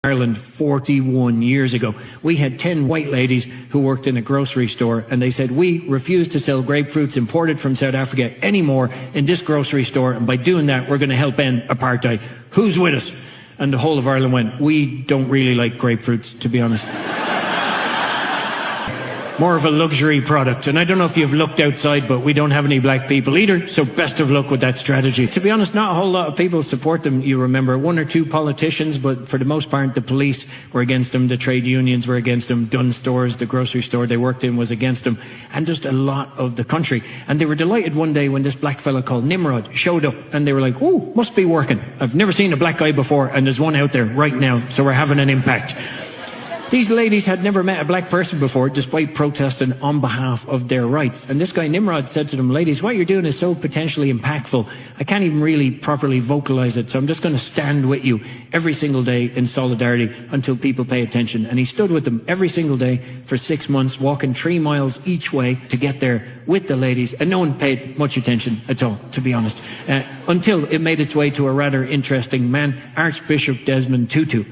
Ireland 41 years ago. We had 10 white ladies who worked in a grocery store, and they said, we refuse to sell grapefruits imported from South Africa anymore in this grocery store, and by doing that we're going to help end apartheid. Who's with us? And the whole of Ireland went, we don't really like grapefruits, to be honest. More of a luxury product. And I don't know if you've looked outside, but we don't have any black people either, so best of luck with that strategy. To be honest, not a whole lot of people support them. You remember one or two politicians, but for the most part, the police were against them, the trade unions were against them, Dunn Stores, the grocery store they worked in, was against them, and just a lot of the country. And they were delighted one day when this black fella called Nimrod showed up, and they were like, oh, must be working. I've never seen a black guy before, and there's one out there right now, so we're having an impact. These ladies had never met a black person before, despite protesting on behalf of their rights. And this guy Nimrod said to them, ladies, what you're doing is so potentially impactful, I can't even really properly vocalize it, so I'm just going to stand with you every single day in solidarity until people pay attention. And he stood with them every single day for 6 months, walking 3 miles each way to get there with the ladies, and no one paid much attention at all, to be honest, until it made its way to a rather interesting man, Archbishop Desmond Tutu.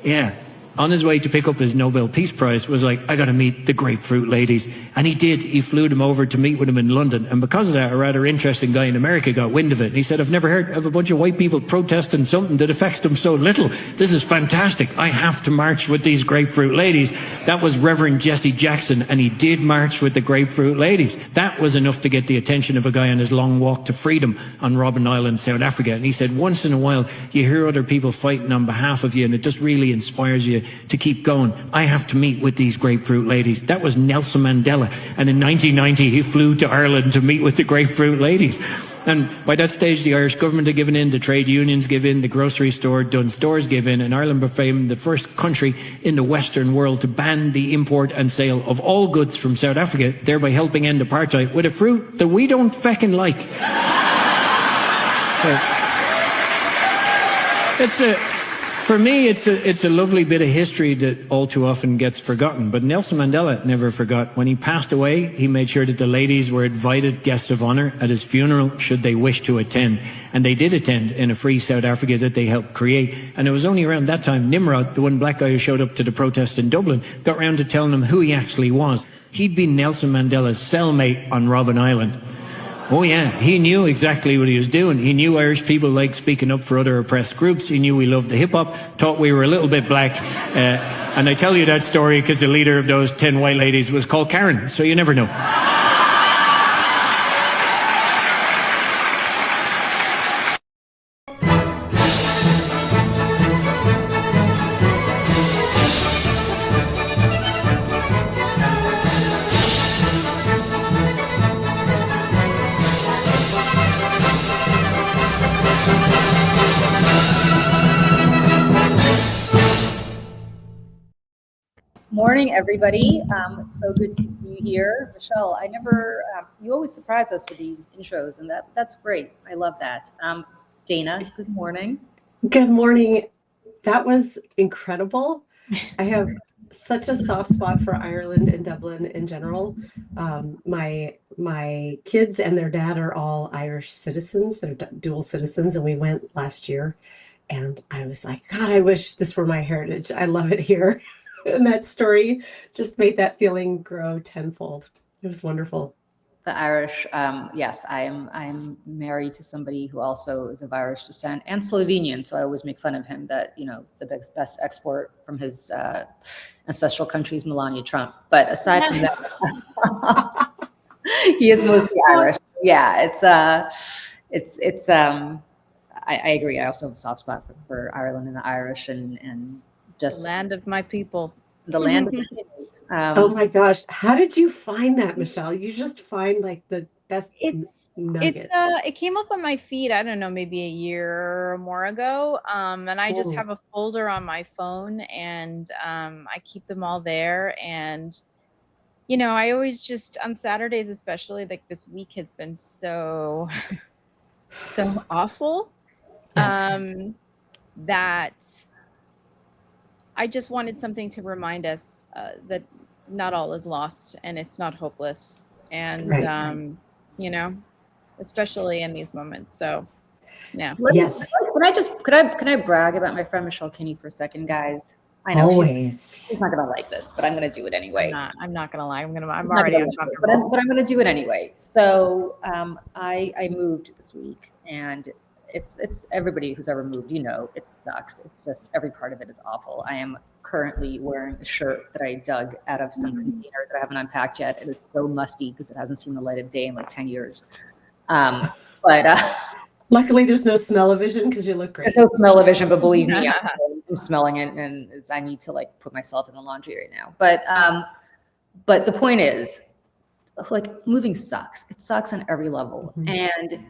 Yeah. On his way to pick up his Nobel Peace Prize, was like, I got to meet the grapefruit ladies. And he did. He flew them over to meet with him in London. And because of that, a rather interesting guy in America got wind of it. And he said, I've never heard of a bunch of white people protesting something that affects them so little. This is fantastic. I have to march with these grapefruit ladies. That was Reverend Jesse Jackson, and he did march with the grapefruit ladies. That was enough to get the attention of a guy on his long walk to freedom on Robben Island, South Africa. And he said, once in a while, you hear other people fighting on behalf of you, and it just really inspires you to keep going. I have to meet with these grapefruit ladies. That was Nelson Mandela. And in 1990, he flew to Ireland to meet with the grapefruit ladies. And by that stage, the Irish government had given in, the trade unions gave in, the grocery store, Dunn Stores gave in, and Ireland became the first country in the Western world to ban the import and sale of all goods from South Africa, thereby helping end apartheid with a fruit that we don't feckin' like. For me, it's a lovely bit of history that all too often gets forgotten. But Nelson Mandela never forgot. When he passed away, he made sure that the ladies were invited guests of honor at his funeral, should they wish to attend. And they did attend in a free South Africa that they helped create. And it was only around that time Nimrod, the one black guy who showed up to the protest in Dublin, got round to telling them who he actually was. He'd been Nelson Mandela's cellmate on Robben Island. Oh yeah, he knew exactly what he was doing. He knew Irish people liked speaking up for other oppressed groups. He knew we loved the hip-hop, thought we were a little bit black. And I tell you that story because the leader of those 10 white ladies was called Karen, so you never know. Morning, everybody. So good to see you here. Michelle, you always surprise us with these intros, and that's great. I love that. Dana, good morning. Good morning. That was incredible. I have such a soft spot for Ireland and Dublin in general. My kids and their dad are all Irish citizens. They're dual citizens, and we went last year. And I was like, God, I wish this were my heritage. I love it here. And that story just made that feeling grow tenfold. It was wonderful. The Irish, yes, I am married to somebody who also is of Irish descent and Slovenian. So I always make fun of him that, the best export from his ancestral country is Melania Trump. But aside from that, he is mostly Irish. Yeah, I agree. I also have a soft spot for Ireland and the Irish and just the land of my people. The land of the kids. Oh my gosh. How did you find that, Michelle? You just find like the best nuggets. It came up on my feed, I don't know, maybe a year or more ago. And I just have a folder on my phone, and I keep them all there. And, I always just, on Saturdays especially, like this week has been so awful. Yes. That I just wanted something to remind us that not all is lost and it's not hopeless. And, especially in these moments. So Yeah. Yes. Can I brag about my friend Michelle Kinney for a second, guys? I know she's Always. not gonna like this, but I'm gonna do it anyway. I'm not gonna lie. I'm She's already not gonna like it, uncomfortable. but I'm gonna do it anyway. So I moved this week, and it's everybody who's ever moved, you know, it sucks. It's just every part of it is awful. I am currently wearing a shirt that I dug out of some container that I haven't unpacked yet, and it's so musty because it hasn't seen the light of day in like 10 years. But Luckily, there's no smell-o-vision because you look great. there's no smell-o-vision, but believe me, I'm smelling it, and I need to like put myself in the laundry right now. But the point is, like, moving sucks. It sucks on every level. And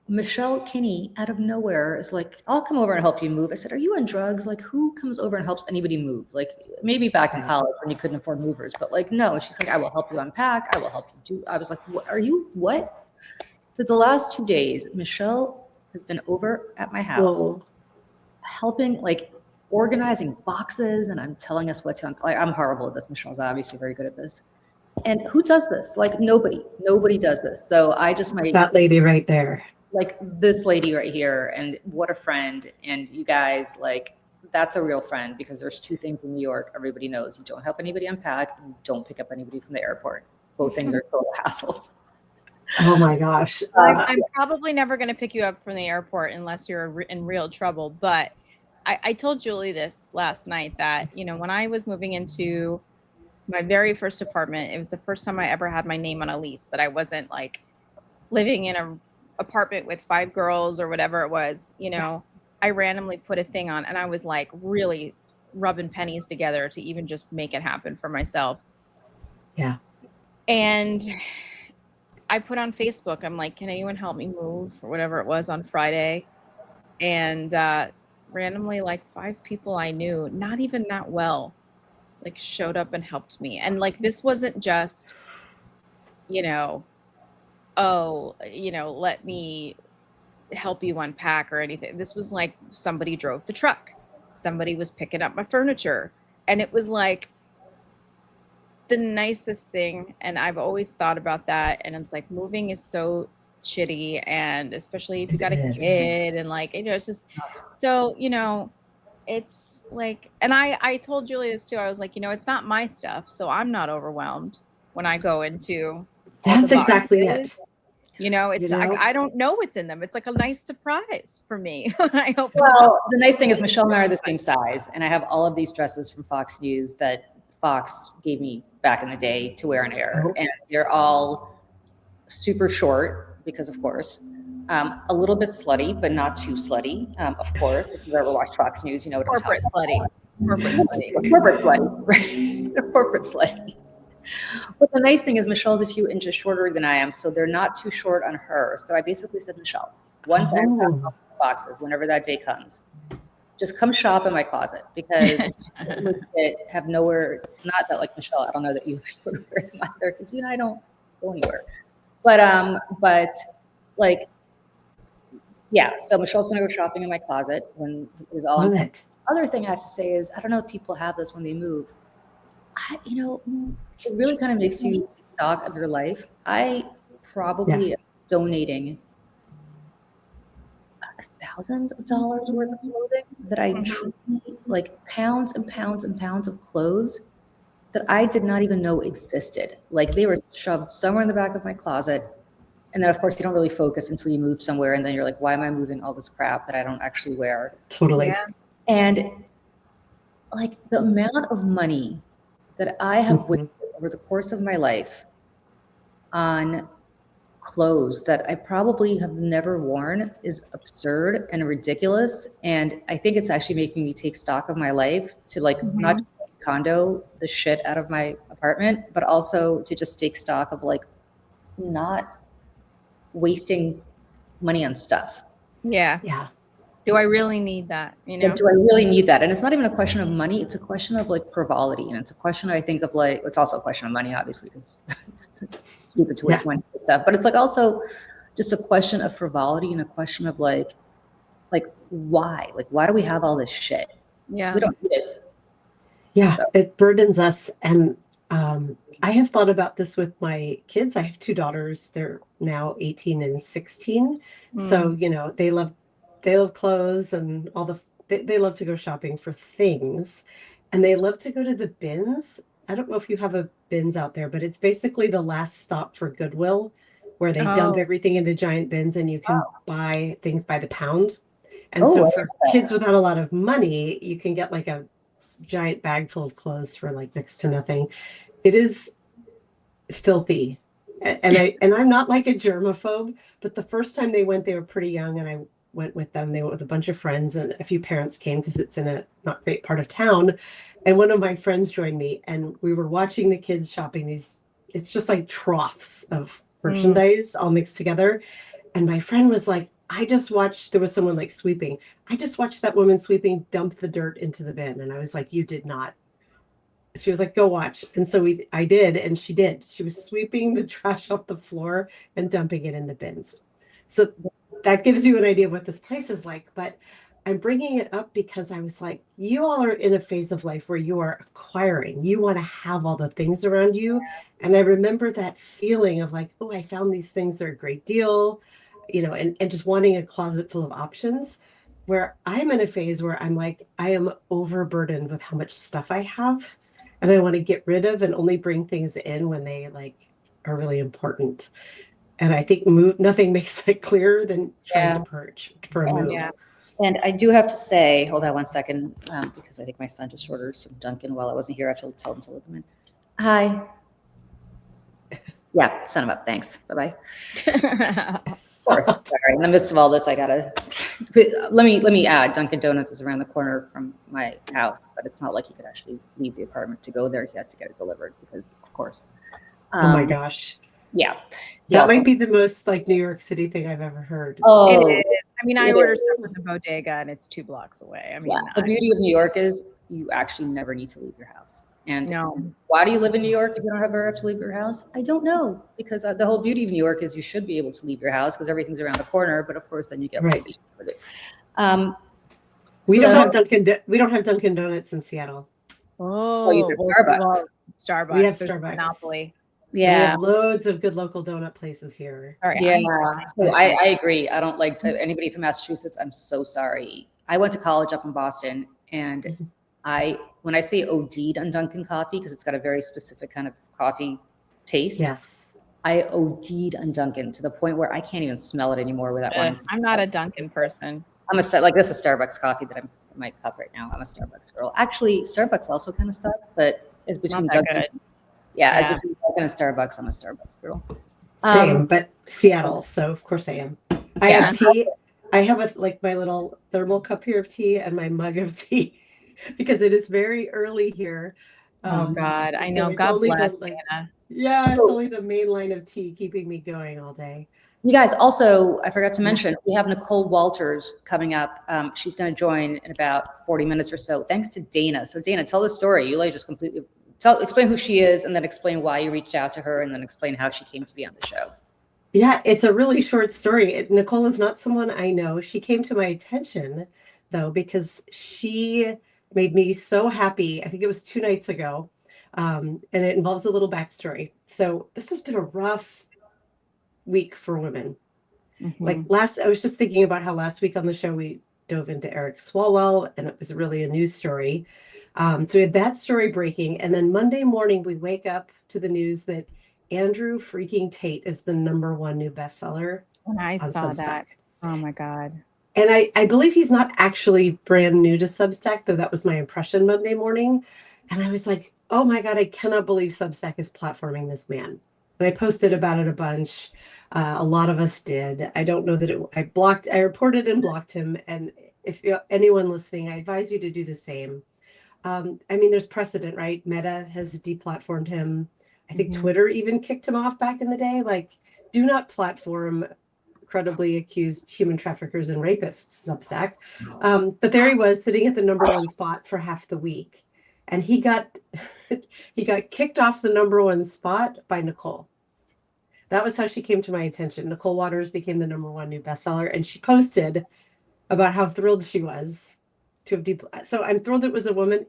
Michelle Kinney, out of nowhere, is like, I'll come over and help you move. I said, are you on drugs? Like, who comes over and helps anybody move? Like, maybe back in college when you couldn't afford movers, but like, no. She's like, I will help you unpack. I will help you do. I was like, what are you? What? For the last 2 days, Michelle has been over at my house, helping, like, organizing boxes, and I'm telling us what to. Like, I'm horrible at this. Michelle's obviously very good at this. And who does this? Like, nobody does this. So I just might. That lady right there. Like this lady right here, and what a friend. And you guys, like, that's a real friend, because there's 2 things in New York everybody knows: you don't help anybody unpack, and you don't pick up anybody from the airport. Both things are total hassles. Oh my gosh. I'm probably never going to pick you up from the airport unless you're in real trouble. But I told Julie this last night that, you know, when I was moving into my very first apartment, it was the first time I ever had my name on a lease, that I wasn't like living in a apartment with 5 girls or whatever it was. You know, I randomly put a thing on, and I was like really rubbing pennies together to even just make it happen for myself. Yeah. And I put on Facebook, I'm like, can anyone help me move, or whatever it was, on Friday? And randomly, like 5 people I knew, not even that well, like showed up and helped me. And like, this wasn't just, you know, oh, you know, let me help you unpack or anything. This was like, somebody drove the truck, somebody was picking up my furniture, and it was like the nicest thing. And I've always thought about that. And it's like, moving is so shitty, and especially if you got a kid, and like, you know, it's just so, you know, it's like, and I told Julie this too. I was like, you know, it's not my stuff, so I'm not overwhelmed when I go into That's exactly it. You know, it's I don't know what's in them. It's like a nice surprise for me when I open Well, the nice thing is Michelle and I are the same size, and I have all of these dresses from Fox News that Fox gave me back in the day to wear on air, and they're all super short because, of course, a little bit slutty, but not too slutty. Of course, if you've ever watched Fox News, you know what corporate I'm talking about. Corporate slutty. Corporate slutty, right? They're corporate slutty. But the nice thing is Michelle's a few inches shorter than I am, so they're not too short on her. So I basically said, Michelle, once I have boxes, whenever that day comes, just come shop in my closet, because I have nowhere. Not that, like, Michelle, I don't know that you wear them either, because you and I don't go anywhere. But like, yeah. So Michelle's gonna go shopping in my closet when it was all. Love it. Other thing I have to say is, I don't know if people have this when they move. You know, it really kind of makes you take stock of your life. I probably am donating thousands of dollars worth of clothing that I truly, like, pounds and pounds and pounds of clothes that I did not even know existed. Like, they were shoved somewhere in the back of my closet. And then, of course, you don't really focus until you move somewhere. And then you're like, why am I moving all this crap that I don't actually wear? Totally. Yeah. And like, the amount of money that I have wasted over the course of my life on clothes that I probably have never worn is absurd and ridiculous. And I think it's actually making me take stock of my life, to like not just condo the shit out of my apartment, but also to just take stock of like not wasting money on stuff. Yeah. Yeah. Do I really need that? You know? Like, do I really need that? And it's not even a question of money. It's a question of like frivolity. And it's a question, I think, of like, it's also a question of money, obviously, because it's stupid to waste money and stuff. But it's like also just a question of frivolity, and a question of like why? Like, why do we have all this shit? Yeah. We don't need it. Yeah, it burdens us. And I have thought about this with my kids. I have 2 daughters. They're now 18 and 16. So, you know, they love they love clothes and all they love to go shopping for things, and they love to go to the bins. I don't know if you have a bins out there, but it's basically the last stop for Goodwill, where they dump Oh, everything into giant bins and you can buy things by the pound. And Oh, so I like for that. kids without a lot of money, you can get like a giant bag full of clothes for like next to nothing. It is filthy. And I'm not like a germaphobe, but the first time they went, they were pretty young, and I went with them. They went with a bunch of friends, and a few parents came because it's in a not great part of town. And one of my friends joined me, and we were watching the kids shopping these. It's just like troughs of mm. merchandise all mixed together. And my friend was like, I just watched, there was someone like sweeping. I just watched that woman sweeping dump the dirt into the bin. And I was like, you did not. She was like, go watch. And so I did, and she did. She was sweeping the trash off the floor and dumping it in the bins. So that gives you an idea of what this place is like. But I'm bringing it up because I was like, you all are in a phase of life where you are acquiring. You want to have all the things around you. And I remember that feeling of like, oh, I found these things. They're a great deal, and just wanting a closet full of options. Where I'm in a phase where I'm like, I am overburdened with how much stuff I have, and I want to get rid of and only bring things in when they like are really important. And I think nothing makes that clearer than trying to Yeah. purge for a And, move. Yeah. and I do have to say, hold on one second, because I think my son just ordered some Dunkin' while I wasn't here. I have to tell him to let them in. Hi. Yeah, send him up. Thanks. Bye-bye. Of course. Sorry. In the midst of all this, I gotta let me add, Dunkin' Donuts is around the corner from my house, but it's not like he could actually leave the apartment to go there. He has to get it delivered because, of course. Oh my gosh. Yeah. He That also- might be the most like New York City thing I've ever heard. Oh, It is. I mean, I it ordered is. stuff at the bodega and it's 2 blocks away. I mean, Yeah. The beauty of New York is you actually never need to leave your house. And no. why do you live in New York if you don't ever have to leave your house? I don't know, because the whole beauty of New York is you should be able to leave your house because everything's around the corner. But of course, then you get Right. lazy with it. We So- don't have Dunkin' Donuts in Seattle. Oh, you have Starbucks. well, Starbucks. We have There's a Starbucks. monopoly. We Yeah. have loads of good local donut places here. Sorry. Yeah. So I agree. I don't like anybody from Massachusetts. I'm so sorry. I went to college up in Boston, and when I say OD'd on Dunkin' coffee, because it's got a very specific kind of coffee taste. Yes. I OD'd on Dunkin' to the point where I can't even smell it anymore without wanting to. I'm not a Dunkin' person. I'm like this is Starbucks coffee that I'm in my cup right now. I'm a Starbucks girl. Actually, Starbucks also kind of sucks, but it's between not that Dunkin'. good. Yeah, Yeah. it's between Dunkin' and Starbucks. I'm a Starbucks girl. Same, but Seattle. So of course I am. I Yeah. have tea. I have my little thermal cup here of tea and my mug of tea because it is very early here. Oh God, I so know. it's God only bless Anna. Yeah, it's only the main line of tea keeping me going all day. You guys, also, I forgot to mention, we have Nicole Walters coming up. She's going to join in about 40 minutes or so, thanks to Dana. So Dana, tell the story. You like just completely explain who she is, and then explain why you reached out to her, and then explain how she came to be on the show. Yeah, it's a really short story. Nicole is not someone I know. She came to my attention, though, because she made me so happy. I think it was 2 nights ago, and it involves a little backstory. So this has been a rough week for women. Like I was just thinking about how last week on the show we dove into Eric Swalwell, and it was really a news story. So we had that story breaking, and then Monday morning we wake up to the news that Andrew freaking Tate is the #1 new bestseller. When I saw Substack. that, oh my God. And I believe he's not actually brand new to Substack, though that was my impression Monday morning. And I was like, oh my God, I cannot believe Substack is platforming this man. And I posted about it a bunch. A lot of us did. I don't know that I reported and blocked him. And if anyone listening, I advise you to do the same. I mean, there's precedent, right? Meta has deplatformed him. I think Twitter even kicked him off back in the day. Like, do not platform credibly accused human traffickers and rapists, Substack. But there he was sitting at the #1 spot for half the week. And he got kicked off the #1 spot by Nicole. That was how she came to my attention. Nicole Waters became the #1 new bestseller, and she posted about how thrilled she was to have so I'm thrilled it was a woman.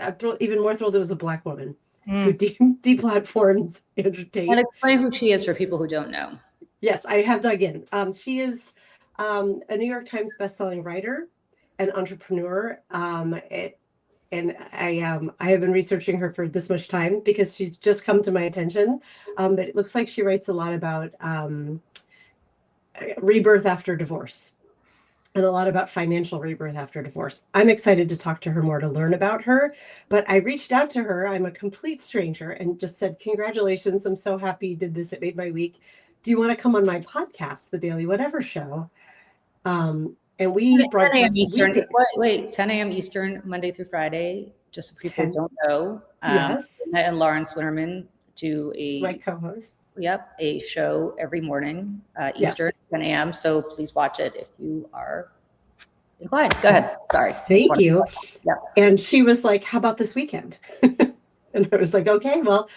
I'm even more thrilled it was a Black woman who deplatformed Andrew Tate. And explain who she is for people who don't know. Yes, I have dug in. She is a New York Times bestselling writer and entrepreneur. And I have been researching her for this much time because she's just come to my attention. But it looks like she writes a lot about rebirth after divorce and a lot about financial rebirth after divorce. I'm excited to talk to her more to learn about her. But I reached out to her. I'm a complete stranger and just said, congratulations. I'm so happy you did this. It made my week. Do you want to come on my podcast, The Daily Whatever Show? And we 10 a.m. broadcast Eastern. weekdays. Wait, 10 a.m. Eastern, Monday through Friday. Just so people 10. don't know. Yes. Annette and Lawrence Winterman do It's my co-host. a show every morning, Eastern, Yes. 10 a.m. So please watch it if you are inclined. Go ahead. Sorry. Thank you. Yeah. And she was like, how about this weekend? And I was like, okay, well,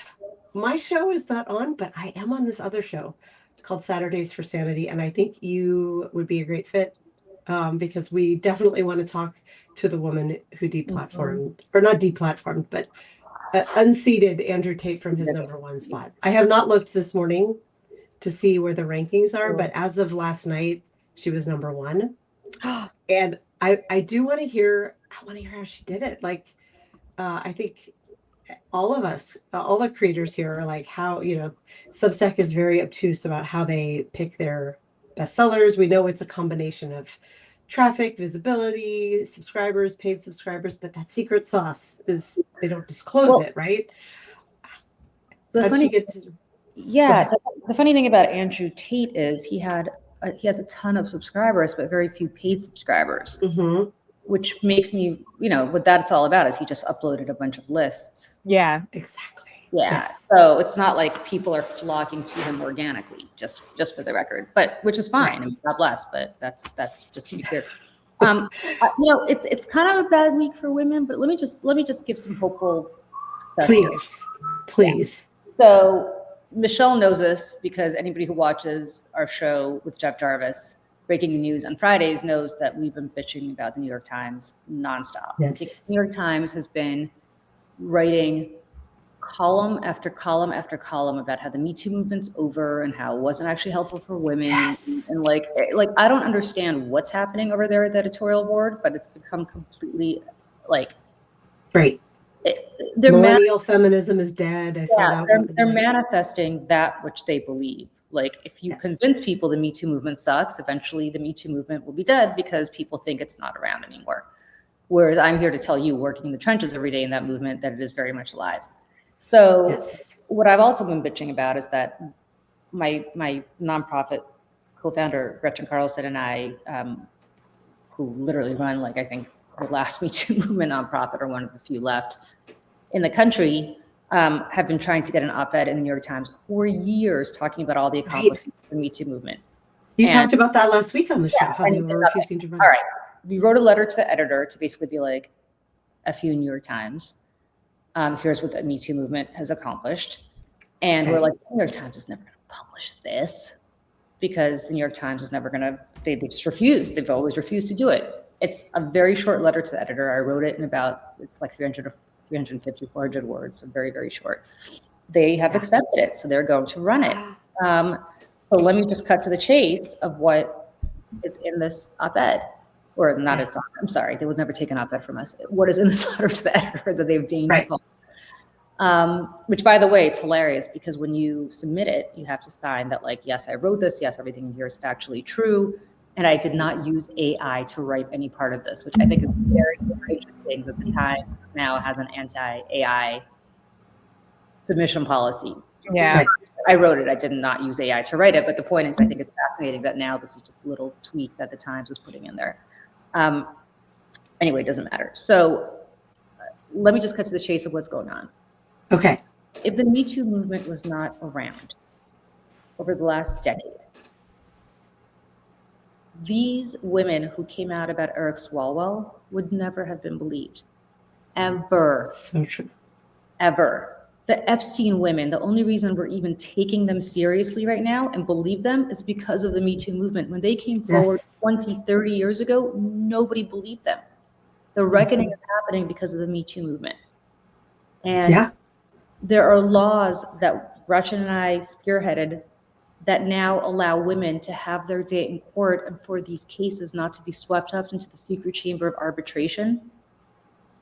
my show is not on, but I am on this other show called Saturdays for Sanity. And I think you would be a great fit because we definitely want to talk to the woman who deplatformed, or not deplatformed, but unseated Andrew Tate from his #1 spot. I have not looked this morning to see where the rankings are, but as of last night, she was #1. And I do want to hear, how she did it. Like, I think all of us, all the creators here are like, how, Substack is very obtuse about how they pick their bestsellers. We know it's a combination of traffic, visibility, subscribers, paid subscribers, but that secret sauce is they don't disclose it, right? The funny, Yeah. the funny thing about Andrew Tate is he has a ton of subscribers, but very few paid subscribers, which makes me, what that's all about is he just uploaded a bunch of lists. Yeah, Exactly. Yeah. Yes. So it's not like people are flocking to him organically, just for the record, but which is fine. I mean, God bless, but that's just to be clear. It's kind of a bad week for women, but let me just give some hopeful stuff here. Please. So Michelle knows this because anybody who watches our show with Jeff Jarvis, Breaking News on Fridays, knows that we've been bitching about the New York Times nonstop. Yes. The New York Times has been writing column after column after column about how the Me Too movement's over and how it wasn't actually helpful for women. Yes. And like I don't understand what's happening over there at the editorial board, but it's become completely Right. Millennial feminism is dead. I saw that. They're manifesting that which they believe. Like, if you convince people the Me Too movement sucks, eventually the Me Too movement will be dead because people think it's not around anymore. Whereas I'm here to tell you, working in the trenches every day in that movement, that it is very much alive. So what I've also been bitching about is that my nonprofit co-founder, Gretchen Carlson, and I, who literally run, I think, the last Me Too movement nonprofit, or one of the few left in the country, have been trying to get an op-ed in the New York Times for years, talking about all the accomplishments of the Me Too movement. You talked about that last week on the show, how they were refusing to run. All right. We wrote a letter to the editor to basically be like, F you, New York Times. Here's what the Me Too movement has accomplished. And we're like, the New York Times is never going to publish this because the New York Times is never going to, they just refuse. They've always refused to do it. It's a very short letter to the editor. I wrote it in it's like 350, 400 words, so very, very short. They have accepted it, so they're going to run it. So let me just cut to the chase of what is in this op-ed. Or not as, I'm sorry, they would never take an op-ed from us. What is in this letter to the editor that they've deigned to call? Which, by the way, it's hilarious because when you submit it, you have to sign that, yes, I wrote this. Yes, everything here is factually true. And I did not use AI to write any part of this, which I think is very, very interesting that the Times now has an anti-AI submission policy. Yeah. I wrote it. I did not use AI to write it. But the point is, I think it's fascinating that now this is just a little tweak that the Times is putting in there. Anyway, it doesn't matter. So let me just cut to the chase of what's going on. Okay. If the Me Too movement was not around over the last decade, these women who came out about Eric Swalwell would never have been believed. Ever. So true. Ever. The Epstein women, the only reason we're even taking them seriously right now and believe them is because of the Me Too movement. When they came forward 20, 30 years ago, nobody believed them. The reckoning is happening because of the Me Too movement. And there are laws that Gretchen and I spearheaded that now allow women to have their day in court and for these cases not to be swept up into the secret chamber of arbitration,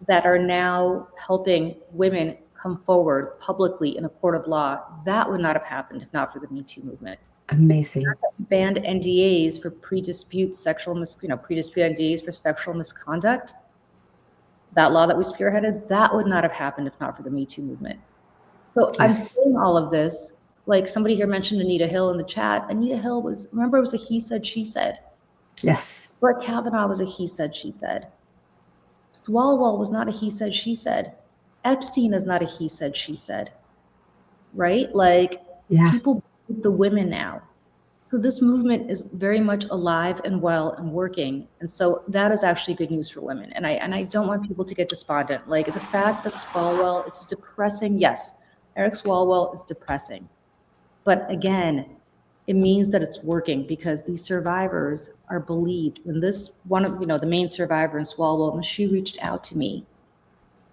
that are now helping women come forward publicly in a court of law, that would not have happened if not for the Me Too movement. Amazing. Banned NDAs for pre-dispute NDAs for sexual misconduct. That law that we spearheaded, that would not have happened if not for the Me Too movement. So Yes. I'm saying all of this, like somebody here mentioned Anita Hill in the chat. Anita Hill was a he said, she said. Yes. Brett Kavanaugh was a he said, she said. Swalwell was not a he said, she said. Epstein is not a he said, she said. Right? Like, Yeah. people believe the women now. So this movement is very much alive and well and working. And so that is actually good news for women. And I don't want people to get despondent. Like, the fact that Swalwell, it's depressing. Yes, Eric Swalwell is depressing. But again, it means that it's working because these survivors are believed. When this one of, the main survivor in Swalwell, when she reached out to me,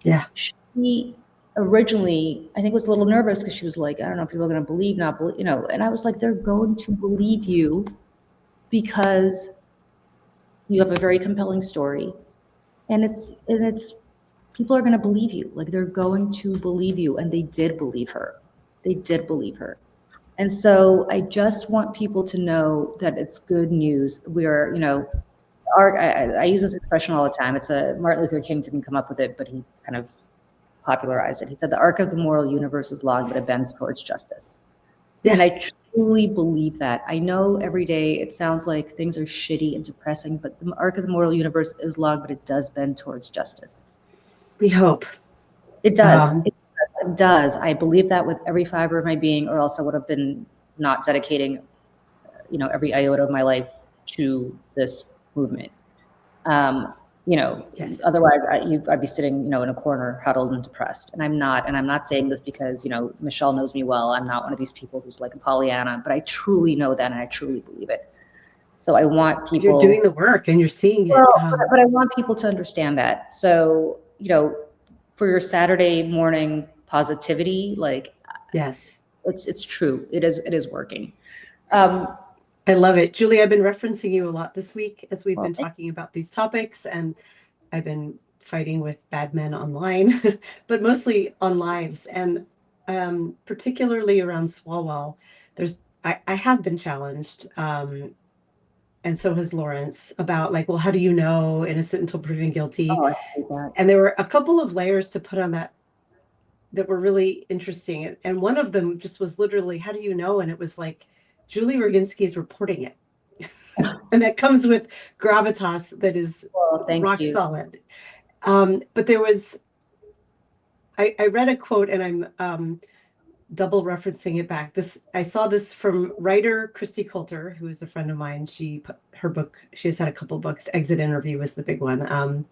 Yeah. she originally, I think, was a little nervous because she was like, I don't know if people are going to believe, not believe, and I was like, they're going to believe you because you have a very compelling story. And it's people are going to believe you. Like, they're going to believe you. And they did believe her. They did believe her. And so I just want people to know that it's good news. We are, I use this expression all the time. It's Martin Luther King didn't come up with it, but he kind of popularized it. He said, the arc of the moral universe is long, but it bends towards justice. Yeah. And I truly believe that. I know every day it sounds like things are shitty and depressing, but the arc of the moral universe is long, but it does bend towards justice. We hope. It does. It does. I believe that with every fiber of my being, or else I would have been not dedicating, every iota of my life to this movement. Yes. Otherwise I'd be sitting, in a corner, huddled and depressed. And I'm not. And I'm not saying this because, Michelle knows me well. I'm not one of these people who's like a Pollyanna, but I truly know that and I truly believe it. So I want people. You're doing the work and you're seeing it. But I want people to understand that. So, for your Saturday morning positivity, like, Yes, it's true. It is working. I love it. Julie, I've been referencing you a lot this week as we've been talking about these topics, and I've been fighting with bad men online, but mostly on lives, and particularly around Swalwell. I have been challenged, and so has Lawrence, about like, well, how do you know innocent until proven guilty? Oh, I hate that. And there were a couple of layers to put on that were really interesting. And one of them just was literally, how do you know? And it was like, Julie Roginski is reporting it. And that comes with gravitas that is rock solid. But there was, I read a quote, and I'm double referencing it back. I saw this from writer Christy Coulter, who is a friend of mine. She put her book, she has had a couple of books. Exit Interview was the big one.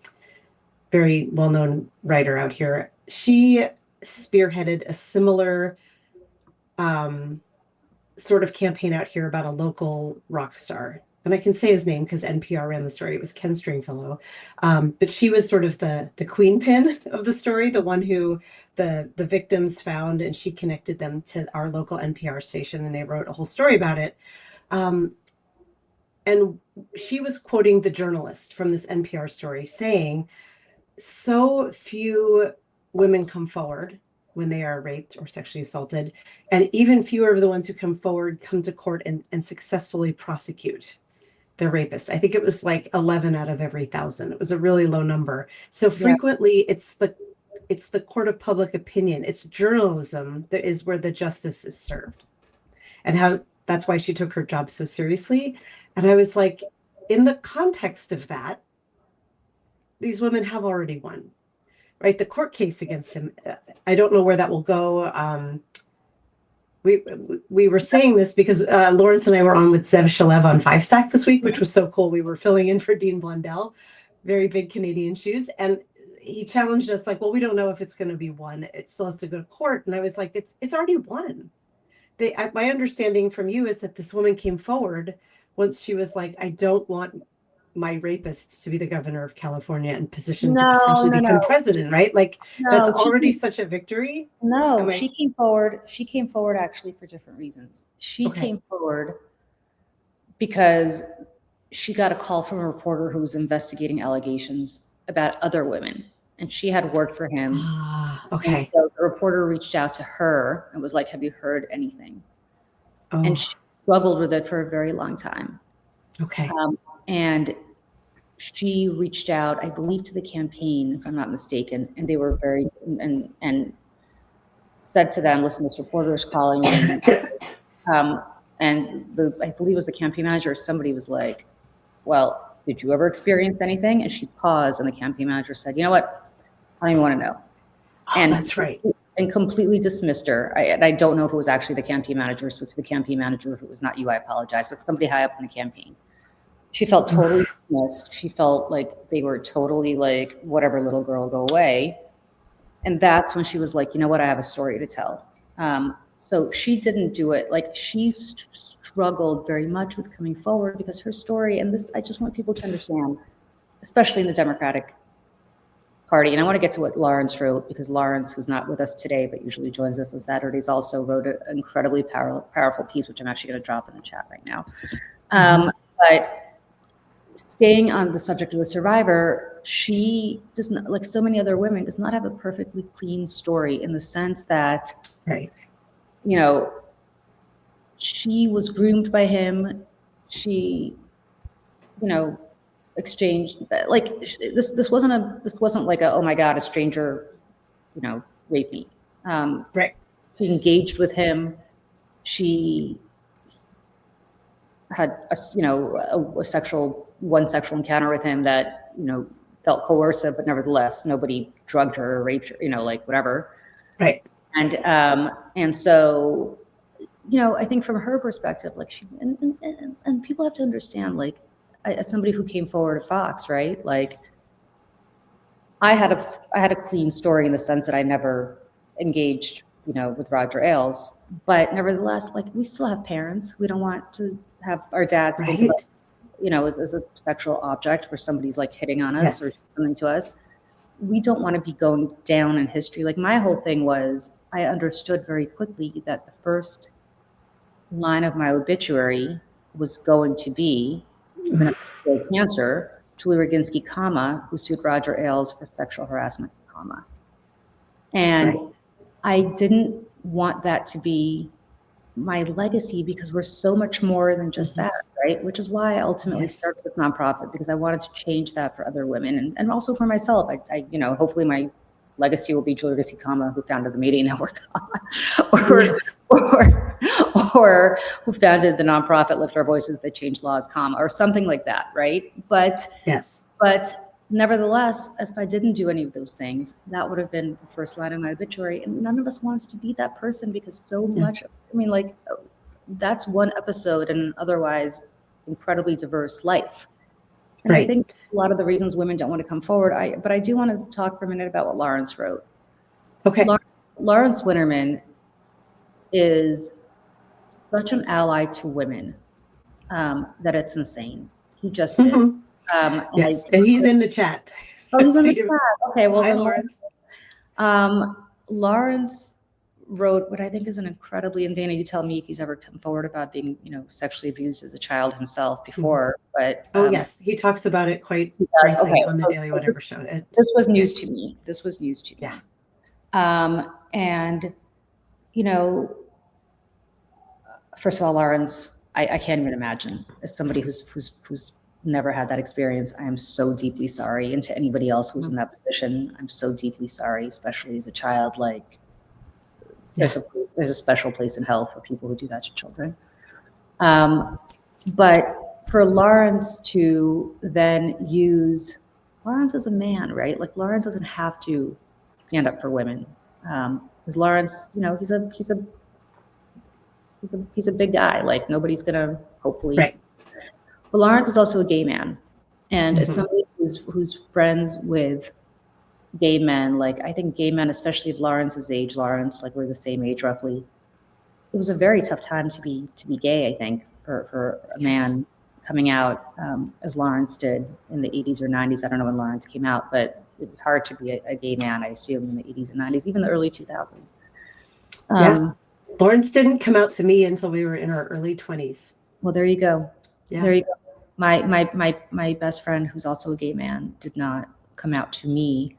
Very well-known writer out here. She spearheaded a similar sort of campaign out here about a local rock star. And I can say his name because NPR ran the story. It was Ken Stringfellow. But she was sort of the queen pin of the story, the one who the victims found, and she connected them to our local NPR station, and they wrote a whole story about it. And she was quoting the journalist from this NPR story saying, so few women come forward when they are raped or sexually assaulted, and even fewer of the ones who come forward come to court and successfully prosecute their rapist. I think it was like 11 out of every 1,000. It was a really low number. So frequently it's the court of public opinion. It's journalism that is where the justice is served, and how that's why she took her job so seriously. And I was like, in the context of that, these women have already won, right? The court case against him, I don't know where that will go. We were saying this because Lawrence and I were on with Zev Shalev on Five Stack this week, which was so cool. We were filling in for Dean Blundell, very big Canadian shoes. And he challenged us like, well, we don't know if it's going to be won. It still has to go to court. And I was like, it's already won. My understanding from you is that this woman came forward once she was like, I don't want my rapist to be the governor of California and positioned to No, potentially no, become no, president, right? Like that's no. already such a victory. No, Am I- she came forward. She came forward actually for different reasons. She Okay. came forward because she got a call from a reporter who was investigating allegations about other women, and she had worked for him. Ah, And okay. so the reporter reached out to her and was like, "Have you heard anything?" And Oh, she struggled with it for a very long time. okay. And she reached out, I believe, to the campaign, if I'm not mistaken, and they were very and said to them, "Listen, this reporter is calling me." And I believe it was the campaign manager or somebody was like, "Well, did you ever experience anything?" And she paused, and the campaign manager said, "You know what? I don't even want to know." Oh, And that's right. and completely dismissed her. I don't know if it was actually the campaign manager. So to the campaign manager, if it was not you, I apologize, but somebody high up in the campaign. She felt totally dismissed. She felt like they were totally like, whatever, little girl, go away. And that's when she was like, "You know what? I have a story to tell." So she didn't do it. Like she struggled very much with coming forward because her story, and this, I just want people to understand, especially in the Democratic Party. And I want to get to what Lawrence wrote, because Lawrence, who's not with us today, but usually joins us on Saturdays, also wrote an incredibly powerful piece, which I'm actually going to drop in the chat right now. But staying on the subject of the survivor, she does not, like so many other women, does not have a perfectly clean story in the sense that, Right. you know, she was groomed by him. She, you know, exchanged, like this wasn't like a, oh my God, a stranger, you know, raped me. Right. She engaged with him. She had a sexual encounter with him that, you know, felt coercive, but nevertheless, nobody drugged her or raped her, you know, like whatever. Right. And so, you know, I think from her perspective, like she, and people have to understand, like, as somebody who came forward at Fox, right? Like I had a clean story in the sense that I never engaged, you know, with Roger Ailes, but nevertheless, like we still have parents. We don't want to have our dads think of us, you know, as a sexual object where somebody's like hitting on us or something to us. We don't want to be going down in history. Like my whole thing was, I understood very quickly that the first line of my obituary was going to be, even if it was cancer, Julie Roginski, who sued Roger Ailes for sexual harassment, And I didn't want that to be my legacy because we're so much more than just that, right? Which is why I ultimately started with nonprofit, because I wanted to change that for other women and also for myself. I you know, hopefully my legacy will be Julie Roginski, who founded the Media Network, or who founded the nonprofit Lift Our Voices That Change Laws, or something like that, right? But nevertheless, if I didn't do any of those things, that would have been the first line of my obituary. And none of us wants to be that person because so much, I mean, like, that's one episode in an otherwise incredibly diverse life. And I think a lot of the reasons women don't want to come forward, but I do want to talk for a minute about what Lawrence wrote. Okay. Lawrence Winterman is such an ally to women that it's insane. He just is. And he's in the chat. Oh, he's in the chat. Okay, well, Hi, then Lawrence. Lawrence wrote what I think is an incredibly, and Dana, you tell me if he's ever come forward about being, you know, sexually abused as a child himself before, but yes, he talks about it quite frankly on the Daily Whatever show. This was news to me. Yeah. And, you know, first of all, Lawrence, I can't even imagine, as somebody who's never had that experience, I am so deeply sorry. And to anybody else who's in that position, I'm so deeply sorry, especially as a child. Like, there's a special place in hell for people who do that to children. But for Lawrence to then use, Lawrence is a man, right? Like Lawrence doesn't have to stand up for women. Because Lawrence, you know, he's a big guy. Like nobody's gonna hopefully. Right. But Lawrence is also a gay man, and as somebody who's friends with gay men, like I think gay men, especially of Lawrence's age, Lawrence, like we're the same age roughly. It was a very tough time to be gay, I think, for a man coming out as Lawrence did in the 80s or 90s. I don't know when Lawrence came out, but it was hard to be a gay man, I assume, in the 80s and 90s, even the early 2000s. Yeah. Lawrence didn't come out to me until we were in our early 20s. Well, there you go. Yeah. There you go. My best friend, who's also a gay man, did not come out to me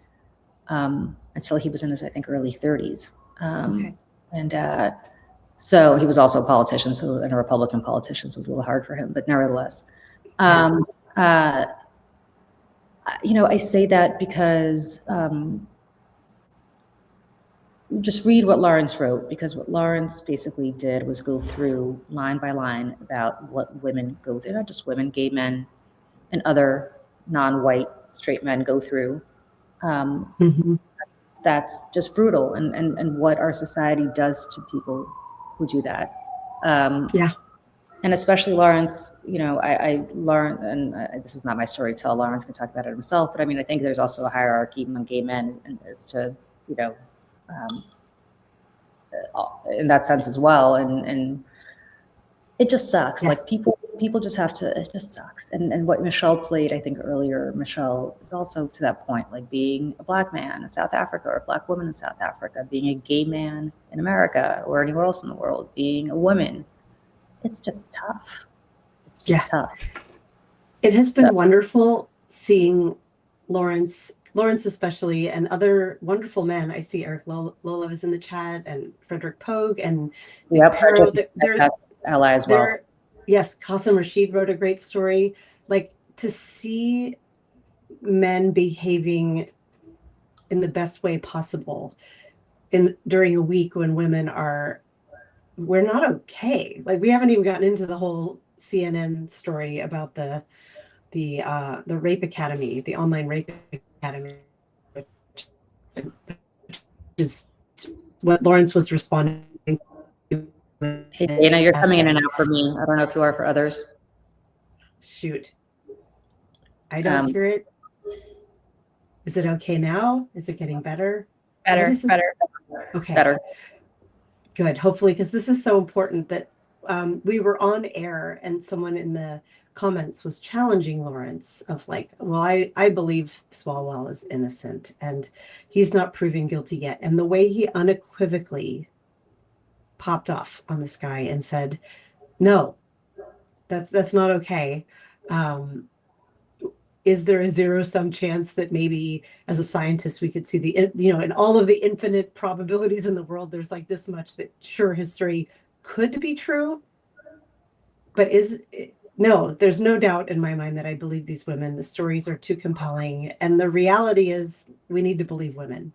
until he was in his, I think, early 30s. Okay. And so he was also a politician, and a Republican politician, so it was a little hard for him, but nevertheless. You know, I say that because just read what Lawrence wrote, because what Lawrence basically did was go through line by line about what women go through, not just women, gay men and other non-white straight men go through. That's just brutal, and what our society does to people who do that. Yeah. And especially Lawrence, you know, I learned, and this is not my story to tell, Lawrence can talk about it himself, but I mean, I think there's also a hierarchy among gay men as to, you know, in that sense as well. And it just sucks. Yeah. Like people just have to, it just sucks. And what Michelle played, I think earlier, Michelle, is also to that point, like being a Black man in South Africa or a Black woman in South Africa, being a gay man in America or anywhere else in the world, being a woman. It's just tough. It's just tough. It has been wonderful seeing Lawrence especially, and other wonderful men. I see Eric Lola is in the chat, and Frederick Pogue, and Pero. They're ally as well. Yes, Qasim Rashid wrote a great story. Like, to see men behaving in the best way possible during a week when women we're not okay. Like, we haven't even gotten into the whole CNN story about the rape academy, the online rape academy, which is what Lawrence was responding to. Hey, Dana, you're coming in and out for me. I don't know if you are for others. Shoot. I don't hear it. Is it okay now? Is it getting better? Better. Okay. Better. Good. Hopefully, because this is so important that we were on air and someone in the comments was challenging Lawrence of like, well, I believe Swalwell is innocent and he's not proven guilty yet. And the way he unequivocally popped off on this guy and said, no, that's not okay. Is there a zero-sum chance that maybe as a scientist we could see in all of the infinite probabilities in the world, there's like this much that sure, history could be true, but no, there's no doubt in my mind that I believe these women. The stories are too compelling, and the reality is we need to believe women.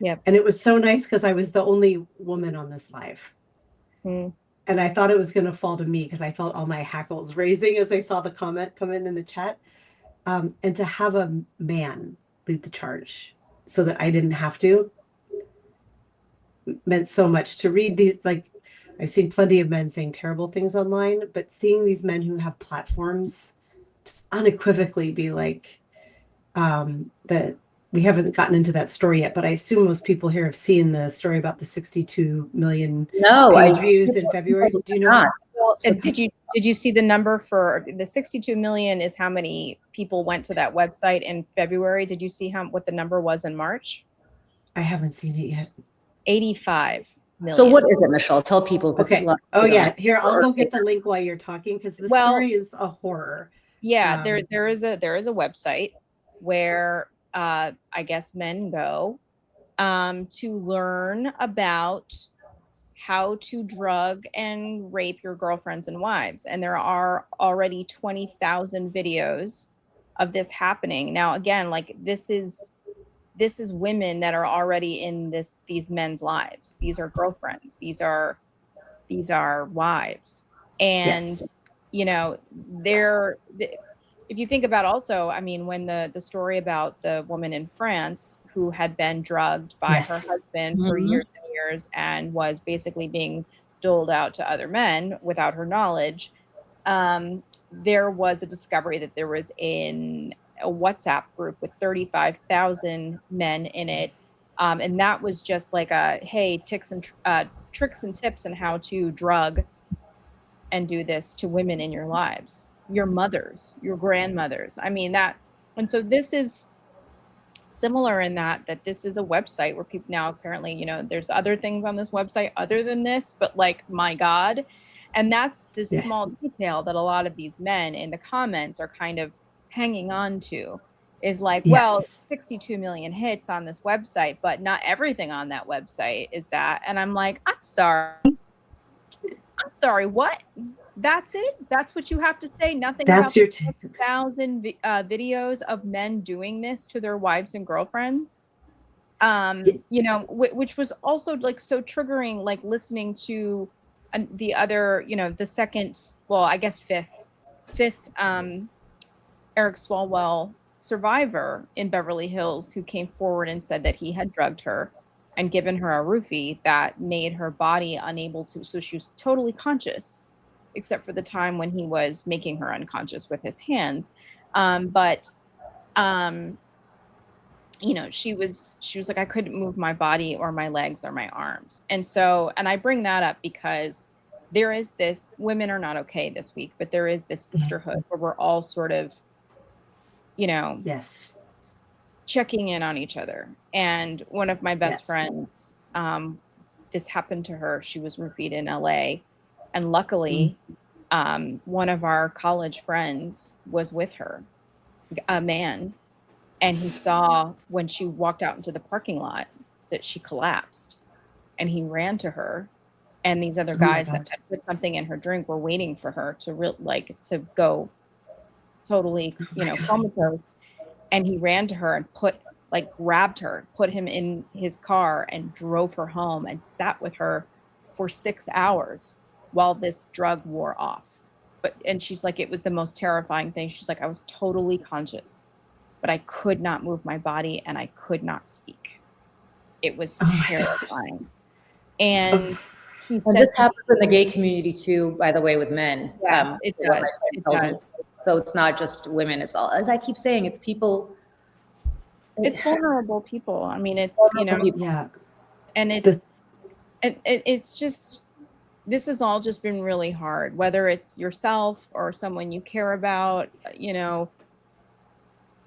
Yep. And it was so nice because I was the only woman on this live. And I thought it was going to fall to me because I felt all my hackles raising as I saw the comment come in the chat. And to have a man lead the charge so that I didn't have to meant so much. To read these, like, I've seen plenty of men saying terrible things online, but seeing these men who have platforms just unequivocally be like, that we haven't gotten into that story yet, but I assume most people here have seen the story about the 62 million page views in February. Do you know? Well, did you see the number for the 62 million is how many people went to that website in February? Did you see what the number was in March? I haven't seen it yet. 85 million. So what is it, Michelle? Tell people. Okay. Oh yeah. Here, I'll go get the link while you're talking because the story is a horror. Yeah, there is a website where I guess men go to learn about how to drug and rape your girlfriends and wives. And there are already 20,000 videos of this happening. Now, again, like this is women that are already in these men's lives. These are girlfriends. These are wives. And, you know, if you think about also, I mean, when the story about the woman in France who had been drugged by her husband for years and years and was basically being doled out to other men without her knowledge, there was a discovery that there was in a WhatsApp group with 35,000 men in it. And that was just like hey, tricks and tips on how to drug and do this to women in your lives. your mothers, your grandmothers. I mean that, and so this is similar in that this is a website where people now apparently, you know, there's other things on this website other than this, but like, my God. And that's the Yeah. small detail that a lot of these men in the comments are kind of hanging on to, is like, well, Yes. 62 million hits on this website, but not everything on that website is that. And I'm like, I'm sorry, what? That's it? That's what you have to say? Nothing about That's your the 1,000 videos of men doing this to their wives and girlfriends? You know, which was also like so triggering, like listening to the other, you know, the second, well, I guess fifth Eric Swalwell survivor in Beverly Hills, who came forward and said that he had drugged her and given her a roofie that made her body unable to, so she was totally conscious, except for the time when he was making her unconscious with his hands. You know, she was like, I couldn't move my body or my legs or my arms. And so, and I bring that up because there is this, women are not okay this week, but there is this sisterhood where we're all sort of, you know, Yes. checking in on each other. And one of my best friends, this happened to her. She was roofied in LA. And luckily, one of our college friends was with her, a man. And he saw when she walked out into the parking lot that she collapsed, and he ran to her. And these other guys that had put something in her drink were waiting for her to to go totally, you know, comatose. And he ran to her and grabbed her, put him in his car and drove her home and sat with her for 6 hours while this drug wore off. And she's like, it was the most terrifying thing. She's like, I was totally conscious, but I could not move my body and I could not speak. It was terrifying. And he said, and this happens in the gay community too, by the way, with men. Yes, it does. It does. So it's not just women. It's all, as I keep saying, it's people. It's vulnerable people. I mean, it's, you know, Yeah. and it's just, this has all just been really hard, whether it's yourself or someone you care about, you know.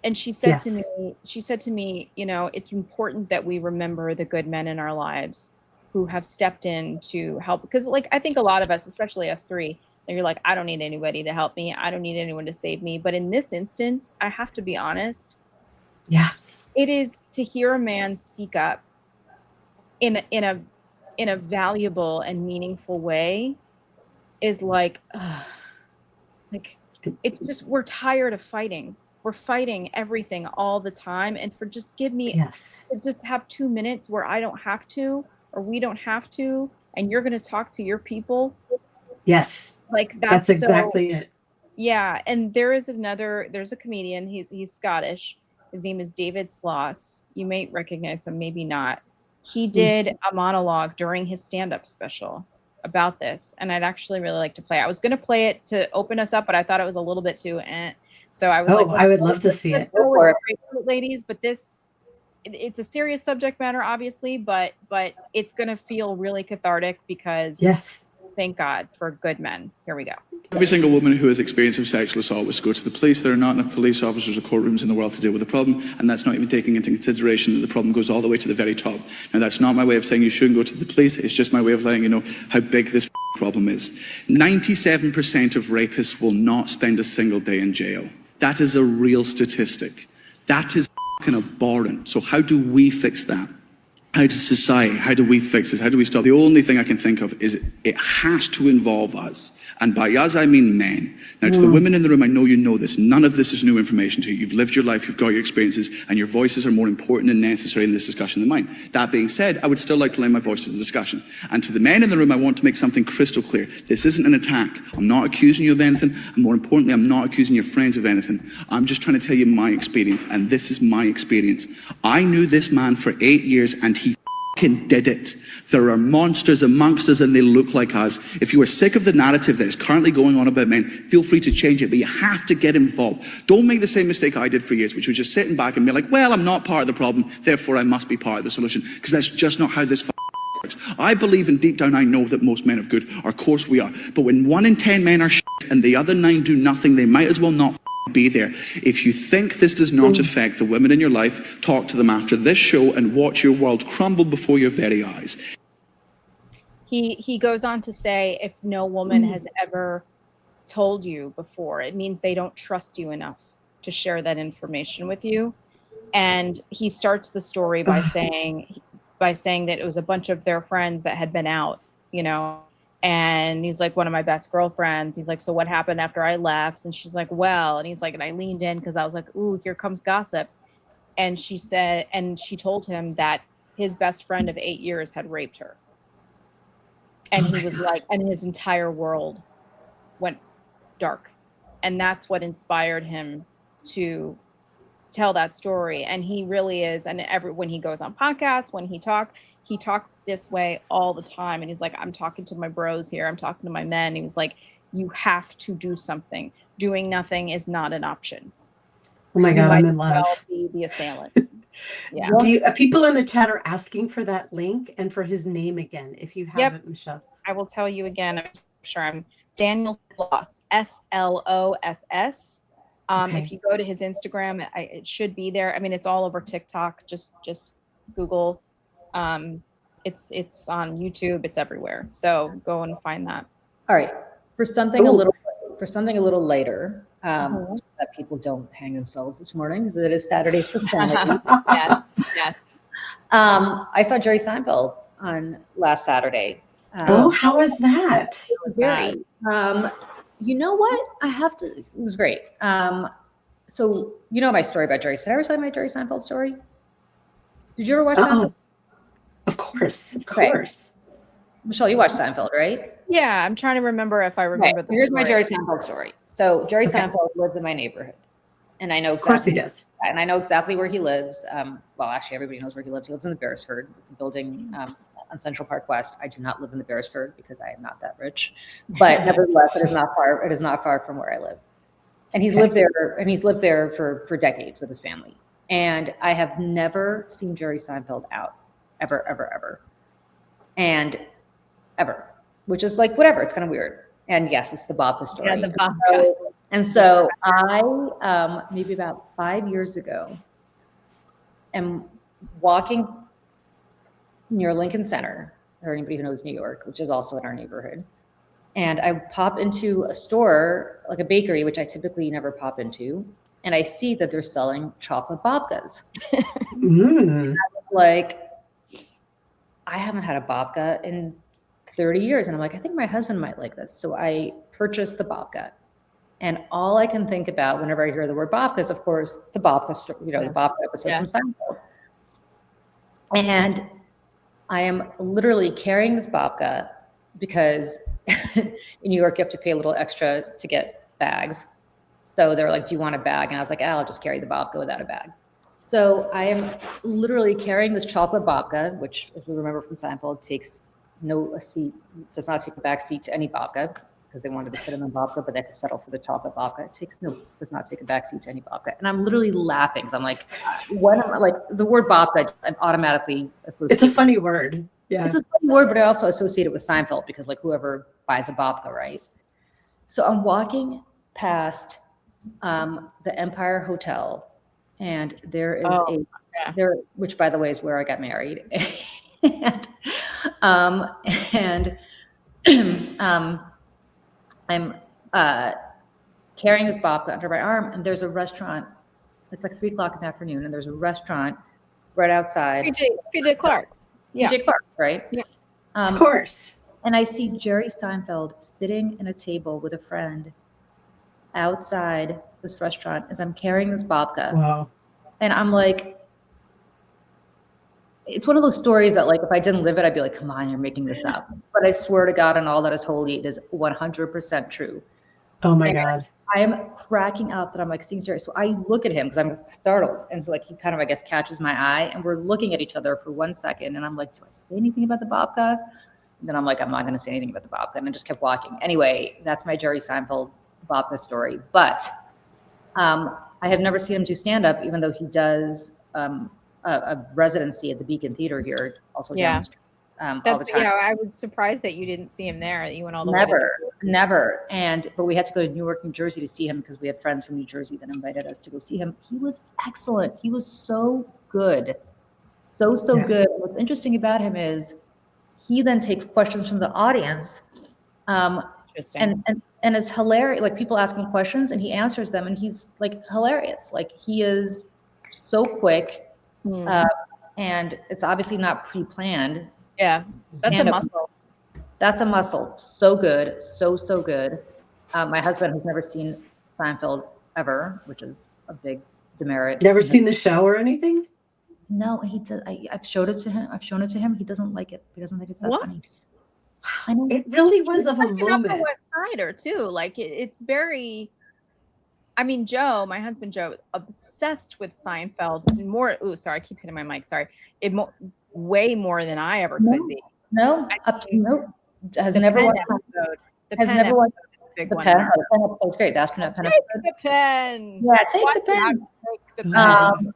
And she said to me, you know, it's important that we remember the good men in our lives who have stepped in to help. Because like, I think a lot of us, especially us three, and you're like, I don't need anybody to help me. I don't need anyone to save me. But in this instance, I have to be honest. Yeah. It is to hear a man speak up in a valuable and meaningful way is like it's just, we're tired of fighting. We're fighting everything all the time. And for just give me to just have 2 minutes where I don't have to, or we don't have to, and you're going to talk to your people. Yes. Like that's exactly it. Yeah. And there's a comedian. He's Scottish. His name is David Sloss. You may recognize him, maybe not. He did a monologue during his stand-up special about this. And I'd actually really like to play it. I was going to play it to open us up, but I thought it was a little bit too So I was I would love to see it. Ladies, but it's a serious subject matter, obviously, but it's going to feel really cathartic because thank God for good men. Here we go. Every single woman who has experience of sexual assault was to go to the police. There are not enough police officers or courtrooms in the world to deal with the problem, and that's not even taking into consideration that the problem goes all the way to the very top. Now, that's not my way of saying you shouldn't go to the police. It's just my way of letting you know how big this problem is. 97% of rapists will not spend a single day in jail. That is a real statistic. That is abhorrent. So how do we fix that? How does society, how do we fix this? How do we stop? The only thing I can think of is it has to involve us. And by us, I mean men. Now, to the women in the room, I know you know this. None of this is new information to you. You've lived your life, you've got your experiences, and your voices are more important and necessary in this discussion than mine. That being said, I would still like to lend my voice to the discussion. And to the men in the room, I want to make something crystal clear. This isn't an attack. I'm not accusing you of anything. And more importantly, I'm not accusing your friends of anything. I'm just trying to tell you my experience, and this is my experience. I knew this man for 8 years, and he did it. There are monsters amongst us and they look like us. If you are sick of the narrative that is currently going on about men, feel free to change it, but you have to get involved. Don't make the same mistake I did for years, which was just sitting back and be like, well, I'm not part of the problem, therefore I must be part of the solution, because that's just not how this I believe, and deep down I know that most men are good. Of course we are. But when 1 in 10 men are and the other 9 do nothing, they might as well not be there. If you think this does not affect the women in your life, talk to them after this show and watch your world crumble before your very eyes. He goes on to say, if no woman has ever told you before, it means they don't trust you enough to share that information with you. And he starts the story by saying that it was a bunch of their friends that had been out, you know, and he's like, one of my best girlfriends. He's like, so what happened after I left? And she's like, well, and he's like, and I leaned in because I was like, ooh, here comes gossip. And she said, and she told him that his best friend of 8 years had raped her. And he was like, and his entire world went dark. And that's what inspired him to tell that story. And he really is. And when he goes on podcasts, when he talks this way all the time. And he's like, I'm talking to my bros here. I'm talking to my men. He was like, you have to do something. Doing nothing is not an option. Oh my God, I'm in love. Be the assailant. Yeah. People in the chat are asking for that link and for his name again, if you have it, Michelle. I will tell you again. I'm sure I'm Daniel Sloss, SLOSS. If you go to his Instagram, it should be there. I mean, it's all over TikTok. Just Google. It's on YouTube. It's everywhere. So go and find that. All right. For something a little lighter, so that people don't hang themselves this morning, because it is Saturdays for Sanity. Yes. I saw Jerry Seinfeld on last Saturday. How was that? It was very. You know what? It was great. So you know my story about Jerry. Did I ever tell you my Jerry Seinfeld story? Did you ever watch Seinfeld? Of course. Michelle, you watched Seinfeld, right? Yeah, I'm trying to remember if I remember. Okay. Here's my Jerry Seinfeld story. So Jerry Seinfeld lives in my neighborhood, and I know exactly. Of course he does. And I know exactly where he lives. Well, actually, everybody knows where he lives. He lives in the Beresford. It's a building on Central Park West. I do not live in the Beresford because I am not that rich, but nevertheless, it is not far. It is not far from where I live. And he's lived there, and he's lived there for decades with his family. And I have never seen Jerry Seinfeld out, ever, and ever, which is like whatever. It's kind of weird. And yes, it's the Babka story. Yeah, the Babka. And so I, maybe about 5 years ago, am walking near Lincoln Center, or anybody who knows New York, which is also in our neighborhood. And I pop into a store, like a bakery, which I typically never pop into. And I see that they're selling chocolate babkas. And I was like, I haven't had a babka in 30 years. And I'm like, I think my husband might like this. So I purchased the babka. And all I can think about whenever I hear the word babka is, of course, the babka, the babka episode from Seinfeld. And I am literally carrying this babka because in New York, you have to pay a little extra to get bags. So they're like, do you want a bag? And I was like, I'll just carry the babka without a bag. So I am literally carrying this chocolate babka, which, as we remember from Seinfeld, does not take a back seat to any babka, because they wanted the cinnamon babka, but they had to settle for the chocolate babka. Does not take a back seat to any babka. And I'm literally laughing. So I'm like, the word babka, I'm automatically associated. It's a funny word. Yeah. It's a funny word, but I also associate it with Seinfeld because like whoever buys a babka, right? So I'm walking past the Empire Hotel, and there is which by the way is where I got married. and I'm carrying this babka under my arm, and there's a restaurant. It's like 3 o'clock in the afternoon, and there's a restaurant right outside. PJ Clark's. Yeah. PJ Clark's, right? Yeah. Of course. And I see Jerry Seinfeld sitting in a table with a friend outside this restaurant as I'm carrying this babka. Wow. And I'm like, it's one of those stories that like, if I didn't live it, I'd be like, come on, you're making this up. But I swear to God on all that is holy, it is 100% true. Oh my God. I am cracking up that I'm like seeing Jerry. So I look at him because I'm startled. And so like, he kind of, I guess, catches my eye, and we're looking at each other for 1 second. And I'm like, do I say anything about the babka? And then I'm like, I'm not going to say anything about the babka. And I just kept walking. Anyway, that's my Jerry Seinfeld babka story. But I have never seen him do stand-up, even though he does a residency at the Beacon Theater here, also down the street. all the That's time. yeah. I was surprised that you didn't see him there. You went all the way. Never. But we had to go to Newark, New Jersey to see him because we had friends from New Jersey that invited us to go see him. He was excellent. He was so good. So Yeah. good. What's interesting about him is he then takes questions from the audience. Interesting. And it's hilarious. Like people ask him questions and he answers them and he's like hilarious. Like he is so quick. And it's obviously not pre-planned. Yeah, that's a muscle. That's a muscle. So good. So good. My husband has never seen Seinfeld ever, which is a big demerit. Never seen the show or anything? No, he does. I've showed it to him. He doesn't like it. He doesn't think it's that funny. I know. It really was of a Upper moment. West Sider too. Like it's very. I mean, Joe, my husband Joe, obsessed with Seinfeld. More. Ooh, sorry, I keep hitting my mic. Sorry. Way more than I ever could be. No. Has never watched. Has never watched the pen. The pen episode's great. The astronaut pen episode. Take the pen. Yeah, take the pen. Take the pen.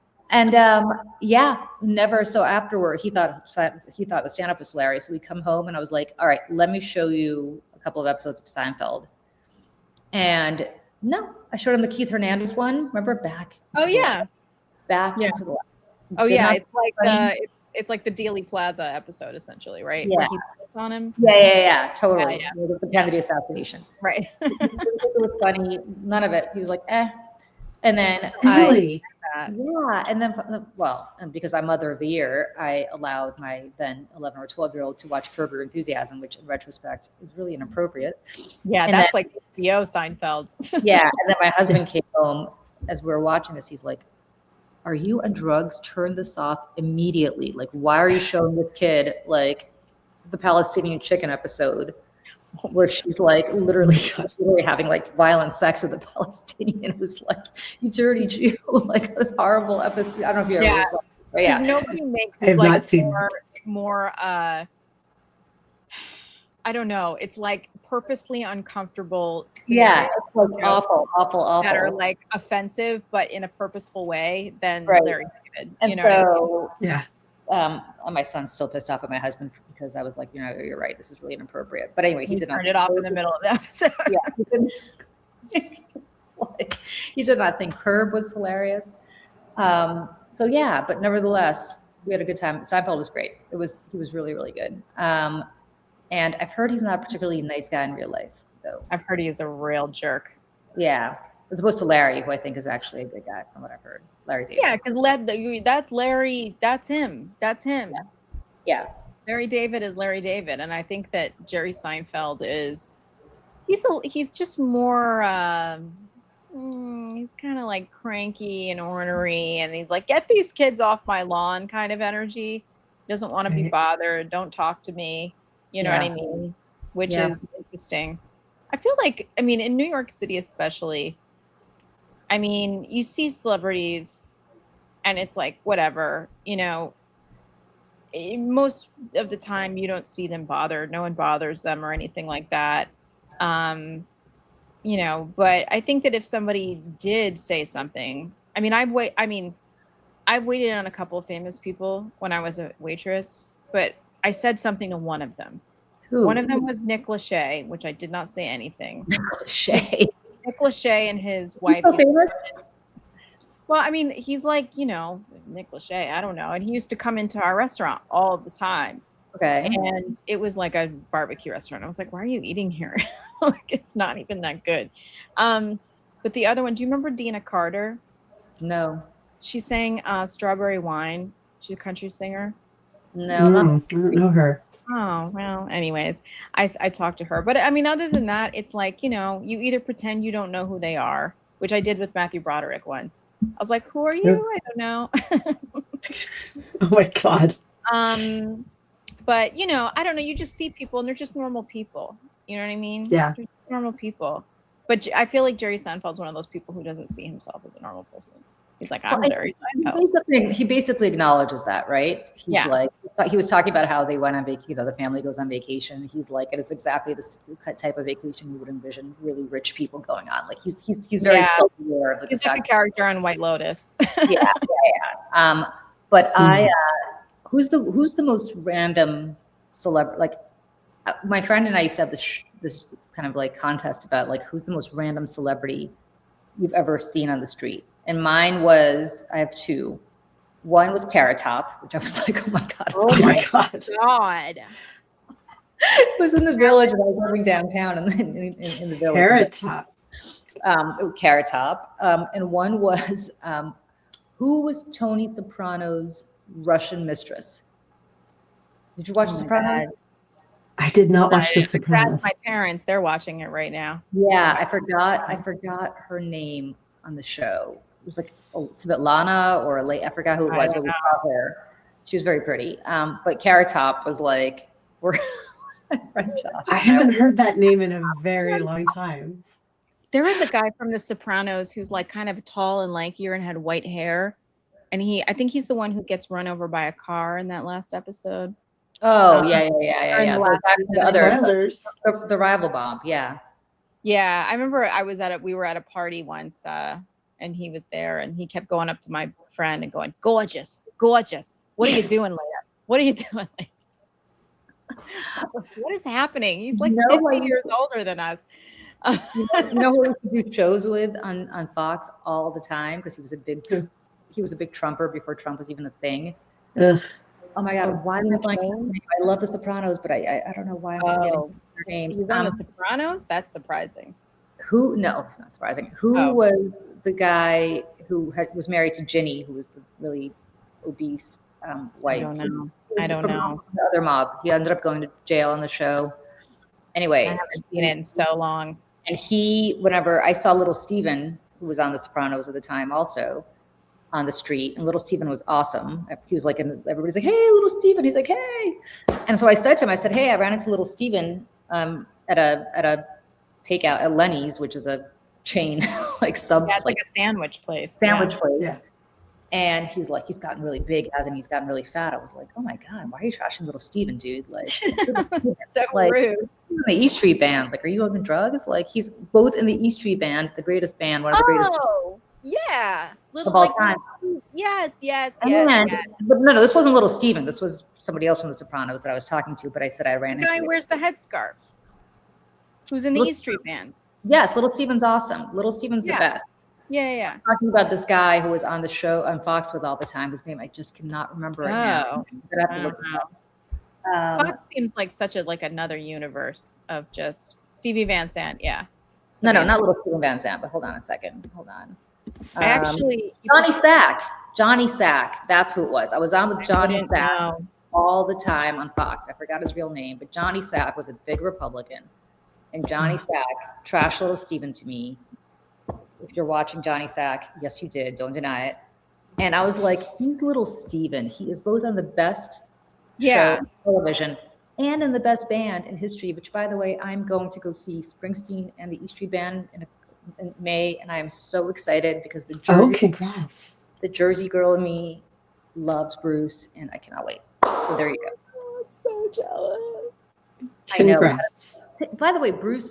Yeah, never. So afterward, he thought the stand-up was hilarious. So we come home and I was like, all right, let me show you a couple of episodes of Seinfeld. And no, I showed him the Keith Hernandez one. Remember back? Oh yeah. Back into the left. Oh yeah, it's like it's like the Dealey Plaza episode essentially, right? Yeah. Where he spits on him. Yeah, totally. Yeah. The Kennedy assassination. Right. It was funny. None of it. He was like, eh. And then Really? and then and because I'm Mother of the Year, I allowed my then 11 or 12-year-old to watch Curb Your Enthusiasm, which in retrospect is really inappropriate. Yeah, and that's like HBO Seinfeld. Yeah, and then my husband came home as we were watching this. He's like, "Are you on drugs? Turn this off immediately! Like, why are you showing this kid like the Palestinian chicken episode?" Where she's like literally having like violent sex with a Palestinian who's like, "You dirty Jew!" Like this horrible episode. I don't know if you ever. Because nobody makes I've like not seen more. I don't know. It's like purposely uncomfortable. Yeah, it's like awful. That are like offensive, but in a purposeful way. Than Larry David. And you know. Yeah. My son's still pissed off at my husband because I was like, you're right. This is really inappropriate. But anyway, he did not turn it off in the middle of the episode. Yeah, he did not think Curb was hilarious. So yeah, but nevertheless, we had a good time. Seinfeld was great. He was really, really good. And I've heard he's not a particularly nice guy in real life, though. I've heard he's a real jerk. Yeah, as opposed to Larry, who I think is actually a good guy, from what I've heard. Larry David. Yeah, because that's Larry. That's him. Yeah. Larry David is Larry David, and I think that Jerry Seinfeld is. He's just more. He's kind of like cranky and ornery, and he's like, "Get these kids off my lawn," kind of energy. Doesn't want to be bothered. Don't talk to me. You know what I mean? Which is interesting. I feel like, I mean, in New York City especially. I mean, you see celebrities and it's like, whatever, most of the time you don't see them bothered. No one bothers them or anything like that. But I think that if somebody did say something, I've waited on a couple of famous people when I was a waitress, but I said something to one of them. Who? One of them was Nick Lachey, which I did not say anything. Lachey. Nick Lachey and his wife. So famous? Well, he's like, Nick Lachey, I don't know. And he used to come into our restaurant all the time. Okay. And it was like a barbecue restaurant. I was like, why are you eating here? Like, it's not even that good. But the other one, do you remember Dina Carter? No. She sang Strawberry Wine. She's a country singer. No. I don't know her. Oh, well, anyways, I talked to her. But other than that, it's like, you either pretend you don't know who they are, which I did with Matthew Broderick once. I was like, who are you? I don't know. Oh my God. But, I don't know. You just see people and they're just normal people. You know what I mean? Yeah. They're just normal people. But I feel like Jerry Seinfeld's one of those people who doesn't see himself as a normal person. He's like, I'm Jerry Seinfeld. He basically acknowledges that, right? He's like, he was talking about how they went on vacation, the family goes on vacation. He's like, it is exactly this type of vacation you would envision really rich people going on. Like he's very self-aware. He's like a character on White Lotus. Yeah. But who's the most random celebrity, like my friend and I used to have this kind of like contest about like who's the most random celebrity you've ever seen on the street. And mine was, I have two. One was Carrot Top, which I was like, oh my God. Oh my God. God. It was in the village, and I was living downtown and then in the village. Carrot Top. Carrot Top. And one was, who was Tony Soprano's Russian mistress? Did you watch The Sopranos? I did not watch The That's Sopranos. my parents. They're watching it right now. Yeah, I forgot her name on the show. It was like Svetlana or I forgot who it was, but we saw her. She was very pretty. But Carrot Top was like, we're I haven't heard that name in a very long time. There was a guy from The Sopranos who's like kind of tall and lankier and had white hair. And I think he's the one who gets run over by a car in that last episode. Oh, yeah. The rival bomb, yeah. Yeah, I remember we were at a party once, and he was there, and he kept going up to my friend and going, "Gorgeous, gorgeous. What are you doing later? What are you doing later?" I was like, what is happening? He's like 50 years older than us. You know who we used to do shows with on Fox all the time because he was a big Trumper before Trump was even a thing. Ugh. Oh my God, why am I blanking? I love The Sopranos, but I don't know why I'm forgetting their names. He's on The Sopranos? That's surprising. No, it's not surprising. Who was the guy who was married to Ginny, who was the really obese wife? I don't know. The other mob. He ended up going to jail on the show. Anyway. I haven't seen it in so long. And whenever I saw Little Steven, who was on The Sopranos at the time also, on the street, and Little Steven was awesome. He was like, everybody's like, "Hey, Little Steven." He's like, "Hey." And so I said to him, "Hey, I ran into Little Steven at a takeout at Lenny's, which is a chain like like a sandwich place. Place. Yeah. And he's like, he's gotten really big, hasn't he? He's gotten really fat. I was like, oh my God, why are you trashing Little Steven, dude? Like, so like, rude. He's in the E Street Band. Like, are you on drugs? Like, he's both in the E Street Band, the greatest band, one of the greatest. Oh, yeah. Of all time. Yes. But no, this wasn't Little Steven. This was somebody else from The Sopranos that I was talking to. But I said I ran into. The guy wears the headscarf. Who's in the E Street Band? Yes, Little Steven's awesome. Little Steven's the best. Yeah. I'm talking about this guy who was on the show on Fox with all the time, whose name I just cannot remember right now. But I have to look this up. Fox seems like such another universe of just Stevie Van Sant. Yeah. No, not Little Steven Van Sant. But hold on a second. Hold on. Johnny Sack. That's who it was. I was on with Johnny Sack all the time on Fox. I forgot his real name, but Johnny Sack was a big Republican, and Johnny Sack trashed Little Steven to me. If you're watching Johnny Sack, yes, you did. Don't deny it. And I was like, he's Little Steven. He is both on the best show on television and in the best band in history. Which, by the way, I'm going to go see Springsteen and the E Street Band in May, and I am so excited because congrats. The Jersey girl in me loves Bruce, and I cannot wait. So there you go. I'm so jealous. Congrats. I know. By the way, Bruce,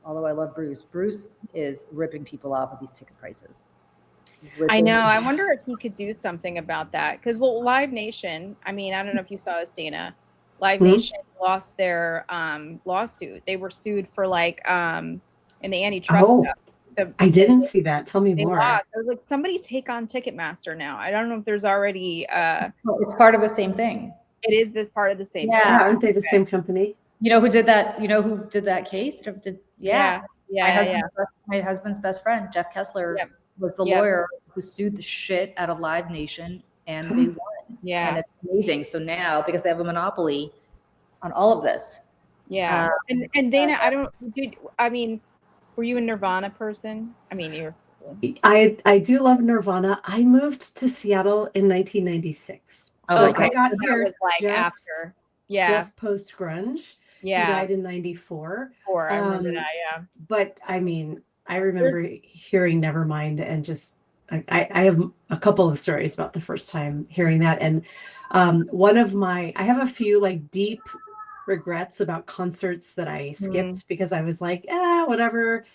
although I love Bruce is ripping people off with these ticket prices. I know. I wonder if he could do something about that. Because, Live Nation, I mean, I don't know if you saw this, Dana. Live Nation lost their lawsuit. They were sued for in the antitrust stuff. I didn't see that. Tell me more. I was like, somebody take on Ticketmaster now. I don't know if there's already. It's part of the same thing. It is part of the same. Yeah, aren't they the same company? You know who did that? You know who did that case? Yeah. My husband's best friend, Jeff Kessler, was the lawyer who sued the shit out of Live Nation, and they won. Yeah, and it's amazing. So now, because they have a monopoly on all of this. Yeah, and Dana, were you a Nirvana person? I mean, you're. I do love Nirvana. I moved to Seattle in 1996. So I got here after. Just post grunge. Yeah. He died in 94. I remember that, yeah. But I mean, I remember hearing Nevermind and just I have a couple of stories about the first time hearing that. And I have a few deep regrets about concerts that I skipped because I was like, whatever.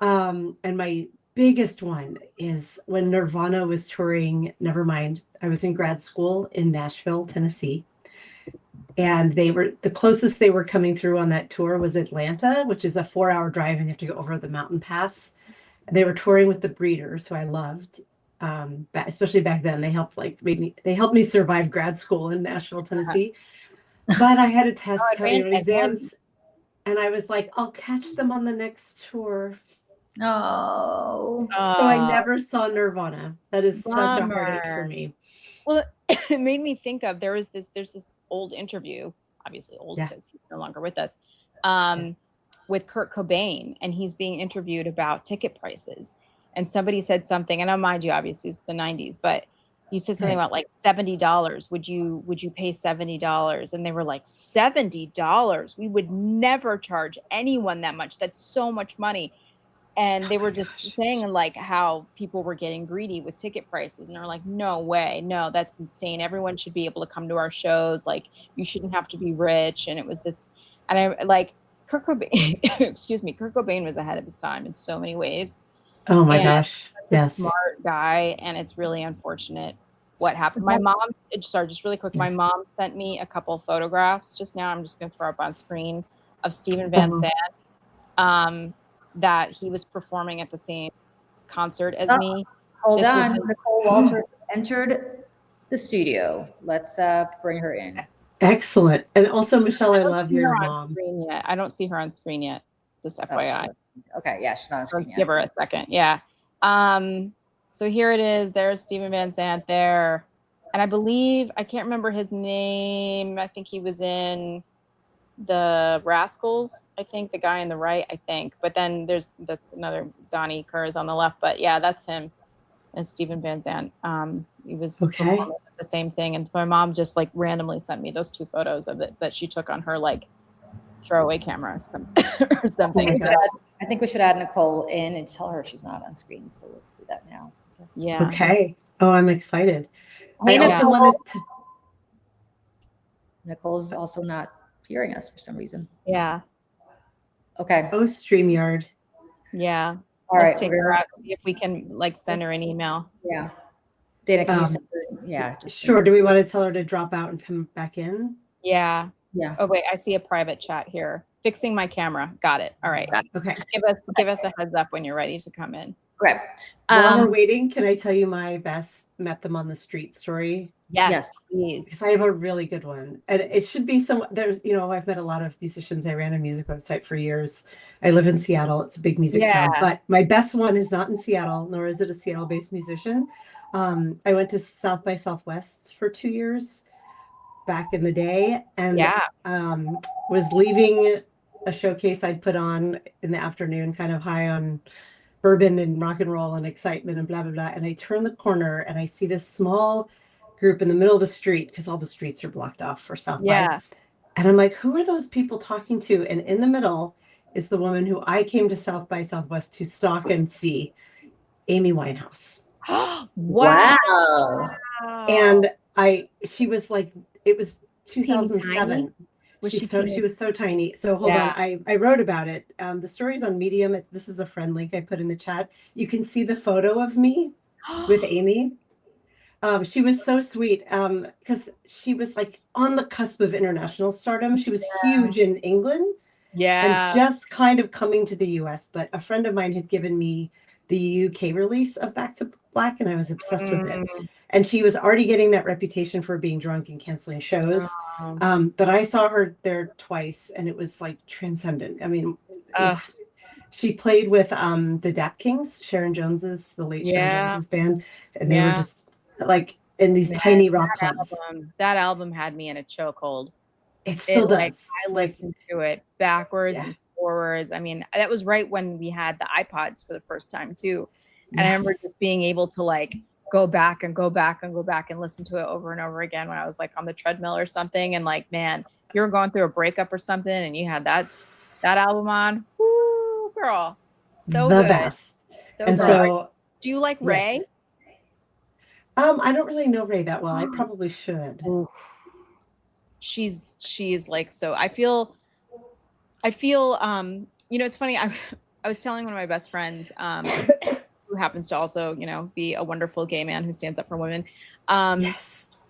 And my biggest one is when Nirvana was touring Nevermind. I was in grad school in Nashville, Tennessee. And the closest they were coming through on that tour was Atlanta, which is a 4-hour drive, and you have to go over the mountain pass. They were touring with the Breeders, who I loved. Especially back then, they helped me survive grad school in Nashville, Tennessee. But I had a test coming on exams, and I was like, I'll catch them on the next tour. Oh. So I never saw Nirvana. That is such a Bummer. heartache for me. Well, it made me think of there's this old interview, obviously old Yeah. because he's no longer with us, with Kurt Cobain, and he's being interviewed about ticket prices. And somebody said something, and I mind you, obviously it's the 90s, but he said something Right. about like $70. Would you pay $70? And they were like, $70? We would never charge anyone that much. That's so much money. And they were just saying like how people were getting greedy with ticket prices, and they're like, no way, no, that's insane. Everyone should be able to come to our shows. Like, you shouldn't have to be rich. And it was this, and I like Kurt Cobain, excuse me, Kurt Cobain was ahead of his time in so many ways. Oh my And gosh. Yes. Smart guy, and it's really unfortunate what happened. My mom, sorry, just really quick, my mom sent me a couple photographs just now. I'm just going to throw up on screen of Steven Van Zandt. That he was performing at the same concert as me. Hold on, Nicole Walter entered the studio. Let's bring her in. Excellent. And also, Michelle, I love your mom. I don't see her on screen yet. Just FYI. Okay, yeah, she's not on screen Let's yet. give her a second. Yeah. So here it is. There's Steven Van Zandt there. And I believe, I can't remember his name. I think he was in the Rascals, I think, the guy on the right, I think. But then that's another Donnie Kerr on the left. But yeah, that's him. And Steven Van Zandt. He was performing the same thing. And my mom just like randomly sent me those two photos of it that she took on her like throwaway camera or something. I think we should add Nicole in and tell her she's not on screen. So let's do that now. Yeah. Okay. Oh, I'm excited. Hey, I also wanted to. Nicole's also not hearing us for some reason. Yeah. Okay. Oh, StreamYard. Yeah. All Let's right. take her out, see if we can like send her an email. Yeah. Dana, can you send her? Yeah. Sure. Do we want to tell her to drop out and come back in? Yeah. Yeah. Oh wait, I see a private chat here. Fixing my camera. Got it. All right. Okay. Give us a heads up when you're ready to come in. Great. While we're waiting, can I tell you my best met them on the street story? Yes, please. Because I have a really good one, and it should be there's, I've met a lot of musicians. I ran a music website for years. I live in Seattle. It's a big music town, but my best one is not in Seattle, nor is it a Seattle-based musician. I went to South by Southwest for 2 years back in the day, and was leaving a showcase I'd put on in the afternoon, kind of high on bourbon and rock and roll and excitement and blah, blah, blah. And I turn the corner and I see this small group in the middle of the street, because all the streets are blocked off for South by. And I'm like, who are those people talking to? And in the middle is the woman who I came to South by Southwest to stalk and see, Amy Winehouse. Wow. And she was like, it was 2007. She was so tiny. So hold on. I wrote about it. The story's on Medium. This is a friend link I put in the chat. You can see the photo of me with Amy. She was so sweet because she was like on the cusp of international stardom. She was huge in England. And just kind of coming to the US. But a friend of mine had given me the UK release of Back to Black, and I was obsessed with it. And she was already getting that reputation for being drunk and canceling shows. But I saw her there twice, and it was like transcendent. I mean, she played with the Dap Kings, the late Sharon Jones's band. And they were just like in these tiny rock clubs. That album had me in a chokehold. It still does. Like, I listened to it backwards and forwards. I mean, that was right when we had the iPods for the first time too. And I remember just being able to like go back and listen to it over and over again when I was like on the treadmill or something. And like, man, you were going through a breakup or something and you had that album on. Woo, girl. So the good. Best. So and good. So do you like Ray? I don't really know Ray that well. I probably should. She's like, so I feel it's funny. I was telling one of my best friends who happens to also be a wonderful gay man who stands up for women,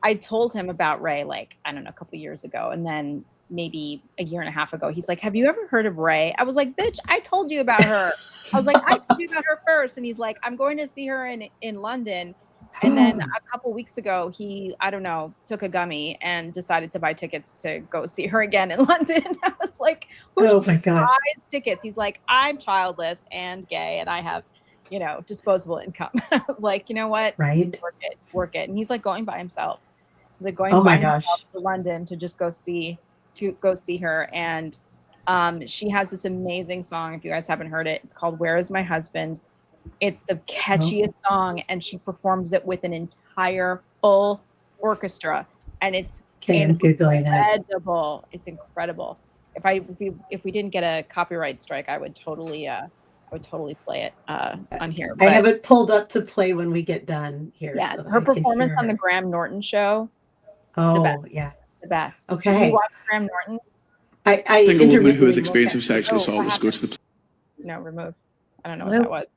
I told him about Ray, like, I don't know, a couple of years ago. And then maybe a year and a half ago, he's like, have you ever heard of Ray? I was like, bitch, I told you about her. I was like, I told you about her first. And he's like, I'm going to see her in London. And then a couple weeks ago, he, I don't know, took a gummy and decided to buy tickets to go see her again in London. I was like, who my God. buys tickets? He's like, I'm childless and gay and I have, you know, disposable income. I was like, you know what? Right. Work it. And he's like going by himself. He's like going Oh by my gosh. himself to London to just go see her. And she has this amazing song. If you guys haven't heard it, it's called Where Is My Husband? It's the catchiest song, and she performs it with an entire full orchestra, and it's incredible. It's incredible. If we didn't get a copyright strike, I would totally play it on here. I have it pulled up to play when we get done here. Yeah, so her performance on the Graham Norton show. Yeah. The best. Okay. Do you watch Graham Norton? I think a woman who has experienced of sexual assault was go to the No, remove. I don't know what that was.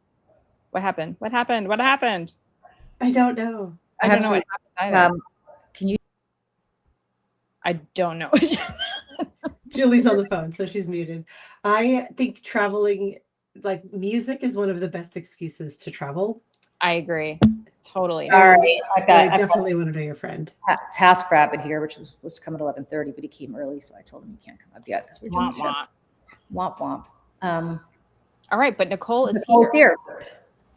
What happened? What happened? I don't know. I don't know what happened either. Can you? I don't know. Julie's on the phone, so she's muted. I think traveling, like music, is one of the best excuses to travel. I agree. Totally. All right. I definitely want to be your friend. Task Rabbit here, which was to come at 11:30, but he came early, so I told him he can't come up yet because we're doing the show. Womp womp. All right, but Nicole is here.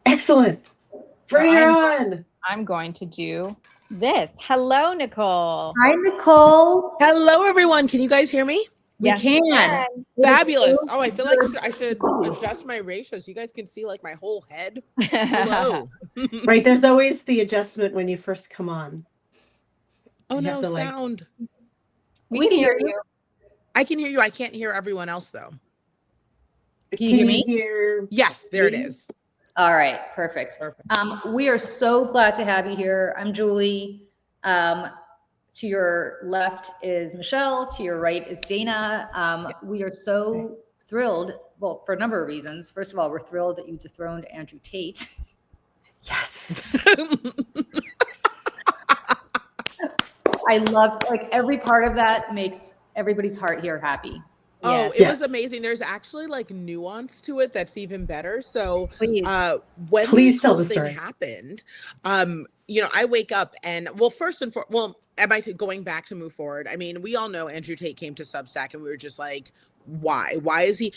Excellent. Bring her on. I'm going to do this. Hello, Nicole. Hi, Nicole. Hello, everyone. Can you guys hear me? Yes, we can. Fabulous. Oh, I feel like I should adjust my ratio so you guys can see like my whole head. Hello. Right. There's always the adjustment when you first come on. Oh, You no, have to, like- sound. We can hear you. I can hear you. I can't hear everyone else, though. Can you hear me? Hear Yes, there it is. All right, perfect. We are so glad to have you here. I'm Julie. To your left is Michelle. To your right is Dana. We are so thrilled. Well, for a number of reasons. First of all, we're thrilled that you dethroned Andrew Tate. Yes. I love, like, every part of that makes everybody's heart here happy. Oh, Yes. it was amazing. There's actually like nuance to it that's even better. So Please. when Please this tell whole the thing story. happened, you know, I wake up and first and foremost, am I going back to move forward? I mean, we all know Andrew Tate came to Substack and we were just like, why is he,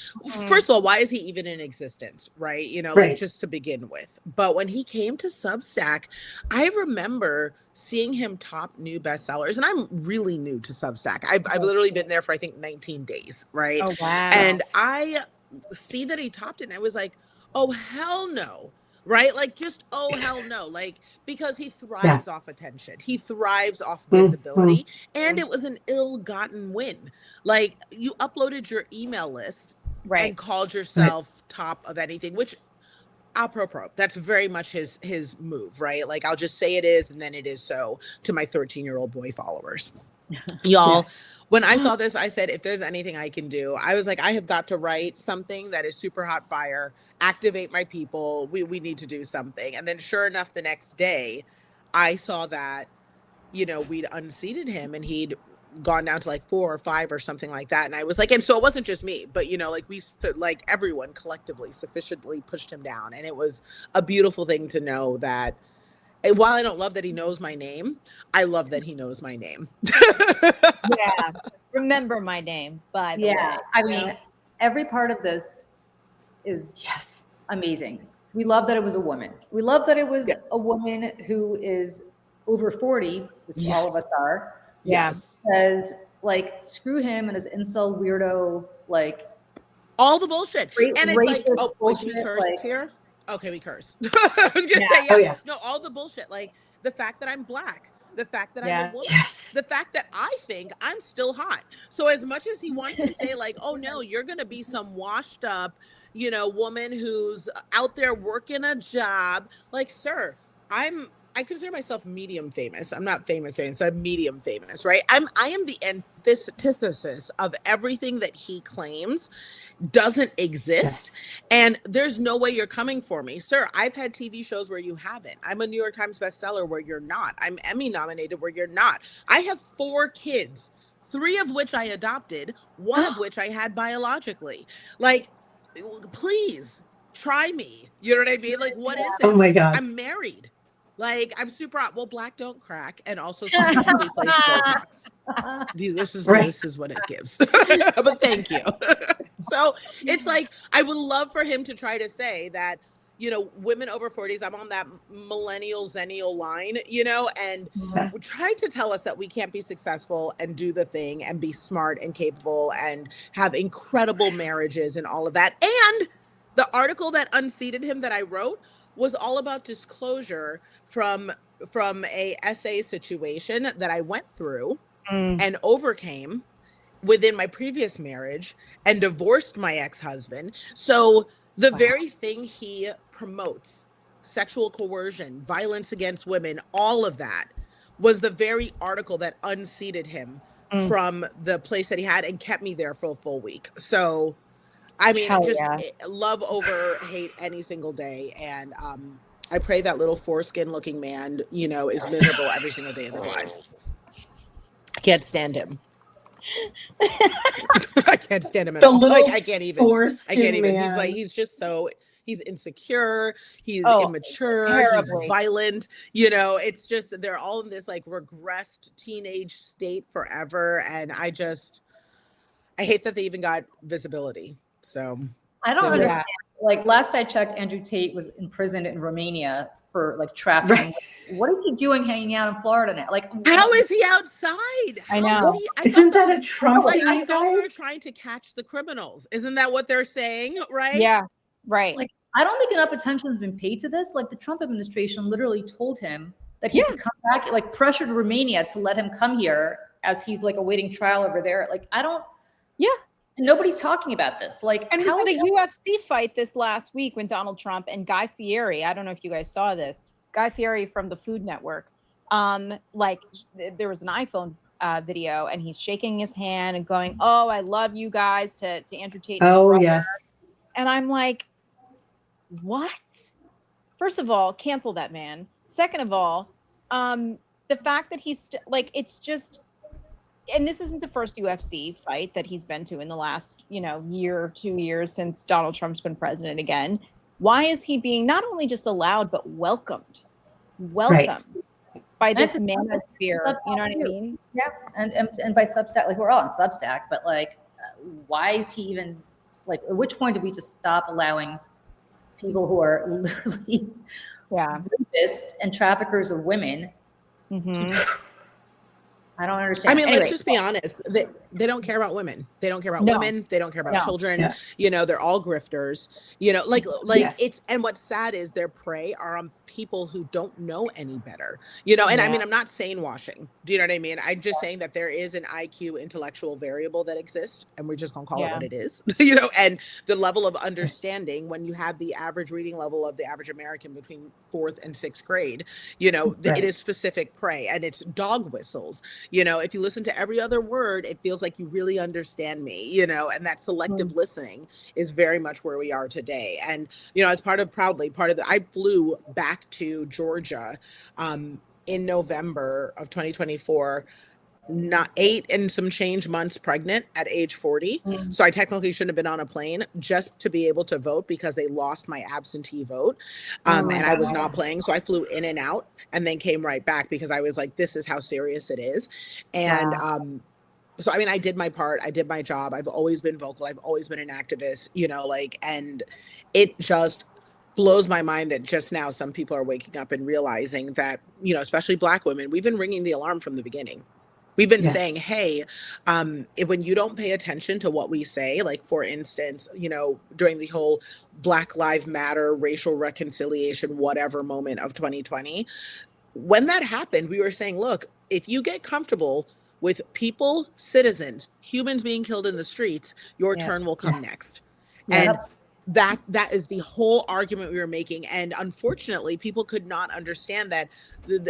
first of all, why is he even in existence? Right. You know, Right. like just to begin with. But when he came to Substack, I remember seeing him top new bestsellers, and I'm really new to Substack. I've literally been there for, I think, 19 days. Right. Oh, wow. And I see that he topped it and I was like, oh, hell no. Right? Like, just, oh, hell no. Like, because he thrives off attention. He thrives off visibility. And it was an ill-gotten win. Like, you uploaded your email list and called yourself top of anything, which, apropos, that's very much his move, right? Like, I'll just say it is, and then it is so to my 13-year-old boy followers. Y'all, when I saw this, I said, if there's anything I can do, I was like, I have got to write something that is super hot fire, activate my people. We need to do something. And then sure enough, the next day, I saw that, you know, we'd unseated him and he'd gone down to like 4 or 5 or something like that. And I was like, and so it wasn't just me, but, you know, like we stood, like everyone collectively sufficiently pushed him down. And it was a beautiful thing to know that, while I don't love that he knows my name, I love that he knows my name. Yeah. Remember my name, by the way. I mean, every part of this is amazing. We love that it was a woman. We love that it was a woman who is over 40, which all of us are. Yes. Says, like, screw him and his incel weirdo, like, all the bullshit. And it's like, racist oh, wait, do we bullshit, curse like- here? Okay, we curse. I was gonna say, no, all the bullshit. Like the fact that I'm black, the fact that I'm a woman, the fact that I think I'm still hot. So as much as he wants to say like, oh no, you're gonna be some washed up, you know, woman who's out there working a job, like, sir, I'm I consider myself medium famous. I'm not famous, so I'm medium famous, right? I am the antithesis of everything that he claims doesn't exist. Yes. And there's no way you're coming for me. Sir, I've had TV shows where you haven't. I'm a New York Times bestseller where you're not. I'm Emmy nominated where you're not. I have 4 kids, 3 of which I adopted, 1 of which I had biologically. Like, please try me. You know what I mean? Like, what is it? Oh my God. I'm married. Like, I'm super hot. Well, black don't crack, and also strategically placed Botox. This is what it gives. But thank you. So it's like, I would love for him to try to say that, you know, women over 40s, I'm on that millennial zennial line, you know, and try to tell us that we can't be successful and do the thing and be smart and capable and have incredible marriages and all of that. And the article that unseated him that I wrote was all about disclosure from a SA situation that I went through and overcame within my previous marriage and divorced my ex-husband. So the very thing he promotes, sexual coercion, violence against women, all of that was the very article that unseated him from the place that he had and kept me there for a full week. So, I mean, love over hate any single day. And I pray that little foreskin looking man, you know, is miserable every single day of his life. I can't stand him. I can't stand him at all. Like, I can't even. Man. He's insecure. He's immature. He's violent. You know, it's just, they're all in this like regressed teenage state forever. And I hate that they even got visibility. So I don't understand. Like, last I checked, Andrew Tate was imprisoned in Romania for like trafficking. What is he doing hanging out in Florida now? Like, how is he outside? I know. Isn't that a Trump thing, I you thought we were guys? trying to catch the criminals. Isn't that what they're saying? Right? Yeah. Right. Like, I don't think enough attention has been paid to this. Like, the Trump administration literally told him that he could come back, like pressured Romania to let him come here as he's like awaiting trial over there. Like, and nobody's talking about this. Like, and we had a UFC fight this last week when Donald Trump and Guy Fieri, I don't know if you guys saw this, Guy Fieri from the Food Network, like there was an iPhone video and he's shaking his hand and going, "Oh, I love you guys," to Andrew Tate. Oh, yes. And I'm like, what? First of all, cancel that man. Second of all, the fact that he's like, it's just, and this isn't the first UFC fight that he's been to in the last, year or 2 years since Donald Trump's been president again. Why is he being not only just allowed, but welcomed by this manosphere? You know what I mean? Yeah. And by Substack, like, we're all on Substack, but like, why is he even, like, at which point do we just stop allowing people who are literally rapists and traffickers of women? I don't understand. I mean, let's just be honest. They don't care about women. They don't care about women. They don't care about children. Yeah. You know, they're all grifters. You know, like it's, and what's sad is their prey are on people who don't know any better. You know, and I mean, I'm not saying washing. Do you know what I mean? I'm just saying that there is an IQ intellectual variable that exists, and we're just gonna call it what it is. You know, and the level of understanding when you have the average reading level of the average American between 4th and 6th grade, you know, it is specific prey, and it's dog whistles. You know, if you listen to every other word, it feels like you really understand me, you know, and that selective listening is very much where we are today. And, you know, as I flew back to Georgia in November of 2024, not 8 and some change months pregnant at age 40. So I technically shouldn't have been on a plane just to be able to vote because they lost my absentee vote. And I was not playing. So I flew in and out and then came right back because I was like, this is how serious it is. And so, I mean, I did my part. I did my job. I've always been vocal. I've always been an activist, you know, like, and it just blows my mind that just now some people are waking up and realizing that, you know, especially Black women, we've been ringing the alarm from the beginning. We've been saying, hey, when you don't pay attention to what we say, like, for instance, you know, during the whole Black Lives Matter, racial reconciliation, whatever moment of 2020, when that happened, we were saying, look, if you get comfortable with people, citizens, humans being killed in the streets, your turn will come next. And that is the whole argument we were making. And unfortunately, people could not understand that,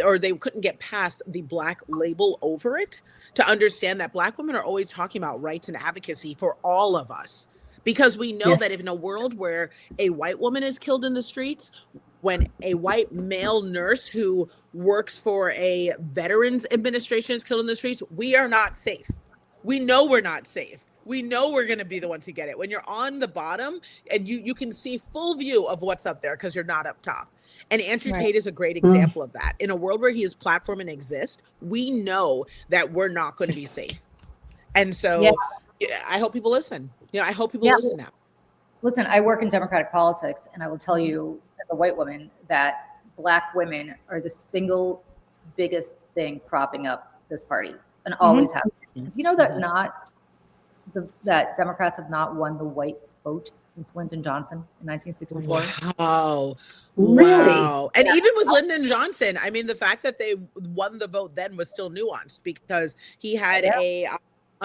or they couldn't get past the Black label over it to understand that Black women are always talking about rights and advocacy for all of us. Because we know that if in a world where a white woman is killed in the streets, when a white male nurse who works for a veterans administration is killed in the streets, we are not safe. We know we're not safe. We know we're going to be the ones to get it. When you're on the bottom and you can see full view of what's up there because you're not up top. And Andrew Tate is a great example of that. In a world where his platform and exists, we know that we're not going to be safe. And so I hope people listen. I hope people listen now. Listen, I work in Democratic politics, and I will tell you as a white woman that Black women are the single biggest thing propping up this party and always have. Do you know that that Democrats have not won the white vote since Lyndon Johnson in 1964? Wow. Really? Wow. And even with Lyndon Johnson, I mean, the fact that they won the vote then was still nuanced because he had a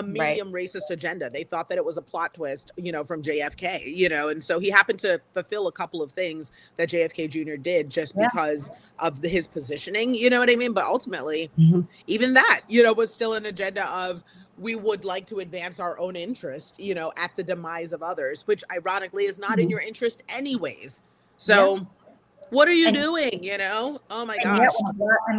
medium racist agenda. They thought that it was a plot twist, from JFK, and so he happened to fulfill a couple of things that JFK Jr. did just because of his positioning, you know what I mean? But ultimately, even that, was still an agenda of, we would like to advance our own interest, at the demise of others, which ironically is not in your interest anyways. So what are you doing? Oh my gosh.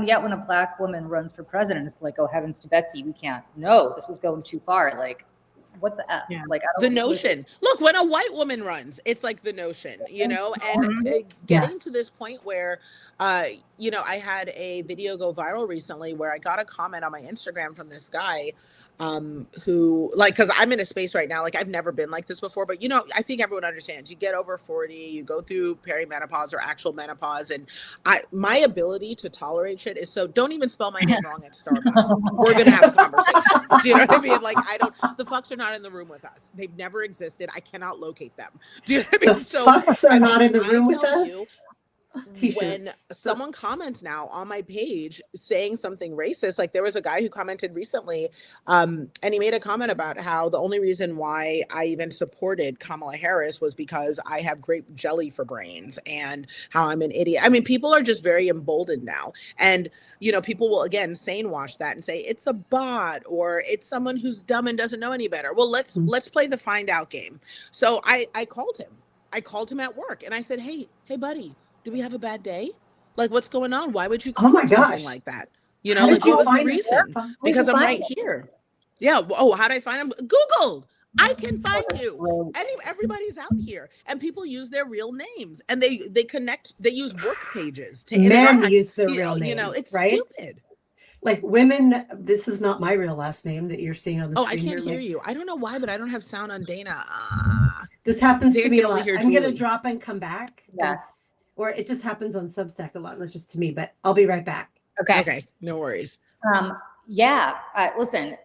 Yet when a Black woman runs for president, it's like, oh heavens to Betsy, we can't. No, this is going too far. Like, what the F? Like, the notion. Look, when a white woman runs, it's like the notion, and getting to this point where, I had a video go viral recently where I got a comment on my Instagram from this guy who, like, because I'm in a space right now, like I've never been like this before, but I think everyone understands, you get over 40, you go through perimenopause or actual menopause, and my ability to tolerate shit is so, don't even spell my name wrong at Starbucks. We're gonna have a conversation. Do you know what I mean? Like, the fucks are not in the room with us. They've never existed. I cannot locate them. Do you know what I mean? The fucks are not in the room with us. T-shirts. When someone comments now on my page saying something racist, like there was a guy who commented recently, and he made a comment about how the only reason why I even supported Kamala Harris was because I have grape jelly for brains and how I'm an idiot. I mean, people are just very emboldened now. And, people will again sane wash that and say it's a bot or it's someone who's dumb and doesn't know any better. Well, let's play the find out game. So I called him. I called him at work and I said, hey buddy, do we have a bad day? Like, what's going on? Why would you call something like that? Like, what was the reason? Because I'm right here. Yeah. Oh, how did I find him? Googled. I can find you. Everybody's out here, and people use their real names, and they connect. They use work pages to interact. Men use their real names. It's right? stupid. Like women, this is not my real last name that you're seeing on the screen. Oh, I can't hear you. I don't know why, but I don't have sound on Dana. This happens to me a lot. I'm going to Julie. drop and come back. Yes. Or it just happens on Substack a lot, not just to me, but I'll be right back. Okay. No worries. Listen,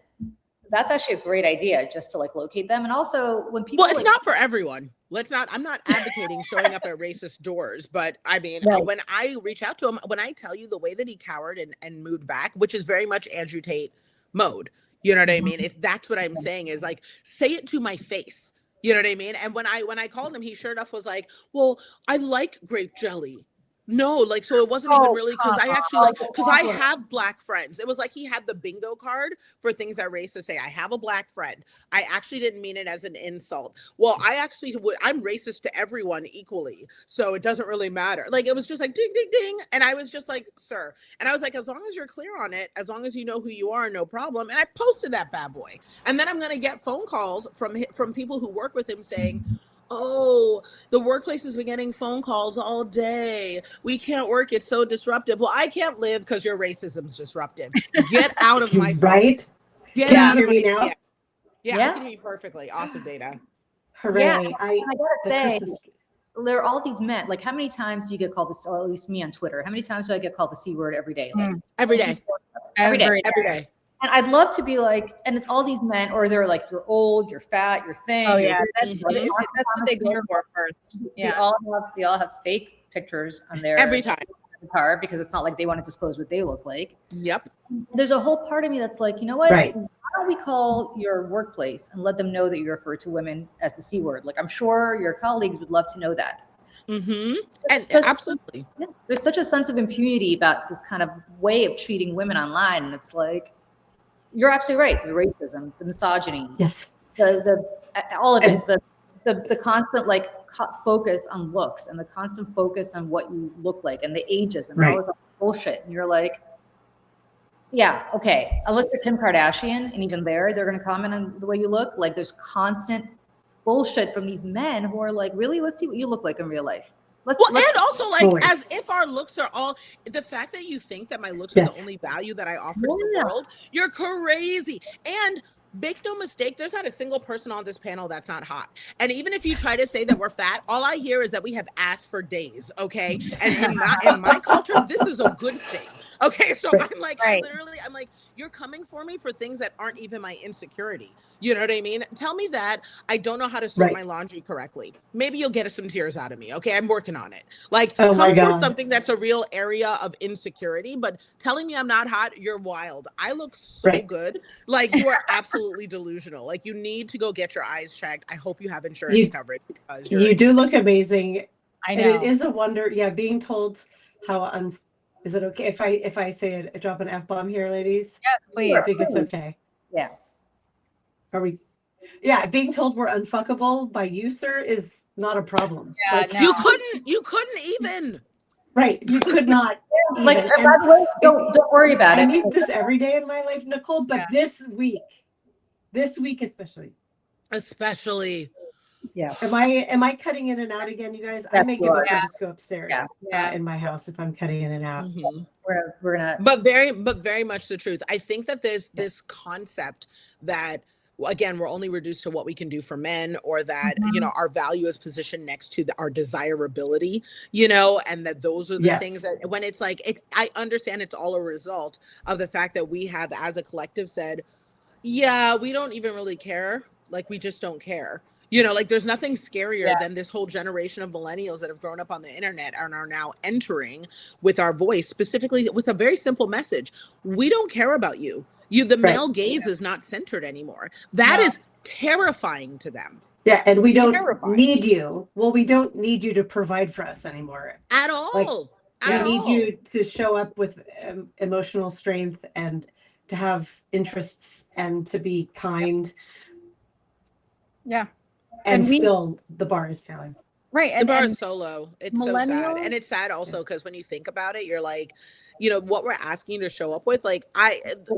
that's actually a great idea just to like locate them. And also when people, well, it's not for everyone. I'm not advocating showing up at racist doors, but I mean, when I reach out to him, when I tell you the way that he cowered and moved back, which is very much Andrew Tate mode, you know what I mean? If that's what I'm saying is like, say it to my face. You know what I mean? And when I called him, he sure enough was like, well, I like grape jelly. No, like, so it wasn't even really because I actually because I have Black friends. It was like he had the bingo card for things that racists say. I have a Black friend. I actually didn't mean it as an insult. Well, I'm racist to everyone equally. So it doesn't really matter. Like, it was just like ding, ding, ding. And I was just like, sir. And I was like, as long as you're clear on it, as long as you know who you are, no problem. And I posted that bad boy. And then I'm going to get phone calls from people who work with him saying, oh, the workplace has been getting phone calls all day. We can't work. It's so disruptive. Well, I can't live because your racism's disruptive. Get out of my phone. Right? Get out of me now. Yeah, I can hear you perfectly. Awesome, Dana. Hooray. Yeah, I gotta say, there are all these men. Like, how many times do you get called this? Or at least me on Twitter. How many times do I get called the C word every day? Like, every day. Every day. Every day. And I'd love to be like, and it's all these men, or they're like, you're old, you're fat, you're thin. Oh yeah, that's what they go for first. Yeah, they all have fake pictures on their every time card because it's not like they want to disclose what they look like. Yep. There's a whole part of me that's like, you know what? Right. Why why don't we call your workplace and let them know that you refer to women as the C word? Like, I'm sure your colleagues would love to know that. Mm-hmm. And absolutely. Yeah, there's such a sense of impunity about this kind of way of treating women online. And it's like, you're absolutely right. The racism, the misogyny, Yes. all of it, the constant like focus on looks and the constant focus on what you look like and the ages and all this bullshit. And you're like, yeah, okay. Unless you're Kim Kardashian, and even they're going to comment on the way you look. Like, there's constant bullshit from these men who are like, really, let's see what you look like in real life. And also, like, as if our looks are all, the fact that you think that my looks are the only value that I offer to the world, you're crazy. And make no mistake, there's not a single person on this panel that's not hot. And even if you try to say that we're fat, all I hear is that we have ass for days, okay? And in my culture, this is a good thing. Okay, so I'm like, I'm like, you're coming for me for things that aren't even my insecurity. You know what I mean? Tell me that I don't know how to sort my laundry correctly. Maybe you'll get some tears out of me. Okay, I'm working on it. Like, come for something that's a real area of insecurity, but telling me I'm not hot, you're wild. I look so good. Like, you are absolutely delusional. Like, you need to go get your eyes checked. I hope you have insurance coverage. Because you do look amazing. I know. And it is a wonder. Yeah, being told how is it okay if I say it, drop an F-bomb here, ladies? Yes, please. I think it's okay. Yeah. Are we? Yeah, being told we're unfuckable by you, sir, is not a problem. Yeah, like, no. You couldn't even. Right, you could not. Like, by the way, don't worry about it. I need this every day in my life, Nicole, but this week especially. Yeah. Am I cutting in and out again, you guys? I may give up and just go upstairs. In my house if I'm cutting in and out. Mm-hmm. We're gonna. But very much the truth. I think that there's this concept that, again, we're only reduced to what we can do for men, or that you know, our value is positioned next to our desirability, you know, and that those are the things that, when it's like, I understand it's all a result of the fact that we have, as a collective, said, yeah, we don't even really care. Like, we just don't care. You know, like, there's nothing scarier than this whole generation of millennials that have grown up on the internet and are now entering with our voice, specifically with a very simple message. We don't care about you. The male gaze is not centered anymore. That is terrifying to them. Yeah, and we don't need you. Well, we don't need you to provide for us anymore. At all. Like, we need you to show up with emotional strength and to have interests and to be kind. Yeah. And still, the bar is failing. Right. The bar is so low. It's so sad. And it's sad also because when you think about it, you're like, you know, what we're asking you to show up with, like,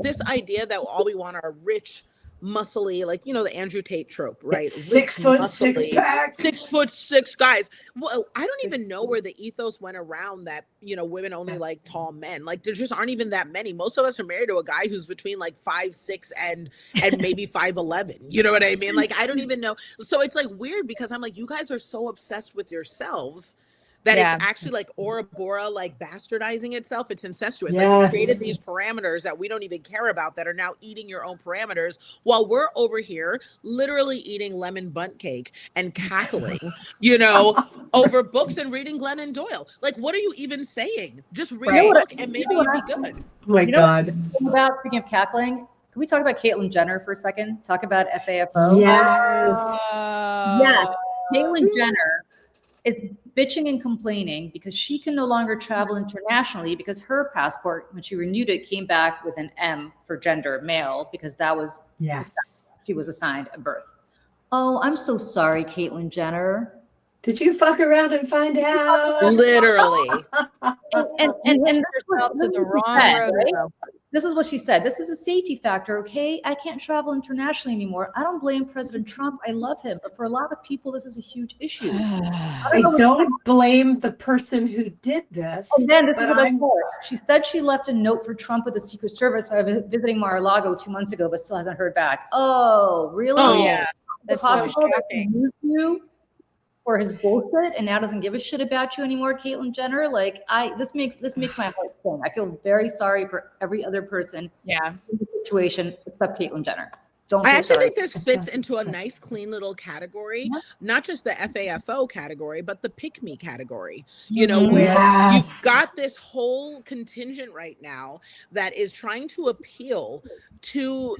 this idea that all we want are rich, muscly, like, you know, the Andrew Tate trope, right? It's 6 foot, muscly, 6 pack, 6'6" guys. Well, I don't even know where the ethos went around that, you know, women only like tall men. Like, there just aren't even that many. Most of us are married to a guy who's between like 5'6" and maybe 5'11". You know what I mean? Like, I don't even know. So it's like weird because I'm like, you guys are so obsessed with yourselves that it's actually like Ouroboros, like bastardizing itself. It's incestuous. Like, you created these parameters that we don't even care about that are now eating your own parameters while we're over here literally eating lemon bundt cake and cackling, you know, over books and reading Glennon Doyle. Like, what are you even saying? Just read a book and maybe you'll be good. Oh my God. Speaking of cackling, can we talk about Caitlyn Jenner for a second? Talk about FAFO. Yes. Yes. Caitlyn Jenner is bitching and complaining because she can no longer travel internationally because her passport, when she renewed it, came back with an M for gender, male, because that was she was assigned at birth. Oh, I'm so sorry, Caitlyn Jenner. Did you fuck around and find out? Literally. and yourself to the wrong road. Right? This is what she said. This is a safety factor, okay? I can't travel internationally anymore. I don't blame President Trump. I love him. But for a lot of people, this is a huge issue. I don't blame the person who did this. And then this is what I told her. She said she left a note for Trump with the Secret Service when I was visiting Mar-a-Lago 2 months ago, but still hasn't heard back. Oh, really? Oh, yeah. That's possible that he used you for his bullshit and now doesn't give a shit about you anymore, Caitlyn Jenner. Like, this makes my heart sing. I feel very sorry for every other person in the situation except Caitlyn Jenner. Don't I feel actually sorry. think this fits into a 1,000%. nice, clean little category, Yeah. not just the FAFO category, but the pick me category, you know, Mhm. where you've Yes. got this whole contingent right now that is trying to appeal to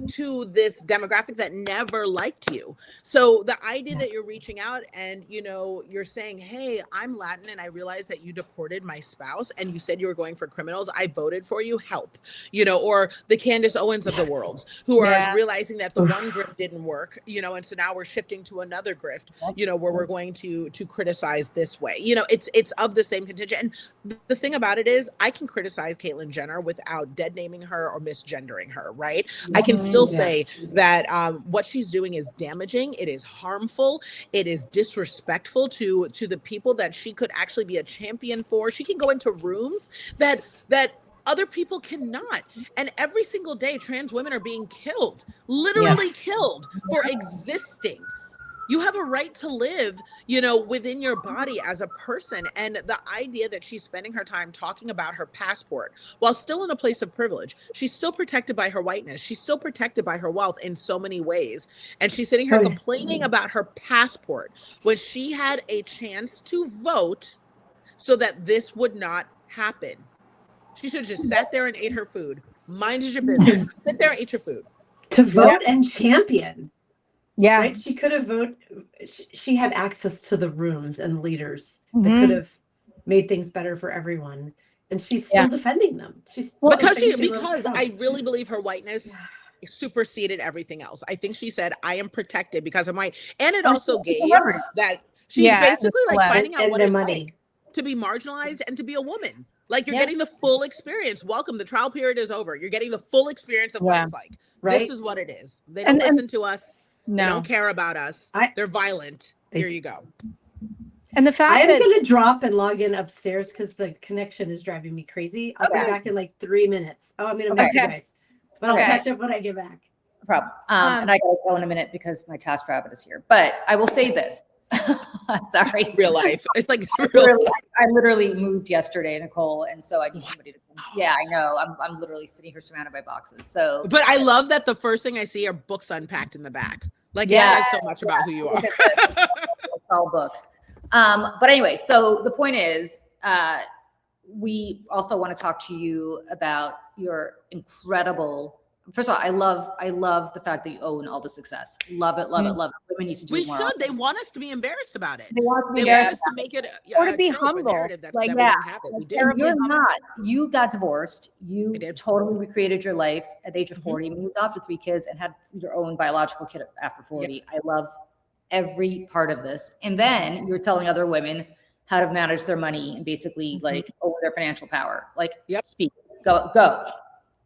this demographic that never liked you. So the idea that you're reaching out and, you know, you're saying, hey, I'm Latin and I realized that you deported my spouse and you said you were going for criminals. I voted for you, help, you know, or the Candace Owens of the world who are Yeah. realizing that the Oof. one grift didn't work, you know, and so now we're shifting to another grift, you know, where we're going to criticize this way. You know, it's of the same contingent. And the thing about it is I can criticize Caitlyn Jenner without dead naming her or misgendering her, right? I can still say Yes. that what she's doing is damaging, it is harmful, it is disrespectful to the people that she could actually be a champion for. She can go into rooms that other people cannot. And every single day, trans women are being killed, literally Yes. killed for existing. You have a right to live, you know, within your body as a person. And the idea that she's spending her time talking about her passport while still in a place of privilege, she's still protected by her whiteness. She's still protected by her wealth in so many ways. And she's sitting here Oh, yeah. complaining about her passport when she had a chance to vote so that this would not happen. She should have just sat there and ate her food. Minded your business. Sit there and eat your food. To vote and champion. Yeah. Right? She could have voted. She had access to the rooms and leaders that Mhm. could have made things better for everyone. And she's still Yeah. defending them. She's Because I really believe her whiteness superseded everything else. I think she said, I am protected because I'm white. And it also gave that she's Yeah, basically the like celeb. finding out And what the it's money. like to be marginalized and to be a woman. Like you're Yeah. getting the full experience. Welcome. The trial period is over. You're getting the full experience of what Yeah. it's like. Right? This is what it is. They don't And listen to us. They no. don't care about us. They're violent. Here you go. And the fact I am that going to drop and log in upstairs because the connection is driving me crazy. I'll be Okay. back in like 3 minutes. Oh, I'm going to miss you Okay. guys. But I'll Okay. catch up when I get back. No problem. And I gotta go in a minute because my task rabbit is here. But I will say this. Sorry. Real life. It's like I literally moved yesterday, Nicole, and so I need somebody to come. Yeah, I know. I'm literally sitting here surrounded by boxes. So But I love that the first thing I see are books unpacked in the back. Like Yeah. it says so much about who you are. it's all books. But anyway, so the point is, we also want to talk to you about your incredible. First of all, I love the fact that you own all the success. Love it, love it, love it. Women need to do We it more should. often. They want us to be embarrassed about it. They want to be They want embarrassed us to make it Or to be trope, a humble. narrative that's, Like, that we yeah. don't have it. We do. Terribly You're humble. not. You got divorced. You I did. totally recreated your life at the age of 40. You adopted 3 kids and had your own biological kid after 40. I love every part of this. And then you're telling other women how to manage their money and basically like own their financial power. Like, speak, go.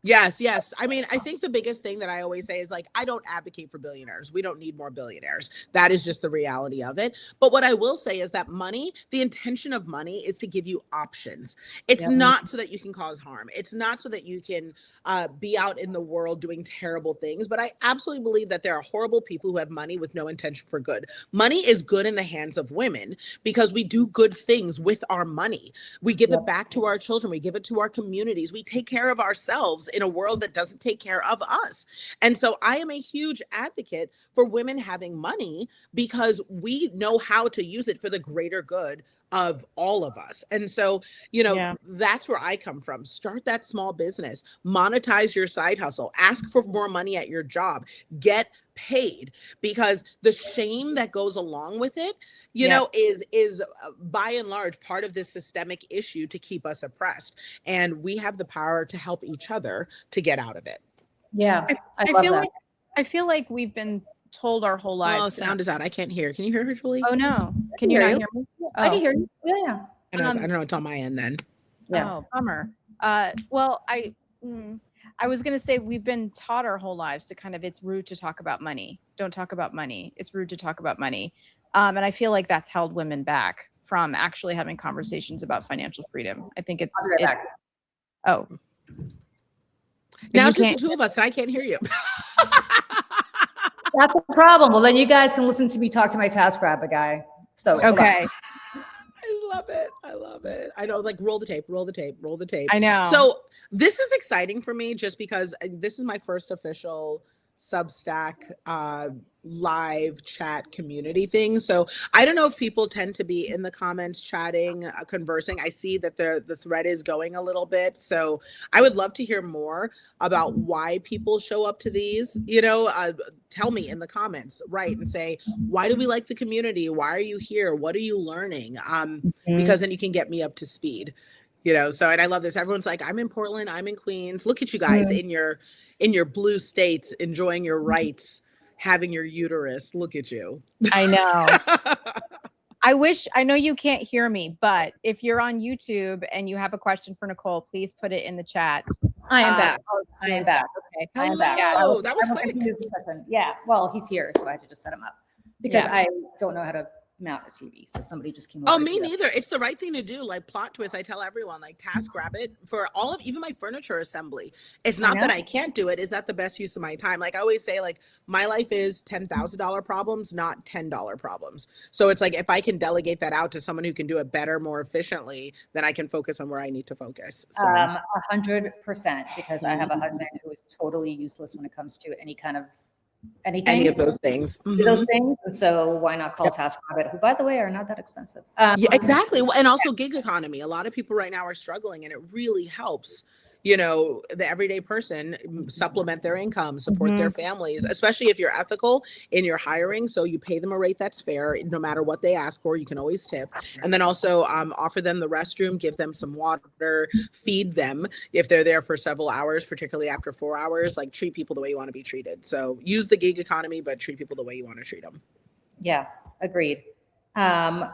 Yes, yes. I mean, I think the biggest thing that I always say is like, I don't advocate for billionaires. We don't need more billionaires. That is just the reality of it. But what I will say is that money, the intention of money is to give you options. It's not so that you can cause harm. It's not so that you can be out in the world doing terrible things. But I absolutely believe that there are horrible people who have money with no intention for good. Money is good in the hands of women because we do good things with our money. We give it back to our children. We give it to our communities. We take care of ourselves in a world that doesn't take care of us. And so I am a huge advocate for women having money because we know how to use it for the greater good of all of us. And so, you know, that's where I come from. Start that small business, monetize your side hustle, ask for more money at your job, get paid, because the shame that goes along with it, you know, is by and large part of this systemic issue to keep us oppressed. And we have the power to help each other to get out of it. Yeah. I feel like we've been told our whole lives. Oh, sound is out. I can't hear. Can you hear her, Julie? Oh no. Can you not hear me? I can hear you. Yeah. I don't know. It's on my end then. Yeah. Oh, bummer. Well, I was going to say we've been taught our whole lives to kind of, it's rude to talk about money. Don't talk about money. It's rude to talk about money. And I feel like that's held women back from actually having conversations about financial freedom. I think it's oh. Now it's just the two of us and I can't hear you. That's the problem. Well, then you guys can listen to me talk to my task rabbit guy. So okay. I love it. I love it. I know, like roll the tape, roll the tape, roll the tape. I know. So this is exciting for me just because this is my first official Substack live chat community thing. So I don't know if people tend to be in the comments chatting, conversing. I see that the thread is going a little bit. So I would love to hear more about why people show up to these. Tell me in the comments, write and say, why do we like the community? Why are you here? What are you learning? Because then you can get me up to speed. So, and I love this. Everyone's like, I'm in Portland, I'm in Queens. Look at you guys in your blue states, enjoying your rights, having your uterus. Look at you. I know. I know you can't hear me, but if you're on YouTube and you have a question for Nicole, please put it in the chat. I am back. I am back. Okay. I am back. Hello. That was quick. Yeah. Well, he's here, so I had to just set him up because I don't know how to mount a TV. So somebody just came over. Oh, me neither. It's the right thing to do. Like plot twist. I tell everyone, like TaskRabbit for all of even my furniture assembly. It's not that I can't do it. Is that the best use of my time? Like I always say, like my life is $10,000 problems, not $10 problems. So it's like if I can delegate that out to someone who can do it better, more efficiently, then I can focus on where I need to focus. So 100%, because I have a husband who is totally useless when it comes to any kind of anything. Any of those things. Those things. So why not call TaskRabbit, who by the way are not that expensive. Yeah, exactly. And also gig economy. A lot of people right now are struggling, and it really helps, the everyday person supplement their income, support their families, especially if you're ethical in your hiring. So you pay them a rate that's fair, no matter what they ask for. You can always tip. And then also offer them the restroom, give them some water, feed them if they're there for several hours, particularly after 4 hours. Like treat people the way you want to be treated. So use the gig economy, but treat people the way you want to treat them. Yeah, agreed. Yes.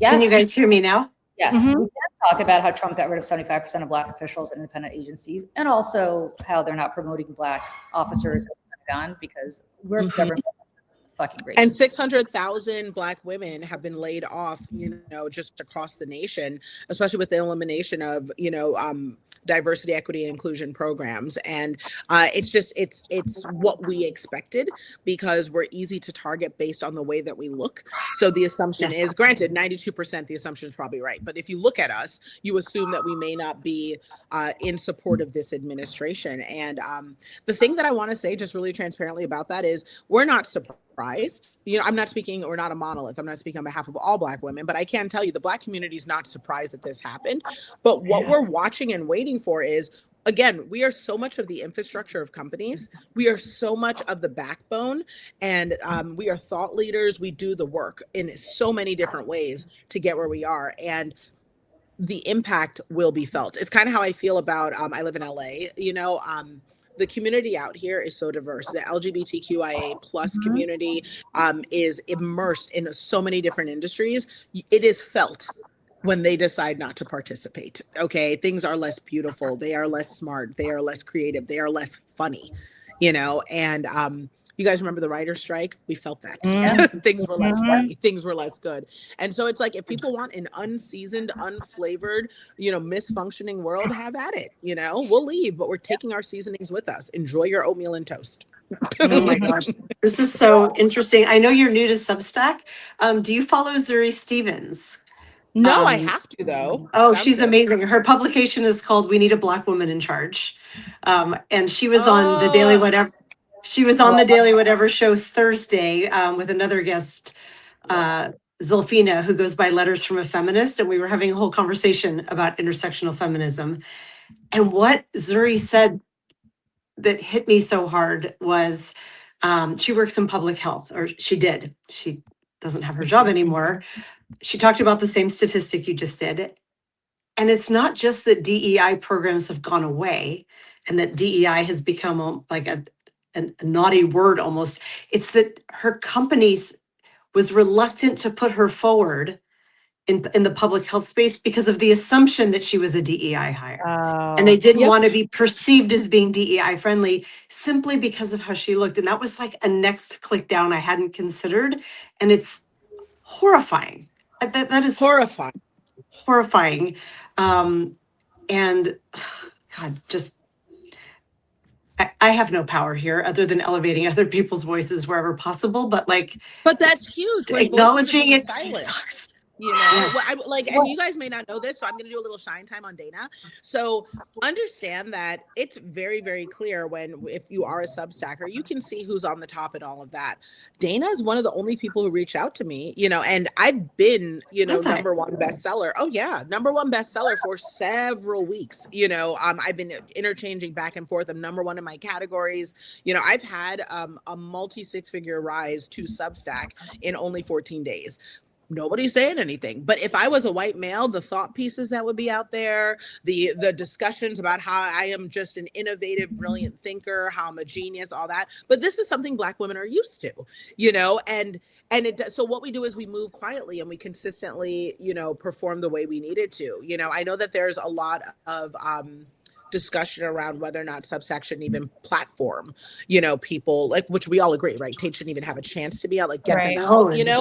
Can you guys hear me now? Yes. We can talk about how Trump got rid of 75% of Black officials and independent agencies, and also how they're not promoting Black officers at the Pentagon because we're government fucking great. And 600,000 Black women have been laid off, just across the nation, especially with the elimination of, diversity, equity, and inclusion programs. And it's what we expected because we're easy to target based on the way that we look. So the assumption is, granted, 92%, the assumption is probably right. But if you look at us, you assume that we may not be in support of this administration. And the thing that I want to say just really transparently about that is we're not surprised. I'm not speaking, we're not a monolith. I'm not speaking on behalf of all Black women, but I can tell you the Black community is not surprised that this happened. But what we're watching and waiting for is, again, we are so much of the infrastructure of companies. We are so much of the backbone, and we are thought leaders. We do the work in so many different ways to get where we are. And the impact will be felt. It's kind of how I feel about, I live in LA, the community out here is so diverse. The LGBTQIA plus community is immersed in so many different industries. It is felt when they decide not to participate. Okay, things are less beautiful. They are less smart. They are less creative. They are less funny, and you guys remember the writer's strike? We felt that. Things were less funny. Things were less good. And so it's like, if people want an unseasoned, unflavored, misfunctioning world, have at it. We'll leave, but we're taking our seasonings with us. Enjoy your oatmeal and toast. Oh my gosh. This is so interesting. I know you're new to Substack. Do you follow Zuri Stevens? No, I have to though. Oh, she's amazing. Her publication is called We Need a Black Woman in Charge. And she was on the Daily Whatever. She was on the Daily Whatever show Thursday with another guest, Zulfina, who goes by Letters from a Feminist. And we were having a whole conversation about intersectional feminism. And what Zuri said that hit me so hard was she works in public health, or she did. She doesn't have her job anymore. She talked about the same statistic you just did. And it's not just that DEI programs have gone away and that DEI has become like a naughty word almost. It's that her company was reluctant to put her forward in the public health space because of the assumption that she was a DEI hire. And they didn't want to be perceived as being DEI friendly simply because of how she looked. And that was like a next click down I hadn't considered. And it's horrifying. That is horrifying. And God, just I have no power here other than elevating other people's voices wherever possible, but that's huge. Acknowledging it sucks. You know, what I like, and you guys may not know this, so I'm going to do a little shine time on Dana. So understand that it's very, very clear if you are a Substacker, you can see who's on the top and all of that. Dana is one of the only people who reach out to me, you know, and I've been, you know, number one bestseller. Oh yeah, number one bestseller for several weeks. You know, I've been interchanging back and forth. I'm number one in my categories. You know, I've had a multi 6-figure rise to Substack in only 14 days. Nobody's saying anything. But if I was a white male, the thought pieces that would be out there, the discussions about how I am just an innovative, brilliant thinker, how I'm a genius, all that. But this is something Black women are used to, you know, and so what we do is we move quietly and we consistently, you know, perform the way we needed to. You know, I know that there's a lot of discussion around whether or not Substack shouldn't even platform, you know, people, like, which we all agree, right? Tate shouldn't even have a chance to be out, like, get them out, you know.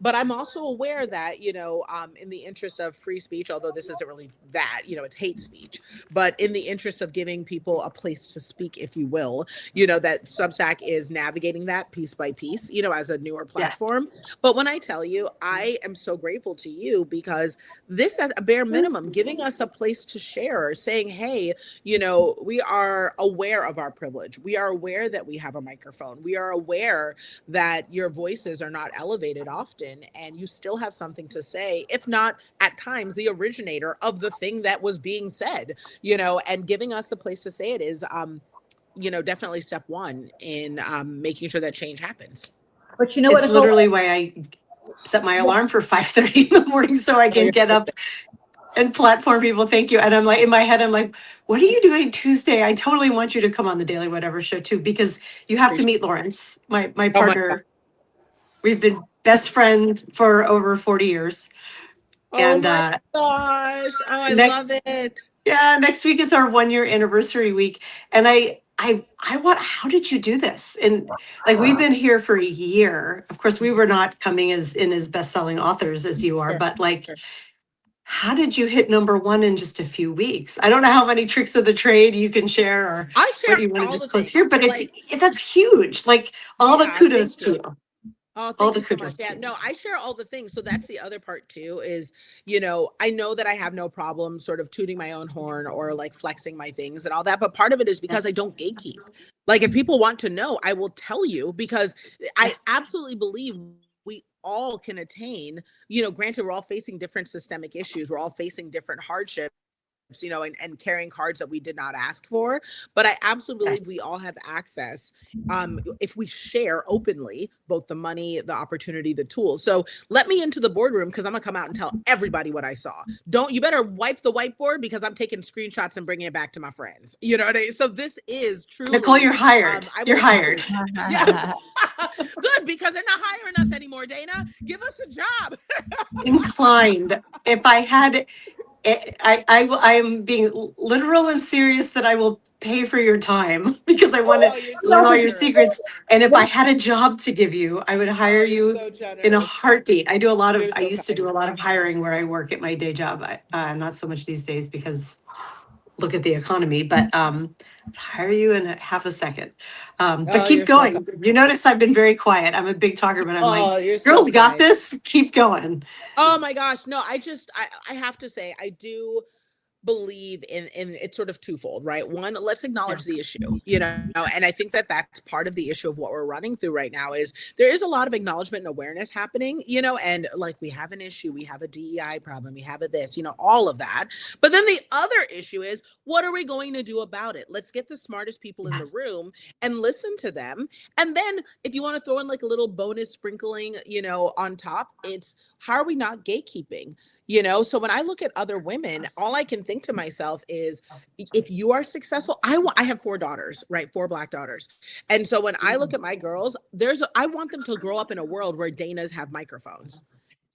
But I'm also aware that, you know, in the interest of free speech, although this isn't really that, you know, it's hate speech, but in the interest of giving people a place to speak, if you will, you know, that Substack is navigating that piece by piece, you know, as a newer platform. But when I tell you, I am so grateful to you, because this, at a bare minimum, giving us a place to share, saying, hey, you know, we are aware of our privilege. We are aware that we have a microphone. We are aware that your voices are not elevated often, and you still have something to say, if not at times the originator of the thing that was being said, you know, and giving us the place to say it is, you know, definitely step one in making sure that change happens. But you know It's what, Nicole? literally why I set my alarm for 5:30 in the morning so I can get up and platform people. Thank you. And I'm like, in my head, I'm like, what are you doing Tuesday? I totally want you to come on the Daily Whatever show too, because you have to meet Lawrence, my partner. We've been best friend for over 40 years. Oh my gosh. Oh, I love it. Yeah, next week is our 1-year anniversary week. And I want, how did you do this? And like, we've been here for a year. Of course, we were not coming as best-selling authors as you are, but like, how did you hit number one in just a few weeks? I don't know how many tricks of the trade you can share, or I share what you want to all the disclose things. here, but that's huge. Like, all the kudos to you. Oh, thank you so much. Yeah, no, I share all the things. So that's the other part too, is, you know, I know that I have no problem sort of tooting my own horn or like flexing my things and all that. But part of it is because I don't gatekeep. Like, if people want to know, I will tell you, because I absolutely believe we all can attain, you know, granted, we're all facing different systemic issues. We're all facing different hardships, you know, and carrying cards that we did not ask for. But I absolutely believe we all have access, if we share openly, both the money, the opportunity, the tools. So let me into the boardroom, because I'm gonna come out and tell everybody what I saw. You better wipe the whiteboard, because I'm taking screenshots and bringing it back to my friends. You know what I mean? So this is truly, Nicole, you're hired. You're hired. Yeah. Good, because they're not hiring us anymore, Dana. Give us a job. Inclined. If I had, I am being literal and serious that I will pay for your time, because I want to learn all your secrets. And if I had a job to give you, I would hire you in a heartbeat. I used to do a lot of hiring where I work at my day job. Not so much these days, because look at the economy, but hire you in half a second. But keep going. You notice I've been very quiet. I'm a big talker, but I'm like, girls got this. Keep going. Oh my gosh. No, I have to say, I do believe in it's sort of twofold, right? One, let's acknowledge the issue, you know, and I think that that's part of the issue of what we're running through right now, is there is a lot of acknowledgement and awareness happening, you know, and like, we have an issue, we have a DEI problem, we have this, you know, all of that. But then the other issue is, what are we going to do about it? Let's get the smartest people in the room and listen to them. And then if you want to throw in like a little bonus sprinkling, you know, on top, it's, how are we not gatekeeping? You know, so when I look at other women, all I can think to myself is, if you are successful, I have 4 daughters, right? 4 Black daughters. And so when I look at my girls, I want them to grow up in a world where Danas have microphones.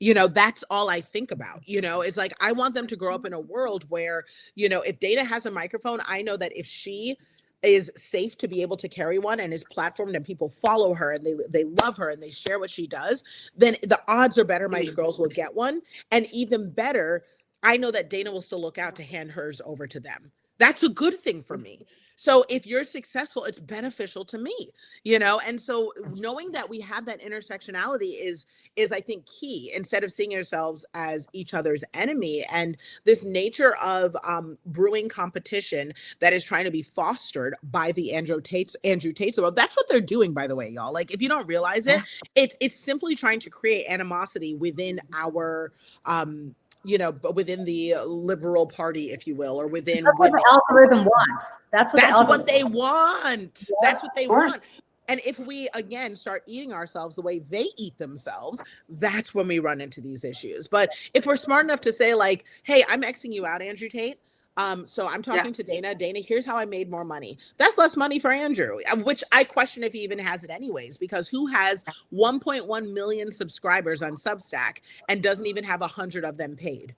You know, that's all I think about. You know, it's like, I want them to grow up in a world where, you know, if Dana has a microphone, I know that if she is safe to be able to carry one and is platformed and people follow her and they love her and they share what she does, then the odds are better my girls will get one. And even better, I know that Dana will still look out to hand hers over to them. That's a good thing for me. So if you're successful, it's beneficial to me, and so knowing that we have that intersectionality is I think key, instead of seeing ourselves as each other's enemy. And this nature of brewing competition that is trying to be fostered by the Andrew Tates of the world. That's what they're doing, by the way, y'all. Like, if you don't realize it, it's simply trying to create animosity within our but within the liberal party, if you will, or within That's what women. the algorithm wants. That's what they want. Yeah, That's what they of course. want. And if we, again, start eating ourselves the way they eat themselves, that's when we run into these issues. But if we're smart enough to say, like, hey, I'm Xing you out, Andrew Tate. So I'm talking to Dana. Dana, here's how I made more money. That's less money for Andrew, which I question if he even has it anyways, because who has 1.1 million subscribers on Substack and doesn't even have 100 of them paid?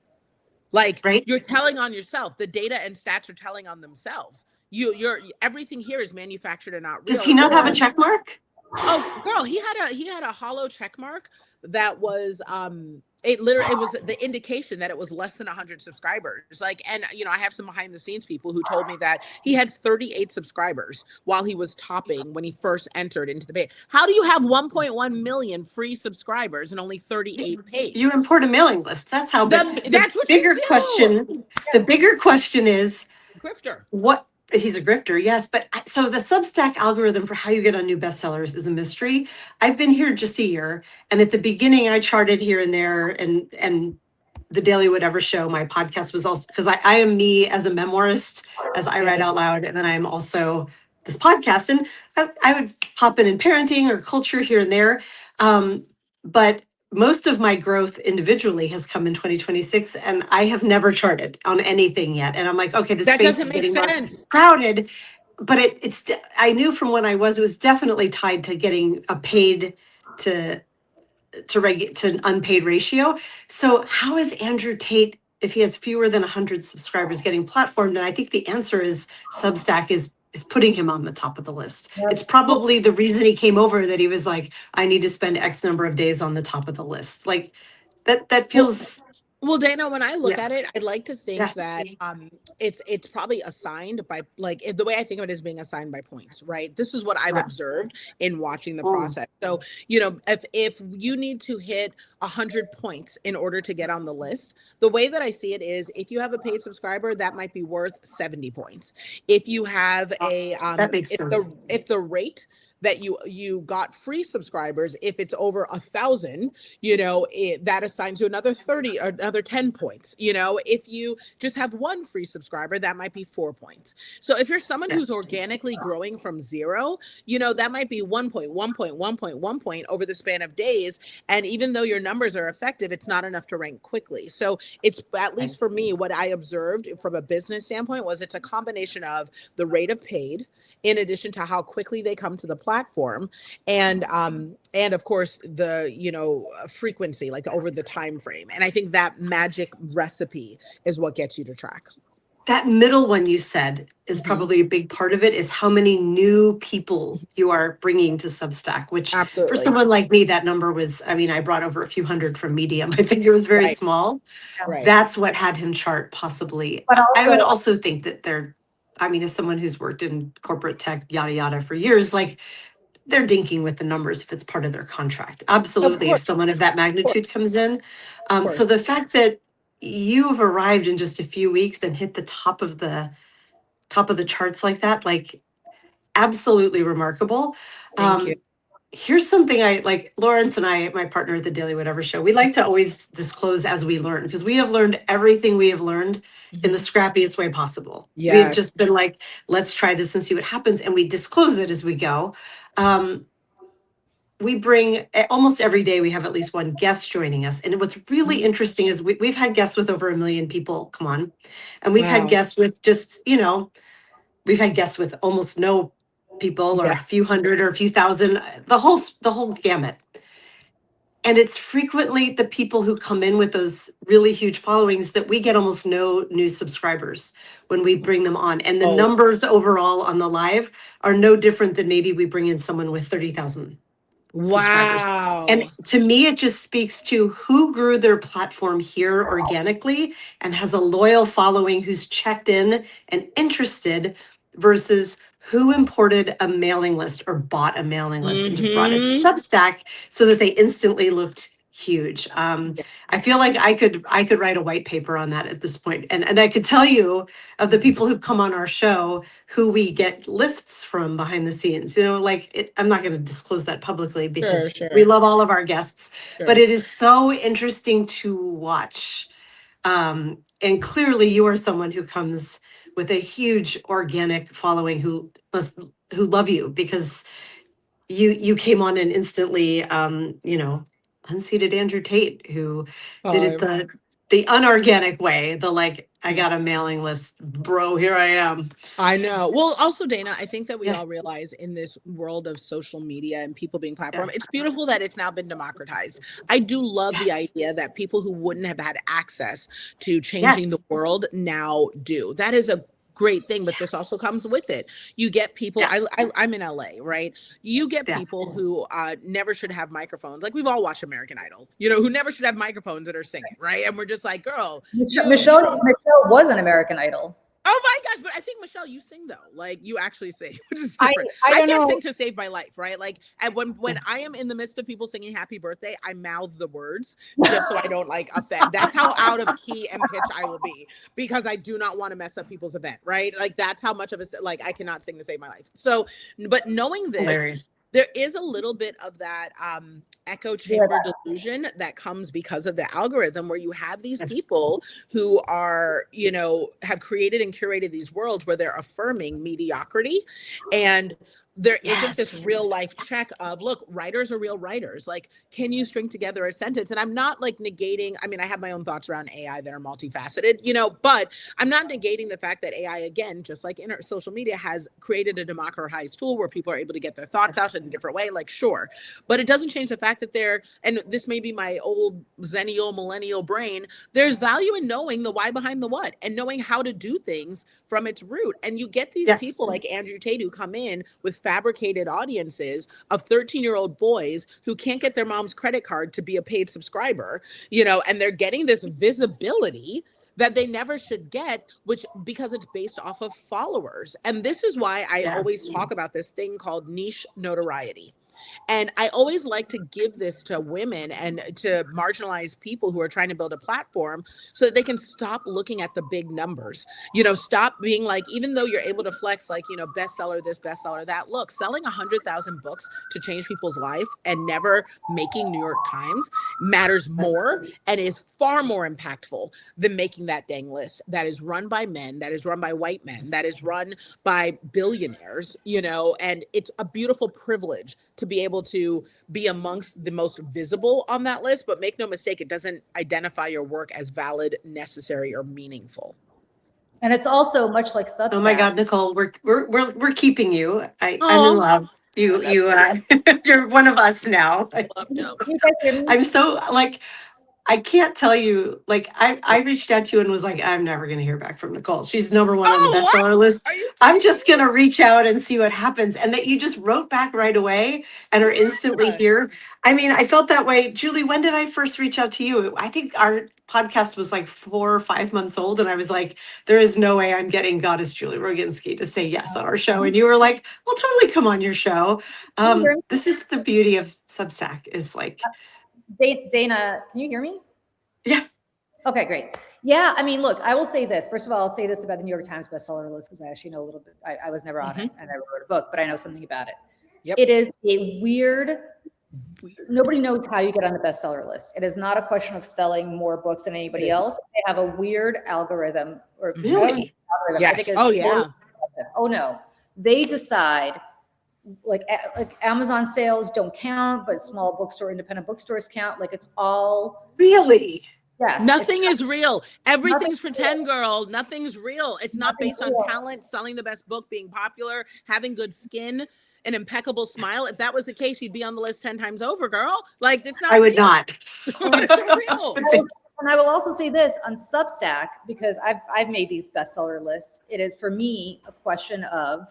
Like, you're telling on yourself. The data and stats are telling on themselves. You're everything here is manufactured and not real. Does he not have a check mark? Oh, girl, he had a hollow check mark that was it was the indication that it was less than 100 subscribers. Like, and I have some behind the scenes people who told me that he had 38 subscribers while he was topping when he first entered into the page. How do you have 1.1 million free subscribers and only 38 paid? You import a mailing list. That's how. That's what bigger you do. question. The bigger question is grifter. What? He's a grifter, yes. But so the Substack algorithm for how you get on new bestsellers is a mystery. I've been here just a year, and at the beginning I charted here and there, and the Daily Whatever Show, my podcast, was also, because I am me as a memoirist, as I write out loud, and then I'm also this podcast, and I would pop in parenting or culture here and there. But most of my growth individually has come in 2026, and I have never charted on anything yet. And I'm like, okay, this space is getting more crowded. But I knew from when it was definitely tied to getting a paid to an unpaid ratio. So how is Andrew Tate, if he has fewer than 100 subscribers, getting platformed? And I think the answer is Substack is putting him on the top of the list. It's probably the reason he came over, that he was like, I need to spend X number of days on the top of the list. Like that feels. Well, Dana, when I look at it, I'd like to think that it's probably assigned by, like, the way I think of it is being assigned by points, right? This is what I've observed in watching the process. So, if you need to hit 100 points in order to get on the list, the way that I see it is, if you have a paid subscriber, that might be worth 70 points. If you have that makes sense. If the rate that you got free subscribers, if it's over 1,000, that assigns you another 30 or another 10 points. If you just have one free subscriber, that might be 4 points. So if you're someone who's organically growing from zero, that might be 1 point, 1 point, 1 point, 1 point over the span of days. And even though your numbers are effective, it's not enough to rank quickly. So it's, at least for me, what I observed from a business standpoint was it's a combination of the rate of paid, in addition to how quickly they come to the platform, and of course the frequency, like over the time frame. And I think that magic recipe is what gets you to track. That middle one you said is probably a big part of it, is how many new people you are bringing to Substack, which for someone like me, that number was, I brought over a few hundred from Medium. I think it was very small. Right. That's what had him chart, possibly. But also, I would also think that as someone who's worked in corporate tech, yada, yada, for years, like, they're dinking with the numbers if it's part of their contract. Absolutely. If someone of that magnitude comes in. So the fact that you've arrived in just a few weeks and hit the top of the charts like that, like, absolutely remarkable. Thank you. Here's something I like. Lawrence and I, my partner at the Daily Whatever Show, we like to always disclose as we learn, because we have learned everything we have learned in the scrappiest way possible. We've just been like, let's try this and see what happens. And we disclose it as we go. We bring, almost every day, we have at least one guest joining us. And what's really interesting is we've had guests with over 1 million people come on. And we've had guests with just, we've had guests with almost no people, or a few hundred or a few thousand, the whole gamut. And it's frequently the people who come in with those really huge followings that we get almost no new subscribers when we bring them on. And the numbers overall on the live are no different than maybe we bring in someone with 30,000 subscribers. And to me, it just speaks to who grew their platform here organically and has a loyal following who's checked in and interested, versus who imported a mailing list or bought a mailing list and just brought it to Mhm. Substack so that they instantly looked huge. I feel like I could write a white paper on that at this point. And I could tell you of the people who've come on our show who we get lifts from behind the scenes. You know, like I'm not going to disclose that publicly because Sure. we love all of our guests, Sure. but it is so interesting to watch. And clearly you are someone who comes with a huge organic following who love you because you came on and instantly unseated Andrew Tate, who did it the unorganic way, the like, I got a mailing list, bro, here I am. I know. Well, also, Dana, I think that we Yeah. all realize in this world of social media and people being platform, it's beautiful that it's now been democratized. I do love the idea that people who wouldn't have had access to changing the world now do. That is a great thing, but this also comes with it. You get people, I'm in LA, right? You get people who never should have microphones. Like we've all watched American Idol, you know, who never should have microphones that are singing, right? And we're just like, girl. Michelle was an American Idol. Oh my gosh, but I think, Michelle, you sing though. Like you actually sing, which is different. I can't sing to save my life, right? Like when I am in the midst of people singing happy birthday, I mouth the words just so I don't like offend. That's how out of key and pitch I will be because I do not want to mess up people's event, right? Like that's how much of a, like I cannot sing to save my life. So, but knowing this, hilarious. There is a little bit of that echo chamber delusion that comes because of the algorithm where you have these people who are, you know, have created and curated these worlds where they're affirming mediocrity. And there isn't this real life check of, look, writers are real writers. Like, can you string together a sentence? And I'm not like negating, I mean, I have my own thoughts around AI that are multifaceted, you know, but I'm not negating the fact that AI, again, just like in social media, has created a democratized tool where people are able to get their thoughts out in a different way. Like, sure, but it doesn't change the fact that and this may be my old zennial millennial brain, there's value in knowing the why behind the what and knowing how to do things from its root. And you get these people like Andrew Tate who come in with fabricated audiences of 13-year-old boys who can't get their mom's credit card to be a paid subscriber, you know, and they're getting this visibility that they never should get, which because it's based off of followers. And this is why I always talk about this thing called niche notoriety. And I always like to give this to women and to marginalized people who are trying to build a platform so that they can stop looking at the big numbers, you know, stop being like, even though you're able to flex like, you know, bestseller, this bestseller, that, look, selling 100,000 books to change people's life and never making New York Times matters more and is far more impactful than making that dang list that is run by men, that is run by white men, that is run by billionaires, you know, and it's a beautiful privilege to be able to be amongst the most visible on that list, but make no mistake, it doesn't identify your work as valid, necessary, or meaningful. And it's also much like Substack. Oh my God, Nicole, we're keeping you. I'm in love. You're one of us now. I'm so like, I can't tell you, like, I reached out to you and was like, I'm never going to hear back from Nicole. She's number one on the bestseller list. I'm just going to reach out and see what happens. And that you just wrote back right away and are instantly here. I mean, I felt that way. Julie, when did I first reach out to you? I think our podcast was like 4 or 5 months old. And I was like, there is no way I'm getting Goddess Julie Roginski to say yes on our show. And you were like, we'll totally come on your show. This is the beauty of Substack is like, Dana, can you hear me? Yeah. Okay, great. Yeah, I mean, look, I will say this. First of all, I'll say this about the New York Times bestseller list because I actually know a little bit. I was never on it and I wrote a book, but I know something about it. Yep. It is a weird, nobody knows how you get on the bestseller list. It is not a question of selling more books than anybody else. They have a weird algorithm. Or really? Algorithm. I think oh no. They decide like Amazon sales don't count, but small bookstore, independent bookstores count. Like it's all really. Yes. Nothing is real. Everything's pretend, girl. Nothing's real. It's not based on talent, selling the best book, being popular, having good skin, an impeccable smile. If that was the case, you'd be on the list 10 times over, girl. Like it's not. I would not. It's real. And I will also say this on Substack because I've made these bestseller lists. It is for me a question of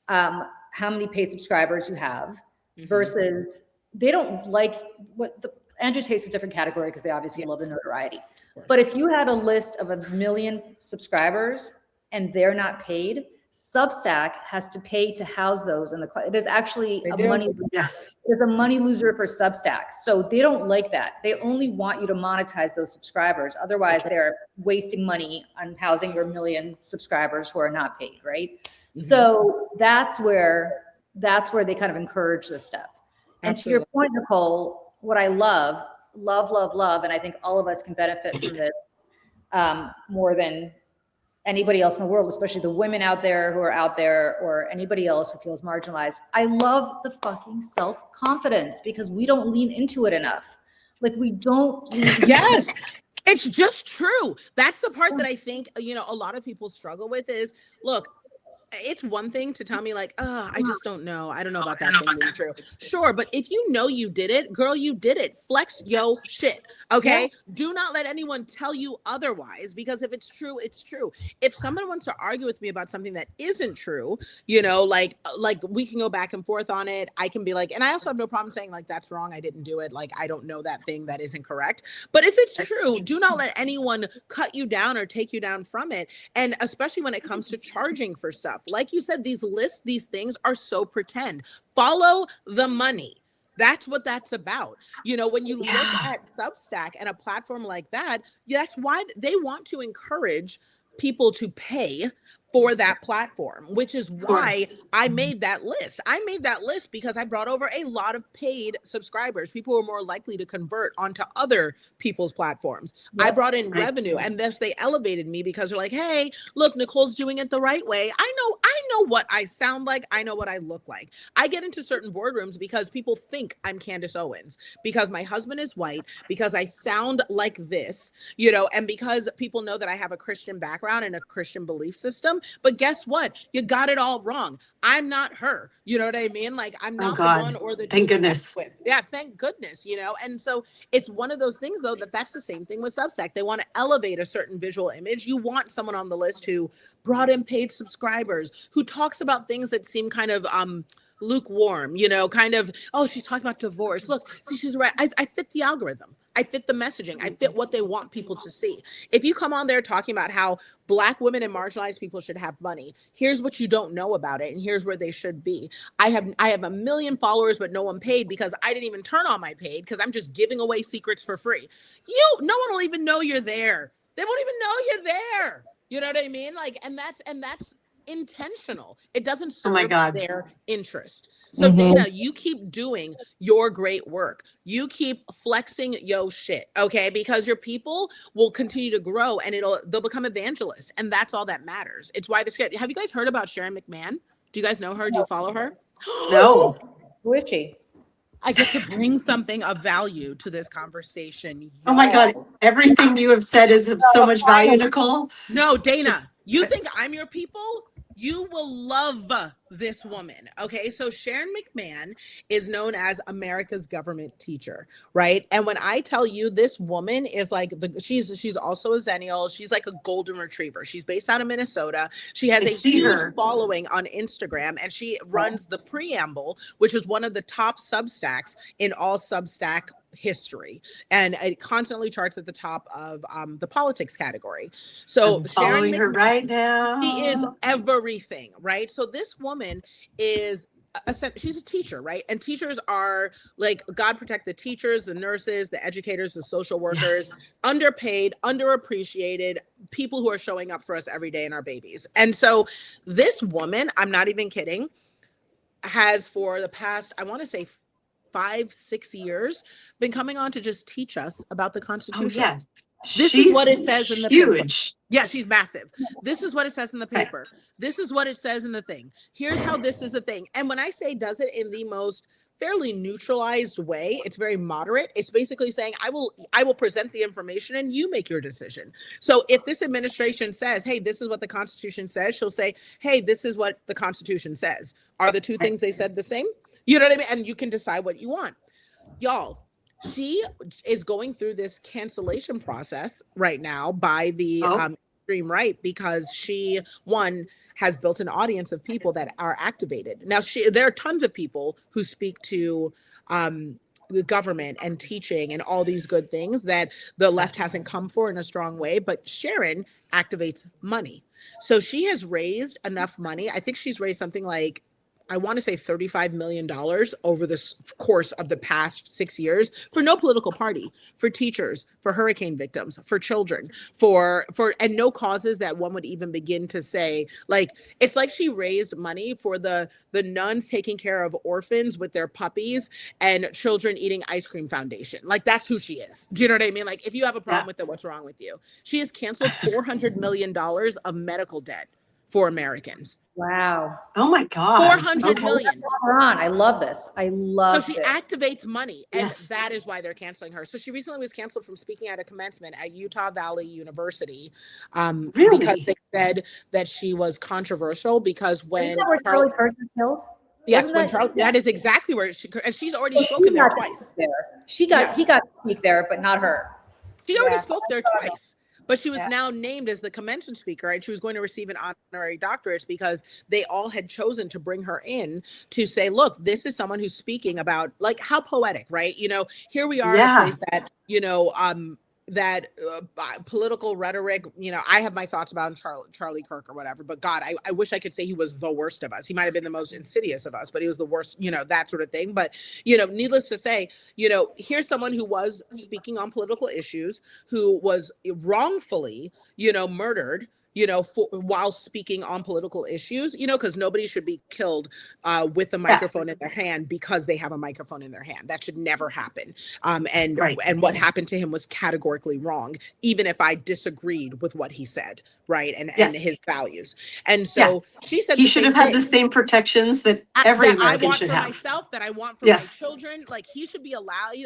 how many paid subscribers you have versus they don't like what the Andrew Tate's a different category because they obviously love the notoriety. But if you had a list of 1 million subscribers and they're not paid, Substack has to pay to house those in the cloud. It is actually They a do. money. Yes. It's a money loser for Substack. So they don't like that. They only want you to monetize those subscribers. Otherwise, they're wasting money on housing your million subscribers who are not paid, right? Mhm. So that's where they kind of encourage this stuff. And to your point, Nicole, what I love, and I think all of us can benefit from this more than anybody else in the world, especially the women out there who are out there, or anybody else who feels marginalized. I love the fucking self-confidence, because we don't lean into it enough. Like, we don't lean into Yes, it's just true. That's the part that I think, a lot of people struggle with is, look, it's one thing to tell me like, I just don't know. I don't know about that thing being true. Sure. But if you know you did it, girl, you did it. Flex yo shit. Okay. Yeah. Do not let anyone tell you otherwise, because if it's true, it's true. If someone wants to argue with me about something that isn't true, like we can go back and forth on it. I can be like, and I also have no problem saying like, that's wrong. I didn't do it. Like, I don't know that thing. That isn't correct. But if it's true, do not let anyone cut you down or take you down from it. And especially when it comes to charging for stuff. Like you said, these lists, these things are so pretend. Follow the money. That's what that's about. When you look at Substack and a platform like that, that's why they want to encourage people to pay for that platform, which is why I made that list. I made that list because I brought over a lot of paid subscribers. People were more likely to convert onto other people's platforms. Yep. I brought in revenue, and thus they elevated me because they're like, hey, look, Nicole's doing it the right way. I know what I sound like. I know what I look like. I get into certain boardrooms because people think I'm Candace Owens, because my husband is white, because I sound like this, and because people know that I have a Christian background and a Christian belief system. But guess what? You got it all wrong. I'm not her. You know what I mean? Like, I'm not the one or the two. Thank goodness. Yeah, thank goodness, And so it's one of those things, though, that's the same thing with Substack. They want to elevate a certain visual image. You want someone on the list who brought in paid subscribers, who talks about things that seem kind of lukewarm, kind of, oh, she's talking about divorce. Look, see, she's right. I fit the algorithm. I fit the messaging. I fit what they want people to see. If you come on there talking about how Black women and marginalized people should have money, here's what you don't know about it, and here's where they should be. I have 1 million followers, but no one paid because I didn't even turn on my paid because I'm just giving away secrets for free. No one will even know you're there. They won't even know you're there. You know what I mean? Like, and that's intentional. It doesn't serve their interest. So Dana, you keep doing your great work. You keep flexing yo shit, okay? Because your people will continue to grow, and they'll become evangelists, and that's all that matters. It's why have you guys heard about Sharon McMahon? Do you guys know her? Do you follow her? No. Who is she? I get to bring something of value to this conversation. Oh my God. Everything you have said is of so much value, Nicole. No, Dana, you think I'm your people? You will love this woman. Okay. So Sharon McMahon is known as America's government teacher, right? And when I tell you, this woman is like she's also a Xennial. She's like a golden retriever. She's based out of Minnesota. She has a huge following on Instagram, and she runs the Preamble, which is one of the top Substacks in all Substack history, and it constantly charts at the top of the politics category. So I'm following her right now. She is everything, right? So this woman is she's a teacher, right? And teachers are like, God protect the teachers, the nurses, the educators, the social workers, underpaid, underappreciated people who are showing up for us every day and our babies. And so this woman, I'm not even kidding, has for the past, I want to say 5-6 years, been coming on to just teach us about the Constitution. Oh, yeah. This is what it says in the paper. Yeah, she's massive. This is what it says in the paper. This is what it says in the thing. Here's how this is a thing. And when I say does it in the most fairly neutralized way, it's very moderate. It's basically saying, I will present the information and you make your decision. So if this administration says, hey, this is what the Constitution says, she'll say, hey, this is what the Constitution says. Are the two things they said the same? You know what I mean? And you can decide what you want. Y'all, she is going through this cancellation process right now by the extreme right, because she, one, has built an audience of people that are activated. Now, there are tons of people who speak to government and teaching and all these good things that the left hasn't come for in a strong way. But Sharon activates money. So she has raised enough money. I think she's raised something like, I want to say $35 million over the course of the past 6 years for no political party, for teachers, for hurricane victims, for children, and no causes that one would even begin to say, like, it's like she raised money for the nuns taking care of orphans with their puppies and children eating ice cream foundation. Like, that's who she is. Do you know what I mean? Like, if you have a problem with it, what's wrong with you? She has canceled $400 million of medical debt for Americans. Wow. Oh my God. 400 million. I love this. I love So she activates money, and Yes. that is why they're canceling her. So she recently was canceled from speaking at a commencement at Utah Valley University, Really? because they said that she was controversial because when Charlie Kirk was killed. yes, when Wasn't Charlie, that is exactly where and she's already spoken She there got twice. He got to speak there, but not her. She already Yeah. spoke there twice. But she was now named as the commencement speaker, and she was going to receive an honorary doctorate because they all had chosen to bring her in to say, look, this is someone who's speaking about, like, how poetic, right? You know, here we are in a place that, you know, that political rhetoric, you know, I have my thoughts about Charlie Kirk or whatever, but God, I wish I could say he was the worst of us. He might've been the most insidious of us, but he was the worst, you know, that sort of thing. But, you know, needless to say, you know, here's someone who was speaking on political issues, who was wrongfully, you know, murdered, you know, while speaking on political issues, you know, because nobody should be killed with a microphone in their hand because they have a microphone in their hand. That should never happen. And what happened to him was categorically wrong, even if I disagreed with what he said, right? And his values. And so she said he should have had the same protections that every American should have. Myself, that I want for my children. Like, he should be alive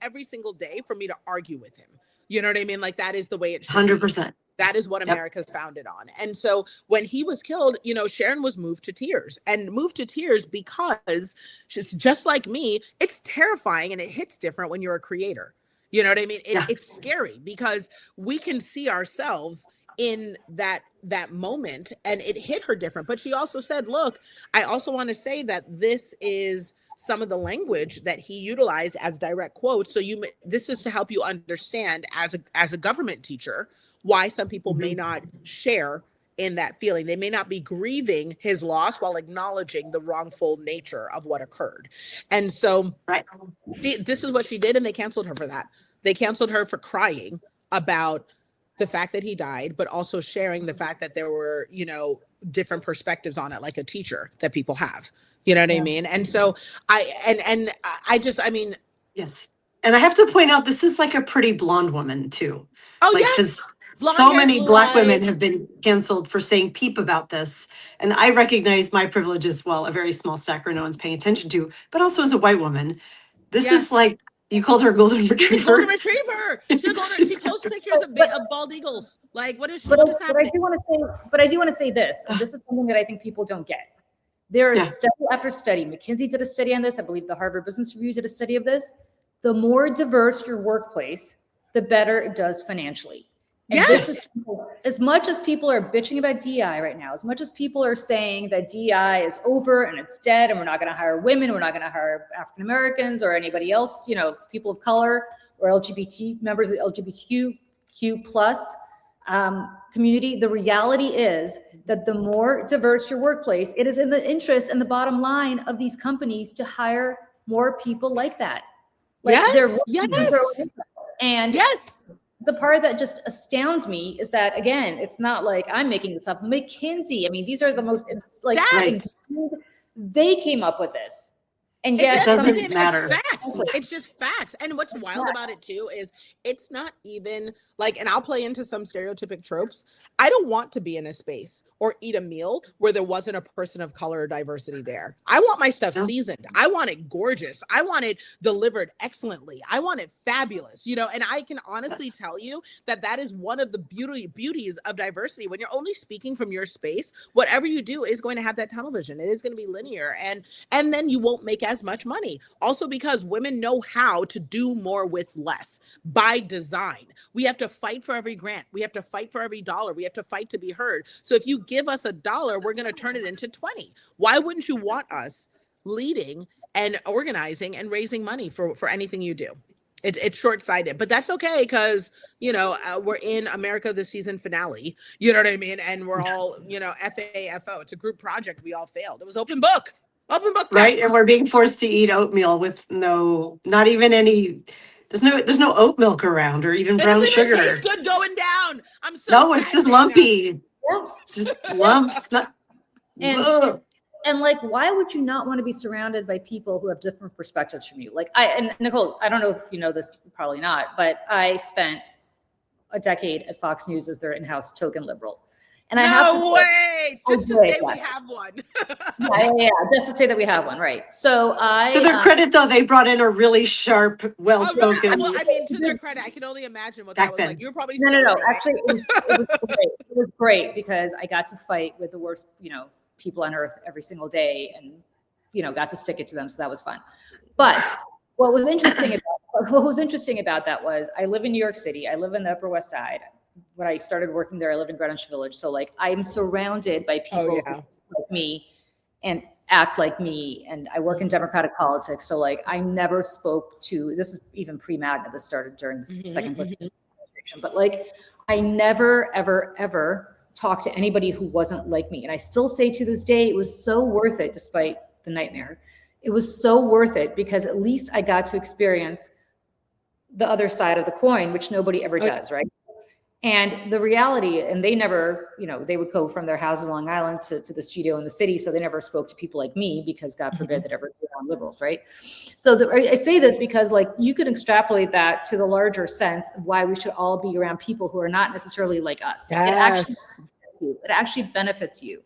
every single day for me to argue with him. You know what I mean? Like, that is the way it should 100%. be. That is what America's founded on. And so when he was killed, you know, Sharon was moved to tears because she's just like me. It's terrifying and it hits different when you're a creator. You know what I mean? It's scary because we can see ourselves in that moment, and it hit her different. But she also said, look, I also want to say that this is some of the language that he utilized as direct quotes. So this is to help you understand as a government teacher why some people may not share in that feeling. They may not be grieving his loss while acknowledging the wrongful nature of what occurred. And so this is what she did, and they canceled her for that. They canceled her for crying about the fact that he died, but also sharing the fact that there were, you know, different perspectives on it, like a teacher that people have. You know what I mean? And so I mean, yes. And I have to point out, this is like a pretty blonde woman too. Oh, like, yes. So many Black women have been canceled for saying peep about this. And I recognize my privilege as well, a very small stacker no one's paying attention to, but also as a white woman. This is like, you called her a golden retriever. Golden retriever. She posted pictures of bald eagles. Like, what is happening? But I do want to say this, and this is something that I think people don't get. There is study after study. McKinsey did a study on this. I believe the Harvard Business Review did a study of this. The more diverse your workplace, the better it does financially. And this is, as much as people are bitching about DEI right now, as much as people are saying that DEI is over and it's dead and we're not going to hire women, we're not going to hire African Americans or anybody else, you know, people of color or LGBT members of the LGBTQ plus community, the reality is that the more diverse your workplace, it is in the interest and the bottom line of these companies to hire more people like that. Like the part that just astounds me is that, again, it's not like I'm making this up. McKinsey, I mean, these are the most, like, they came up with this. And yet it doesn't matter. It's facts. It's just facts. And what's wild about it too is it's not even like, and I'll play into some stereotypic tropes. I don't want to be in a space or eat a meal where there wasn't a person of color or diversity there. I want my stuff seasoned. I want it gorgeous. I want it delivered excellently. I want it fabulous, you know, and I can honestly tell you that that is one of the beauties of diversity. When you're only speaking from your space, whatever you do is going to have that tunnel vision. It is going to be linear, and then you won't make as much money. Also, because women know how to do more with less by design. We have to fight for every grant. We have to fight for every dollar. We have to fight to be heard. So if you give us $1, we're going to turn it into 20. Why wouldn't you want us leading and organizing and raising money for anything you do. It's short-sighted, but that's okay because, we're in America the season finale, you know what I mean? And we're all, FAFO. It's a group project. We all failed. It was open book Right. test. And we're being forced to eat oatmeal with not even any, there's no oat milk around or even It brown doesn't even sugar. taste good going down. I'm so No, it's sad just right now. lumpy. Yeah. It's just lumps. And, Ugh. and like, why would you not want to be surrounded by people who have different perspectives from you? Like and Nicole, I don't know if you know this, probably not, but I spent a decade at Fox News as their in-house token liberal. And I have to No way! Just to say we have one. yeah, just to say that we have one, right? So To their credit, though, they brought in a really sharp, well-spoken. Well, I mean, to their credit, I can only imagine what that was like. You were probably no. Actually, it was great. It was great because I got to fight with the worst, people on earth every single day, and got to stick it to them. So that was fun. But what was interesting about that was I live in New York City. I live in the Upper West Side. When I started working there, I live in Greenwich Village. So like I'm surrounded by people who look like me and act like me. And I work in Democratic politics. So like I never spoke to, this is even pre-MAGA, this started during the second Bush administration, but like I never, ever, ever talked to anybody who wasn't like me. And I still say to this day, it was so worth it despite the nightmare. It was so worth it because at least I got to experience the other side of the coin, which nobody ever does, right? And the reality, and they never, they would go from their houses on Long Island to the studio in the city. So they never spoke to people like me because God forbid that ever on liberals, right? So I say this because like you could extrapolate that to the larger sense of why we should all be around people who are not necessarily like us. Yes. It actually benefits you.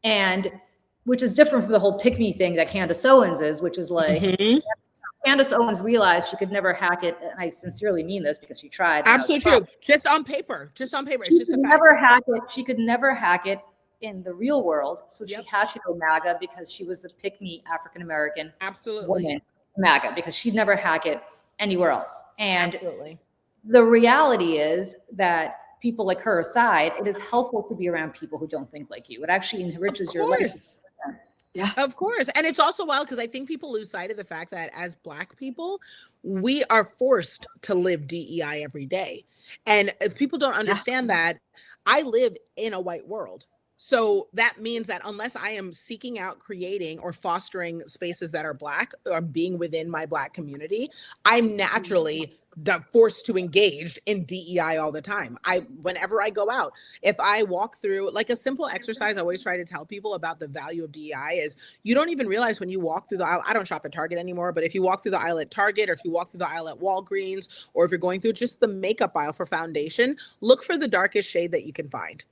And which is different from the whole pick me thing that Candace Owens is, which is like, Candace Owens realized she could never hack it, and I sincerely mean this because she tried. Absolutely true. Just on paper. It's just a fact. Never hack it. She could never hack it in the real world, so she had to go MAGA because she was the pick-me African American woman MAGA because she'd never hack it anywhere else. And the reality is that people like her aside, it is helpful to be around people who don't think like you. It actually enriches your life. Yeah, of course. And it's also wild because I think people lose sight of the fact that as Black people, we are forced to live DEI every day. And if people don't understand that, I live in a white world. So that means that unless I am seeking out, creating, or fostering spaces that are Black, or being within my Black community, I'm naturally forced to engage in DEI all the time. Whenever I go out, if I walk through, like a simple exercise I always try to tell people about the value of DEI is you don't even realize when you walk through the aisle. I don't shop at Target anymore, but if you walk through the aisle at Target, or if you walk through the aisle at Walgreens, or if you're going through just the makeup aisle for foundation, look for the darkest shade that you can find.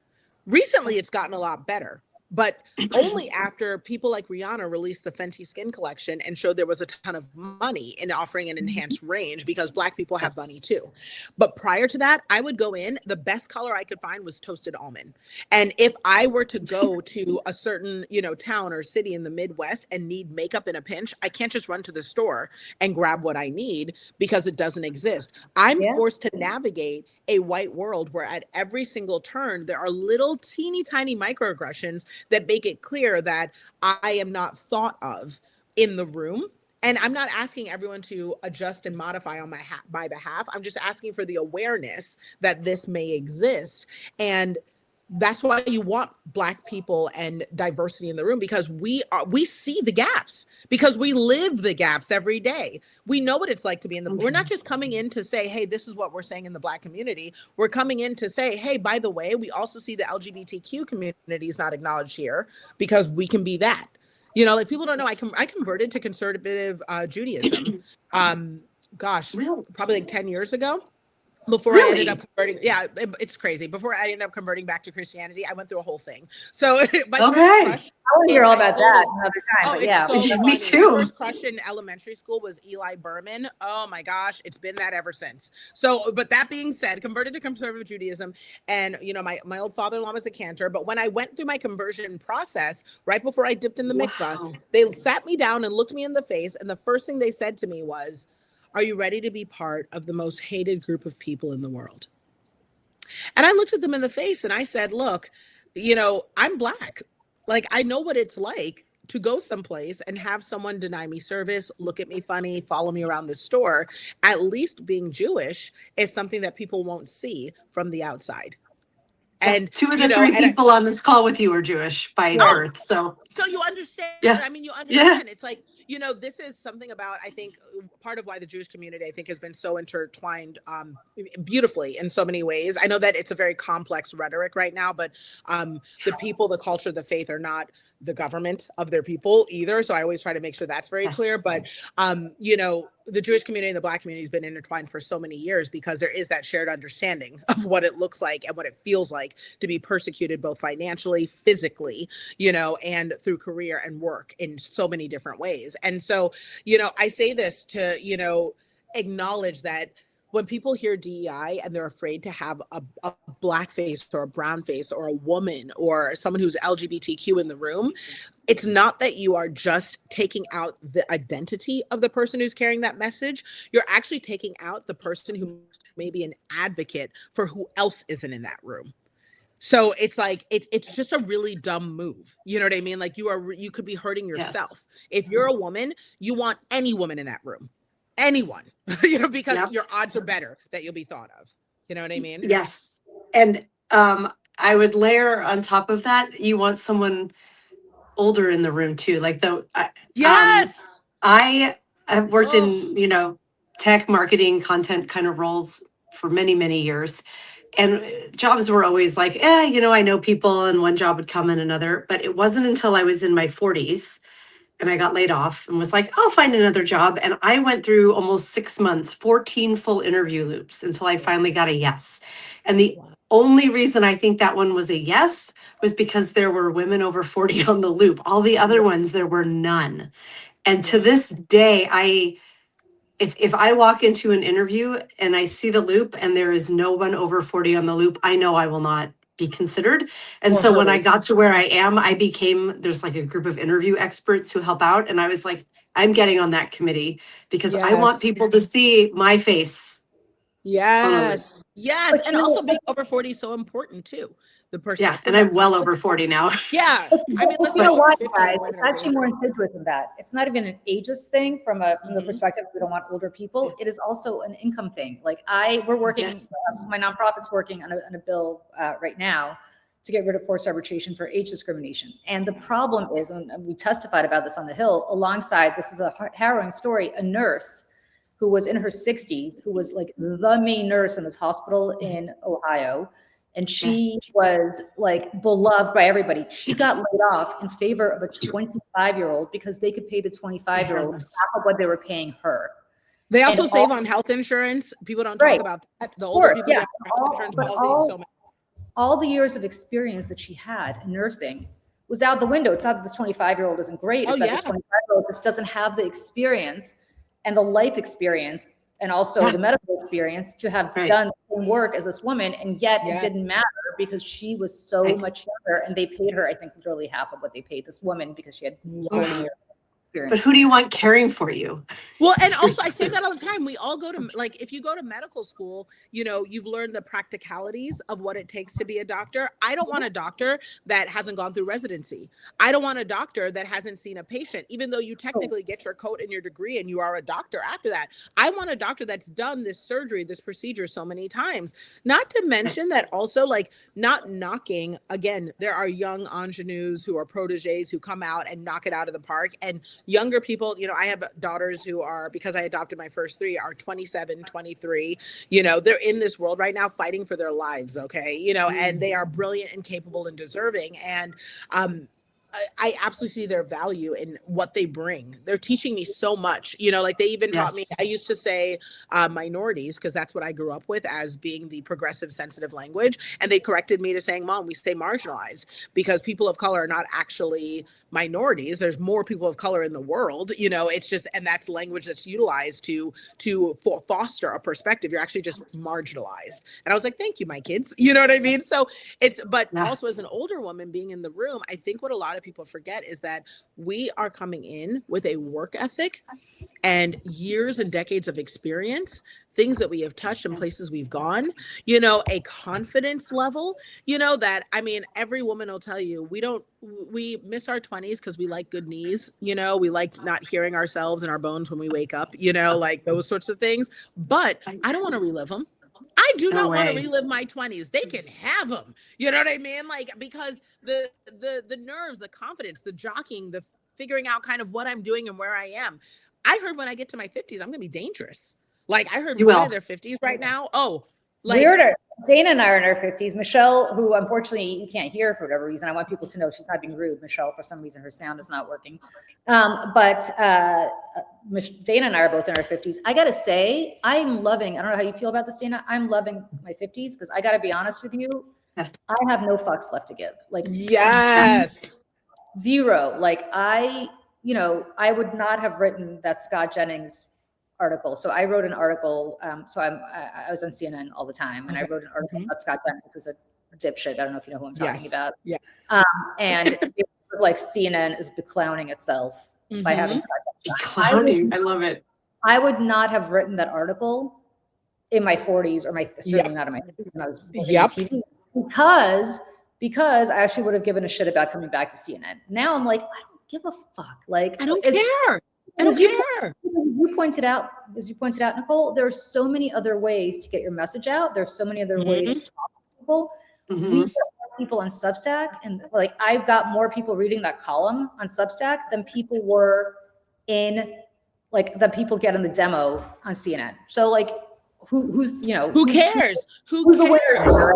Recently, it's gotten a lot better, but only after people like Rihanna released the Fenty Skin collection and showed there was a ton of money in offering an enhanced range because Black people have money too. But prior to that, I would go in, the best color I could find was toasted almond. And if I were to go to a certain, town or city in the Midwest and need makeup in a pinch, I can't just run to the store and grab what I need because it doesn't exist. I'm forced to navigate a white world where at every single turn, there are little teeny tiny microaggressions that make it clear that I am not thought of in the room. And I'm not asking everyone to adjust and modify on my behalf. I'm just asking for the awareness that this may exist. And that's why you want Black people and diversity in the room, because we see the gaps, because we live the gaps every day. We know what it's like to be in the, we're not just coming in to say, hey, this is what we're saying in the Black community. We're coming in to say, hey, by the way, we also see the LGBTQ community is not acknowledged here because we can be that. Like people don't know, I converted to conservative Judaism, probably like 10 years ago. Before I ended up converting, it's crazy. Before I ended up converting back to Christianity, I went through a whole thing. So, my first crush, I want to hear all about that another time. So me too. My first crush in elementary school was Eli Berman. Oh my gosh, it's been that ever since. So, but that being said, converted to conservative Judaism, and my old father-in-law was a cantor. But when I went through my conversion process, right before I dipped in the mikvah, they sat me down and looked me in the face, and the first thing they said to me was, "Are you ready to be part of the most hated group of people in the world?" And I looked at them in the face and I said, look, I'm Black. Like, I know what it's like to go someplace and have someone deny me service, look at me funny, follow me around the store, at least being Jewish is something that people won't see from the outside. And two of the three people on this call with you are Jewish by birth. So you understand. Yeah. I mean, you understand. It's like, this is something about, I think, part of why the Jewish community, I think, has been so intertwined beautifully in so many ways. I know that it's a very complex rhetoric right now, but the people, the culture, the faith are not the government of their people either. So I always try to make sure that's very clear. But, the Jewish community and the Black community has been intertwined for so many years because there is that shared understanding of what it looks like and what it feels like to be persecuted both financially, physically, and through career and work in so many different ways. And so, I say this to, acknowledge that when people hear DEI and they're afraid to have a Black face or a brown face or a woman or someone who's LGBTQ in the room, it's not that you are just taking out the identity of the person who's carrying that message. You're actually taking out the person who may be an advocate for who else isn't in that room. So it's like, it's just a really dumb move. You know what I mean? Like you could be hurting yourself. If you're a woman, you want any woman in that room. Anyone, because your odds are better that you'll be thought of. You know what I mean? Yes. And I would layer on top of that, you want someone older in the room too. Like yes. I have worked in, tech marketing, content kind of roles for many, many years. And jobs were always like, I know people and one job would come in another. But it wasn't until I was in my 40s and I got laid off and was like, I'll find another job. And I went through almost 6 months, 14 full interview loops until I finally got a yes. And the only reason I think that one was a yes was because there were women over 40 on the loop. All the other ones, there were none. And to this day, if I walk into an interview and I see the loop and there is no one over 40 on the loop, I know I will not be considered. And so when I got to where I am, there's like a group of interview experts who help out. And I was like, I'm getting on that committee because I want people to see my face. Yes. Yes. And also being over 40 is so important too. The person. Yeah. And I'm well over 40 now. Yeah. I mean, you know what, guys? It's actually more insidious than that. It's not even an ageist thing from the perspective we don't want older people. It is also an income thing. Like we're working, my nonprofit's working on a bill right now to get rid of forced arbitration for age discrimination. And the problem is, and we testified about this on the Hill, alongside, this is a harrowing story, a nurse who was in her 60s, who was like the main nurse in this hospital in Ohio. And she was like beloved by everybody. She got laid off in favor of a 25-year-old because they could pay the 25-year-old half of what they were paying her. They also save on health insurance. People don't talk about that. The older people have health insurance policies. All the years of experience that she had in nursing was out the window. It's not that this 25-year-old isn't great. It's that this 25-year-old just doesn't have the experience and the life experience and also the medical experience to have done the same work as this woman. And yet it didn't matter because she was so much younger and they paid her, I think, literally half of what they paid this woman because she had 20 years. But who do you want caring for you? Well, and also I say that all the time. We all go to, like, if you go to medical school, you've learned the practicalities of what it takes to be a doctor. I don't want a doctor that hasn't gone through residency. I don't want a doctor that hasn't seen a patient, even though you technically get your coat and your degree and you are a doctor after that. I want a doctor that's done this surgery, this procedure so many times. Not to mention that also, like, not knocking, again, there are young ingenues who are proteges who come out and knock it out of the park. And younger people, I have daughters who are, because I adopted my first three, are 27, 23, they're in this world right now fighting for their lives. Okay. And they are brilliant and capable and deserving. And, I absolutely see their value in what they bring. They're teaching me so much, like they even taught me, I used to say minorities because that's what I grew up with as being the progressive sensitive language. And they corrected me to saying, Mom, we stay marginalized because people of color are not actually minorities. There's more people of color in the world, it's just, and that's language that's utilized to foster a perspective. You're actually just marginalized. And I was like, thank you, my kids. You know what I mean? So also as an older woman being in the room, I think what a lot of people forget is that we are coming in with a work ethic and years and decades of experience things that we have touched and places we've gone, you know, a confidence level, you know, that, I mean, every woman will tell you, we miss our 20s because we like good knees, you know, we liked not hearing ourselves and our bones when we wake up, you know, like those sorts of things. But I don't want to relive them. I do not want to relive my 20s. They can have them. You know what I mean? Like, because the nerves, the confidence, the jockeying, the figuring out kind of what I'm doing and where I am. I heard when I get to my 50s, I'm going to be dangerous. Like, I heard women in their 50s right now. Oh, like, weirder. Dana and I are in our 50s. Michelle, who unfortunately you can't hear for whatever reason, I want people to know she's not being rude. Michelle, for some reason, her sound is not working. But Dana and I are both in our 50s. I got to say, I'm loving, I don't know how you feel about this, Dana. I'm loving my 50s because I got to be honest with you. I have no fucks left to give. Like, yes. Zero. Like, I would not have written that Scott Jennings article. So I wrote an article. So I was on CNN all the time, and I wrote an article about Scott Jennings. This was a dipshit. I don't know if you know who I'm talking about. Yeah. And it was like CNN is beclowning itself by having Scott Jennings. Clowning. I love it. I would not have written that article in my 40s, or certainly not in my 50s when I was TV, because I actually would have given a shit about coming back to CNN. Now I'm like, I don't give a fuck. Like, I don't care. I don't care. You pointed out, Nicole, there are so many other ways to get your message out. There's so many other ways to talk to people. We get more people on Substack, and like, I got more people reading that column on Substack than people were the people get in the demo on CNN. So like, who cares? Who cares?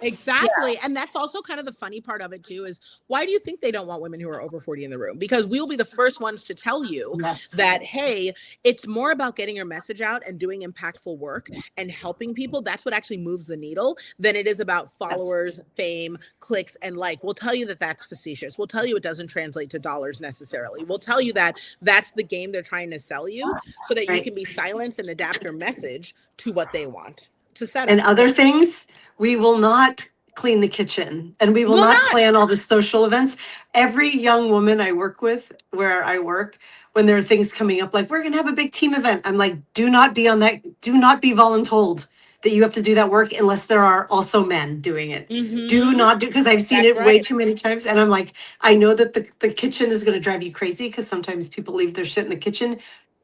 Exactly. Yeah. And that's also kind of the funny part of it too, is why do you think they don't want women who are over 40 in the room? Because we'll be the first ones to tell you that, hey, it's more about getting your message out and doing impactful work and helping people. That's what actually moves the needle than it is about followers, fame, clicks, and like. We'll tell you that that's facetious. We'll tell you it doesn't translate to dollars necessarily. We'll tell you that that's the game they're trying to sell you so that you can be silenced and adapt your message to what they want to set up. And other things, we will not clean the kitchen, and we will not plan all the social events. Every young woman I work with where I work, when there are things coming up, like, we're going to have a big team event, I'm like, do not be on that. Do not be voluntold that you have to do that work unless there are also men doing it. Do not do, because I've seen it way too many times. And I'm like, I know that the kitchen is going to drive you crazy because sometimes people leave their shit in the kitchen.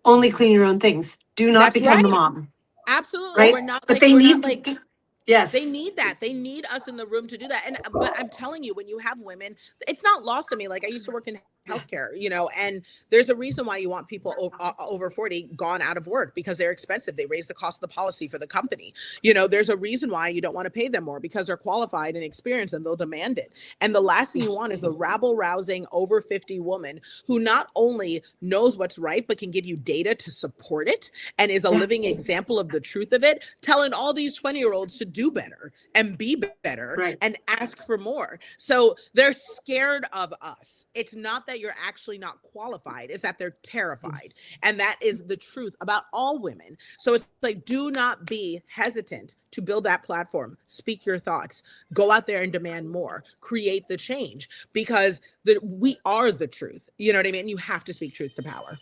Only clean your own things. Do not become the mom. Absolutely. Right? We're not, but like, they we're need not, like, yes. They need that. They need us in the room to do that. And but I'm telling you, when you have women, it's not lost on me. Like, I used to work in healthcare, you know, and there's a reason why you want people over 40 gone out of work, because they're expensive. They raise the cost of the policy for the company. You know, there's a reason why you don't want to pay them more, because they're qualified and experienced and they'll demand it. And the last thing you want is the rabble rousing over 50 woman who not only knows what's right, but can give you data to support it and is a living example of the truth of it, telling all these 20-year-olds to do better and be better and ask for more. So they're scared of us. It's not that you're actually not qualified, is that they're terrified. And that is the truth about all women. So it's like, do not be hesitant to build that platform, speak your thoughts, go out there and demand more, create the change, because we are the truth. You know what I mean? You have to speak truth to power.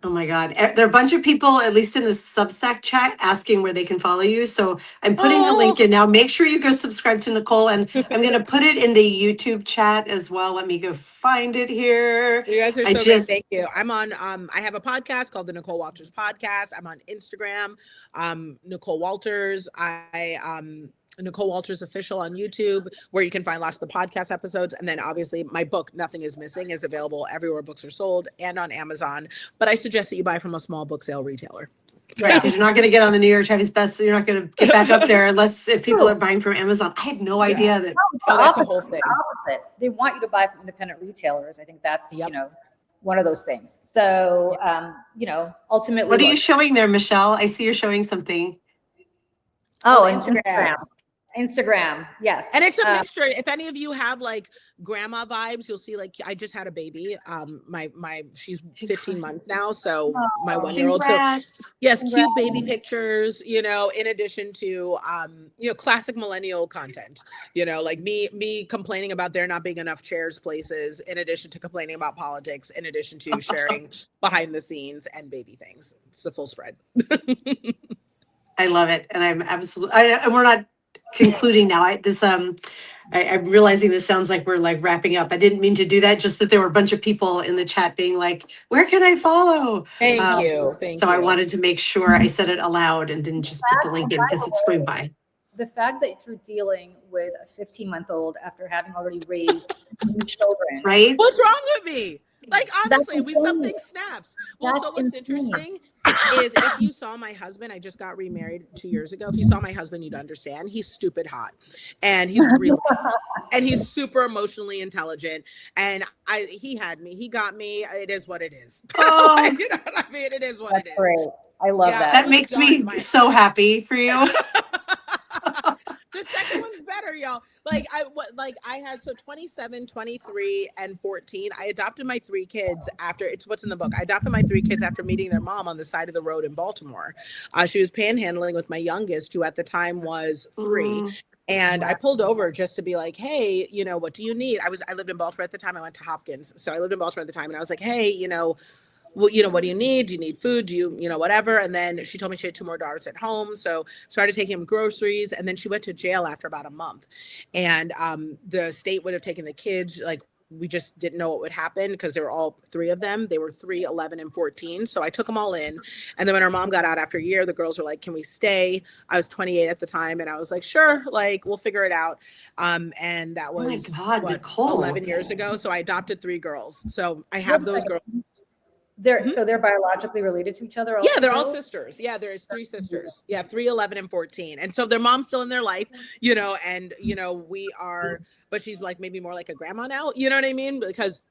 Oh my God. There are a bunch of people, at least in the Substack chat, asking where they can follow you. So I'm putting the link in now. Make sure you go subscribe to Nicole, and I'm going to put it in the YouTube chat as well. Let me go find it here. You guys are so great. Thank you. I'm on, I have a podcast called the Nicole Walters Podcast. I'm on Instagram, Nicole Walters. Nicole Walters Official on YouTube, where you can find lots of the podcast episodes. And then obviously my book, Nothing is Missing, is available everywhere books are sold and on Amazon. But I suggest that you buy from a small book sale retailer. Right, because you're not going to get on the New York Times best. So you're not going to get back up there unless if people are buying from Amazon. I had no idea that. That's the whole thing. They want you to buy from independent retailers. I think that's, you know, one of those things. So, you know, ultimately. What are you showing there, Michelle? I see you're showing something. Oh, Instagram, yes. And it's a mixture. If any of you have like grandma vibes, you'll see, like, I just had a baby. She's 15 months now, so my 1-year-old. So yes, cute baby pictures, you know, in addition to you know, classic millennial content, you know, like me complaining about there not being enough chairs places, in addition to complaining about politics, in addition to sharing behind the scenes and baby things. It's a full spread. I love it. And I'm absolutely, and we're not concluding now. I'm realizing this sounds like we're like wrapping up. I didn't mean to do that. Just that there were a bunch of people in the chat being like, where can I follow? Thank you. Thank So you. I wanted to make sure I said it aloud and didn't just put the link in because it's going by. The fact that you're dealing with a 15-month-old after having already raised 2 children. Right? What's wrong with me? Like, honestly, That's insane. something snaps. Well, That's so what's insane. interesting is if you saw my husband, I just got remarried 2 years ago. If you saw my husband, you'd understand. He's stupid hot, and he's really, and he's super emotionally intelligent. And he had me. He got me. It is what it is. Oh. You know what I mean? It is what That's it is. great. I love that. That makes me so happy for you. The second one's better, y'all. Like I had 27, 23, and 14. I adopted my 3 kids after, it's what's in the book. I adopted my 3 kids after meeting their mom on the side of the road in Baltimore. She was panhandling with my youngest, who at the time was 3. And I pulled over just to be like, hey, you know, what do you need? I lived in Baltimore at the time. I went to Hopkins. So I lived in Baltimore at the time, and I was like, hey, you know, well, you know, what do you need? Do you need food? Do you know, whatever. And then she told me she had 2 more daughters at home. So started taking them groceries. And then she went to jail after about a month. And the state would have taken the kids, like, we just didn't know what would happen because there were all 3 of them. They were 3, 11, and 14. So I took them all in. And then when her mom got out after a year, the girls were like, can we stay? I was 28 at the time. And I was like, sure, like, we'll figure it out. And that was Nicole. 11 years ago. So I adopted 3 girls. So I have those girls. So they're biologically related to each other? Yeah, they're all sisters. Yeah, there's 3 sisters. Yeah, 3, 11, and 14. And so their mom's still in their life, you know, and, you know, we are, but she's like maybe more like a grandma now, you know what I mean? Because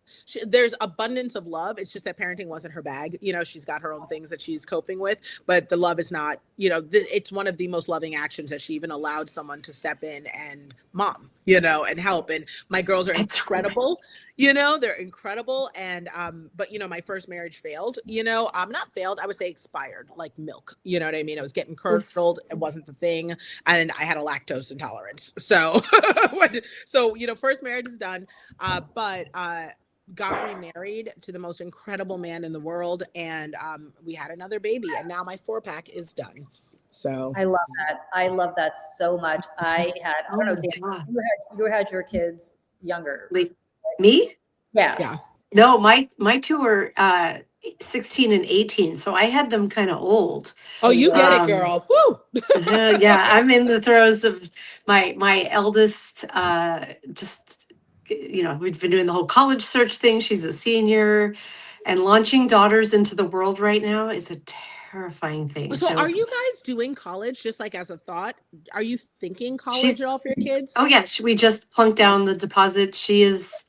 there's abundance of love. It's just that parenting wasn't her bag. You know, she's got her own things that she's coping with, but the love is not, you know, it's one of the most loving actions that she even allowed someone to step in and mom, you know, and help. And my girls are incredible. You know, they're incredible. And, but, you know, my first marriage failed, you know, not failed, I would say expired, like milk, you know what I mean? I was getting curdled. It wasn't the thing. And I had a lactose intolerance. So, you know, first marriage is done, but got remarried to the most incredible man in the world. And we had another baby, and now my 4-pack is done. So I love that. I love that so much. I don't know, Dan, you had your kids younger. Me? Yeah. No, my 2 were 16 and 18, so I had them kind of old. Oh, you get it, girl. Woo! Yeah, I'm in the throes of my eldest. Just, you know, we've been doing the whole college search thing. She's a senior, and launching daughters into the world right now is a terrifying thing. So are you guys doing college just like as a thought? Are you thinking college at all for your kids? Oh yeah, we just plunked down the deposit. She is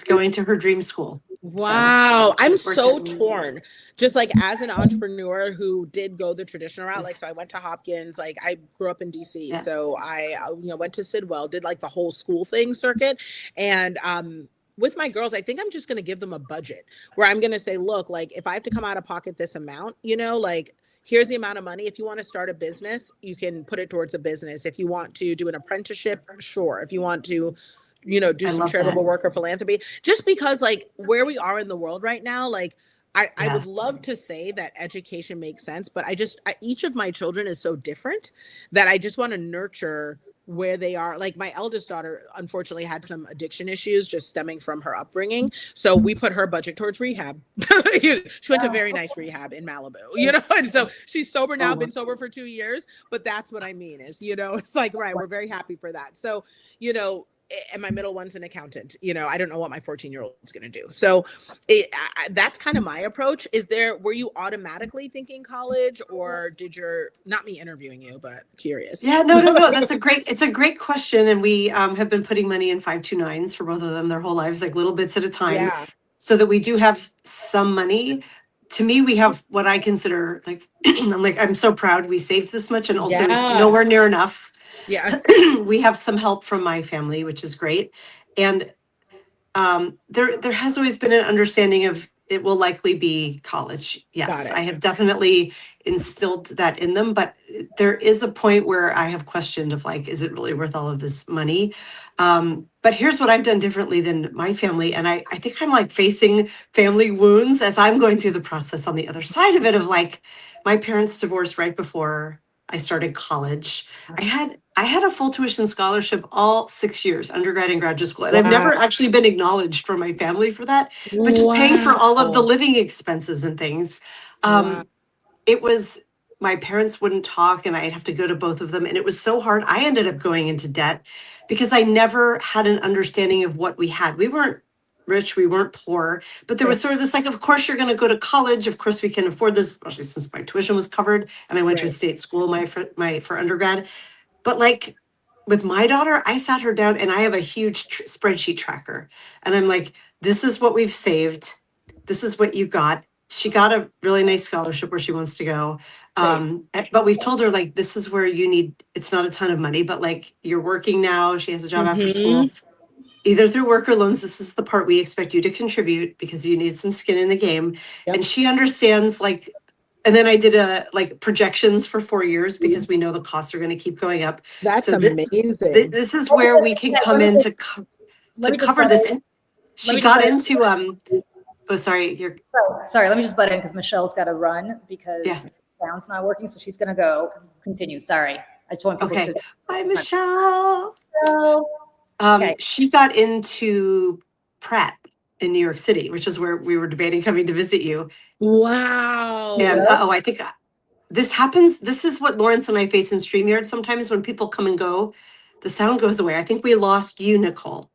going to her dream school. Wow. I'm so torn. Just like as an entrepreneur who did go the traditional route, like, so I went to Hopkins, like I grew up in DC. Yes. So I, you know, went to Sidwell, did like the whole school thing circuit. And, with my girls, I think I'm just going to give them a budget where I'm going to say, look, like if I have to come out of pocket this amount, you know, like here's the amount of money. If you want to start a business, you can put it towards a business. If you want to do an apprenticeship, sure. If you want to, you know, do some charitable work or philanthropy, just because like where we are in the world right now, like I would love to say that education makes sense, but each of my children is so different that I just want to nurture where they are. Like my eldest daughter, unfortunately, had some addiction issues just stemming from her upbringing. So we put her budget towards rehab. She went to a very nice rehab in Malibu, you know, and so she's sober now, been sober for 2 years. But that's what I mean is, you know, it's like, right, we're very happy for that. So, you know, and my middle one's an accountant. You know, I don't know what my 14-year-old is going to do. So that's kind of my approach. Were you automatically thinking college, or not me interviewing you, but curious? Yeah, no. It's a great question. And we have been putting money in 529s for both of them their whole lives, like little bits at a time, so that we do have some money. To me, we have what I consider like, I'm so proud we saved this much, and also nowhere near enough. Yeah. We have some help from my family, which is great. And there has always been an understanding of it will likely be college. Yes, I have definitely, instilled that in them, but there is a point where I have questioned of like, is it really worth all of this money? But here's what I've done differently than my family. And I think I'm like facing family wounds as I'm going through the process on the other side of it of like, my parents divorced right before I started college. I had a full tuition scholarship all 6 years, undergrad and graduate school. And I've never actually been acknowledged from my family for that, but just paying for all of the living expenses and things. It was, my parents wouldn't talk and I'd have to go to both of them. And it was so hard. I ended up going into debt because I never had an understanding of what we had. We weren't rich, we weren't poor, but there was sort of this like, of course you're going to go to college. Of course we can afford this, especially since my tuition was covered and I went to a state school for undergrad. But like with my daughter, I sat her down and I have a huge spreadsheet tracker. And I'm like, this is what we've saved. This is what you got. She got a really nice scholarship where she wants to go. But we've told her like, this is where you need, it's not a ton of money, but like you're working now. She has a job after school, either through work or loans. This is the part we expect you to contribute because you need some skin in the game. And she understands like, and then I did like projections for 4 years because we know the costs are going to keep going up. That's amazing. This is where we can come in to cover this. And she got into, oh, sorry. Sorry, let me just butt in because Michelle's got to run because sound's not working. So she's going to go continue. Sorry. I just want people to. Hi, Michelle. She got into Pratt in New York City, which is where we were debating coming to visit you. Wow. And I think this happens. This is what Lawrence and I face in StreamYard. Sometimes when people come and go, the sound goes away. I think we lost you, Nicole.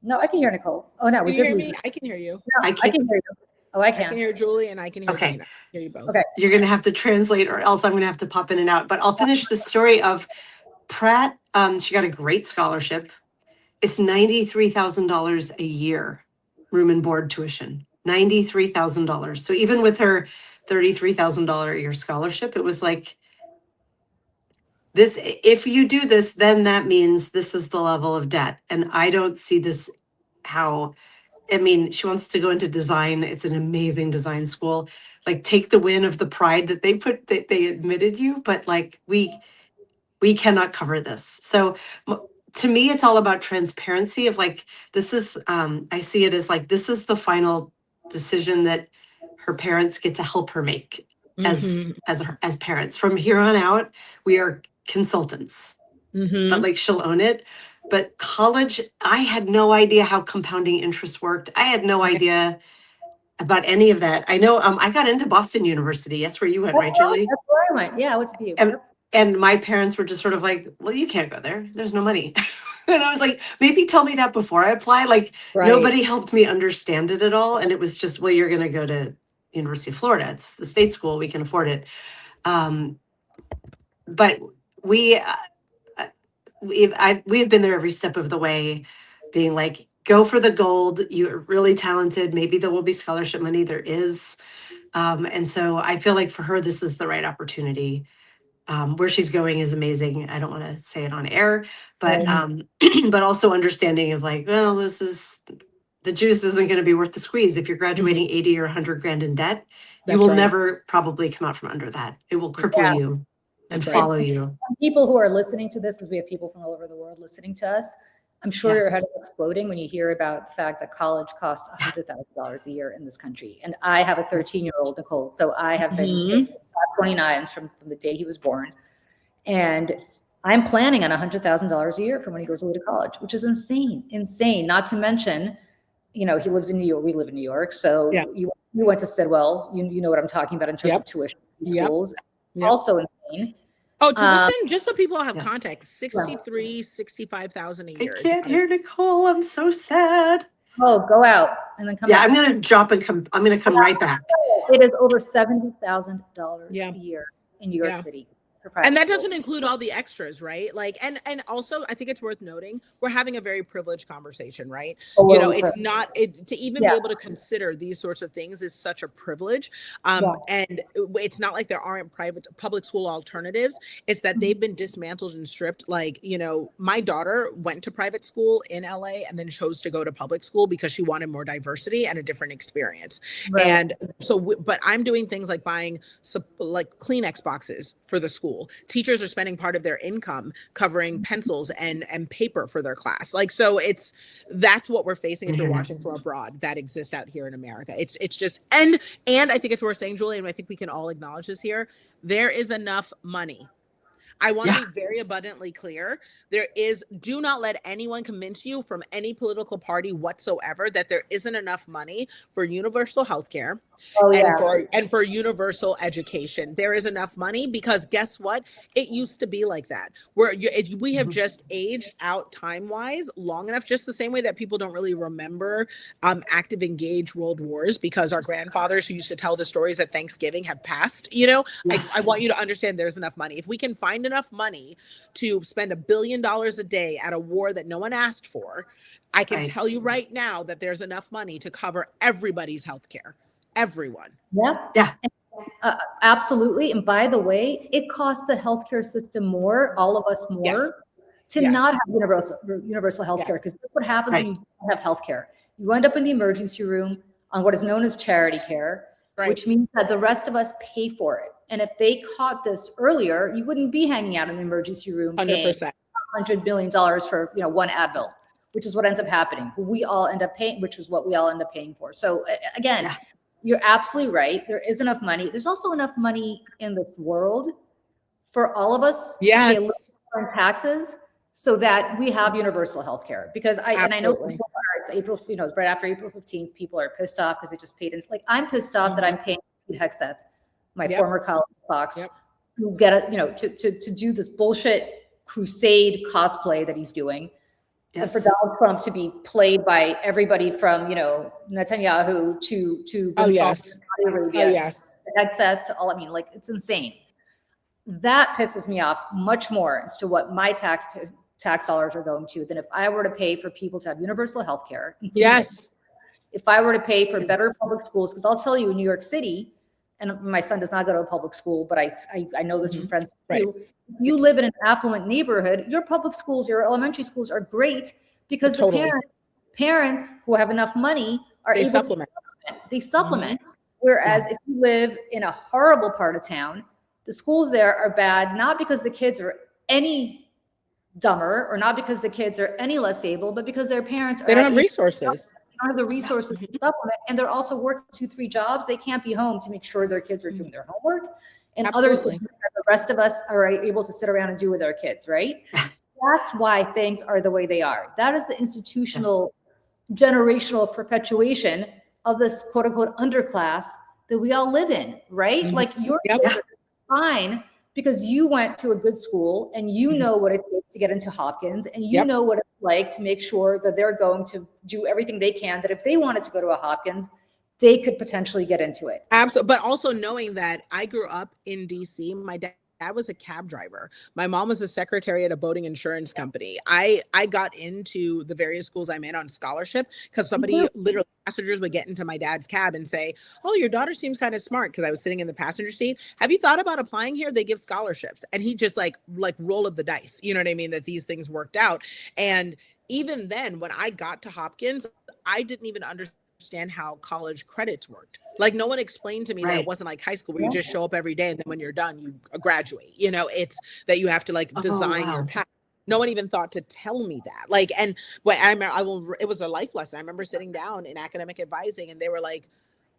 No, I can hear Nicole. Oh no, we did lose. I can hear you. No, I can hear you. Oh, I can. I can hear Julie and I can hear Dana. I can hear you both. Okay. You're going to have to translate or else I'm going to have to pop in and out. But I'll finish the story of Pratt. She got a great scholarship. It's $93,000 a year, room and board tuition. $93,000. So even with her $33,000 a year scholarship, it was like this. If you do this, then that means this is the level of debt. And I don't see this how. I mean, she wants to go into design. It's an amazing design school. Like, take the win of the pride that they admitted you, but like we cannot cover this. So to me, it's all about transparency of like, this is, I see it as like, this is the final decision that her parents get to help her make as parents. From here on out, we are consultants, but like she'll own it. But college, I had no idea how compounding interest worked. I had no idea about any of that. I know I got into Boston University. That's where you went, right, Julie? That's where I went. Yeah, I went to BU. And my parents were just sort of like, well, you can't go there. There's no money. And I was like, maybe tell me that before I apply. Like nobody helped me understand it at all. And it was just, well, you're going to go to University of Florida. It's the state school. We can afford it. But we've been there every step of the way, being like, go for the gold. You're really talented. Maybe there will be scholarship money. There is. And so I feel like for her, this is the right opportunity. Where she's going is amazing. I don't want to say it on air, but but also understanding of like, well, this is, the juice isn't going to be worth the squeeze. If you're graduating 80 or 100 grand in debt, you will never probably come out from under that. It will cripple you and follow you. People who are listening to this, because we have people from all over the world listening to us, I'm sure your head is exploding when you hear about the fact that college costs $100,000 a year in this country. And I have a 13-year-old, Nicole, so I have been 29 from the day he was born. And I'm planning on $100,000 a year from when he goes away to college, which is insane. Not to mention, he lives in New York. We live in New York. So you went to Sidwell. You know what I'm talking about in terms of tuition in schools. Also insane. Oh, tuition, just so people have context, $65,000 a year. I can't hear Nicole. I'm so sad. Oh, go out and then come back. I'm going to drop and come. I'm going to come right back. It is over $70,000 a year in New York City And that doesn't include all the extras, right? Like, and also I think it's worth noting, we're having a very privileged conversation, right? You know, it's not, to even be able to consider these sorts of things is such a privilege. And it's not like there aren't public school alternatives. It's that they've been dismantled and stripped. Like, you know, my daughter went to private school in LA and then chose to go to public school because she wanted more diversity and a different experience. Right. And so, but I'm doing things like buying like Kleenex boxes for the school. Teachers are spending part of their income covering pencils and paper for their class. Like, so that's what we're facing if you're watching from abroad that exists out here in America. It's just, and I think it's worth saying, Julie, and I think we can all acknowledge this here, there is enough money. I want to be very abundantly clear. Do not let anyone convince you from any political party whatsoever that there isn't enough money for universal health care and for universal education. There is enough money because guess what? It used to be like that. We have just aged out time-wise long enough, just the same way that people don't really remember active engaged world wars because our grandfathers who used to tell the stories at Thanksgiving have passed. You know, I want you to understand there's enough money. If we can find enough money to spend $1 billion a day at a war that no one asked for, I can tell you right now that there's enough money to cover everybody's health care. Everyone. Yeah. Absolutely. And by the way, it costs the healthcare system more, all of us more, to not have universal healthcare. Because that's what happens when you don't have healthcare. You end up in the emergency room on what is known as charity care, which means that the rest of us pay for it. And if they caught this earlier, you wouldn't be hanging out in the emergency room 100%. $100 billion for one Advil, which is what ends up happening. We all end up paying, which is what we all end up paying for. So again, you're absolutely right. There is enough money. There's also enough money in this world for all of us to pay a little more in taxes so that we have universal health care. Because I know it's April, right after April 15th, people are pissed off because they just paid in. Like, I'm pissed off that I'm paying Pete Hegseth, my former colleague at Fox, who get to do this bullshit crusade cosplay that he's doing. And for Donald Trump to be played by everybody from, Netanyahu to Saudi Arabia, Hegseth to all, like, it's insane. That pisses me off much more as to what my tax dollars are going to than if I were to pay for people to have universal health care. If I were to pay for better public schools, because I'll tell you, in New York City, and my son does not go to a public school, but I know this from friends too. If you live in an affluent neighborhood, your public schools, your elementary schools are great because the parents who have enough money are able to supplement. Whereas if you live in a horrible part of town, the schools there are bad, not because the kids are any dumber or not because the kids are any less able, but because their parents don't have resources. They don't have the resources to supplement, and they're also working 2-3 jobs. They can't be home to make sure their kids are doing their homework and other things that the rest of us are able to sit around and do with our kids, right? That's why things are the way they are. That is the institutional, generational perpetuation of this quote unquote underclass that we all live in, right? Like, your kids are fine because you went to a good school and you know what it takes to get into Hopkins, and you know what it's like to make sure that they're going to do everything they can, that if they wanted to go to a Hopkins, they could potentially get into it. Absolutely. But also knowing that I grew up in DC, my dad was a cab driver. My mom was a secretary at a boating insurance company. I got into the various schools I'm in on scholarship because somebody, literally passengers, would get into my dad's cab and say, "Oh, your daughter seems kind of smart," because I was sitting in the passenger seat. "Have you thought about applying here? They give scholarships." And he just like roll of the dice. You know what I mean? That these things worked out. And even then, when I got to Hopkins, I didn't even understand how college credits worked. Like, no one explained to me that it wasn't like high school where you just show up every day and then when you're done, you graduate. It's that you have to design your path. No one even thought to tell me that. Like, and what I remember, it was a life lesson. I remember sitting down in academic advising and they were like,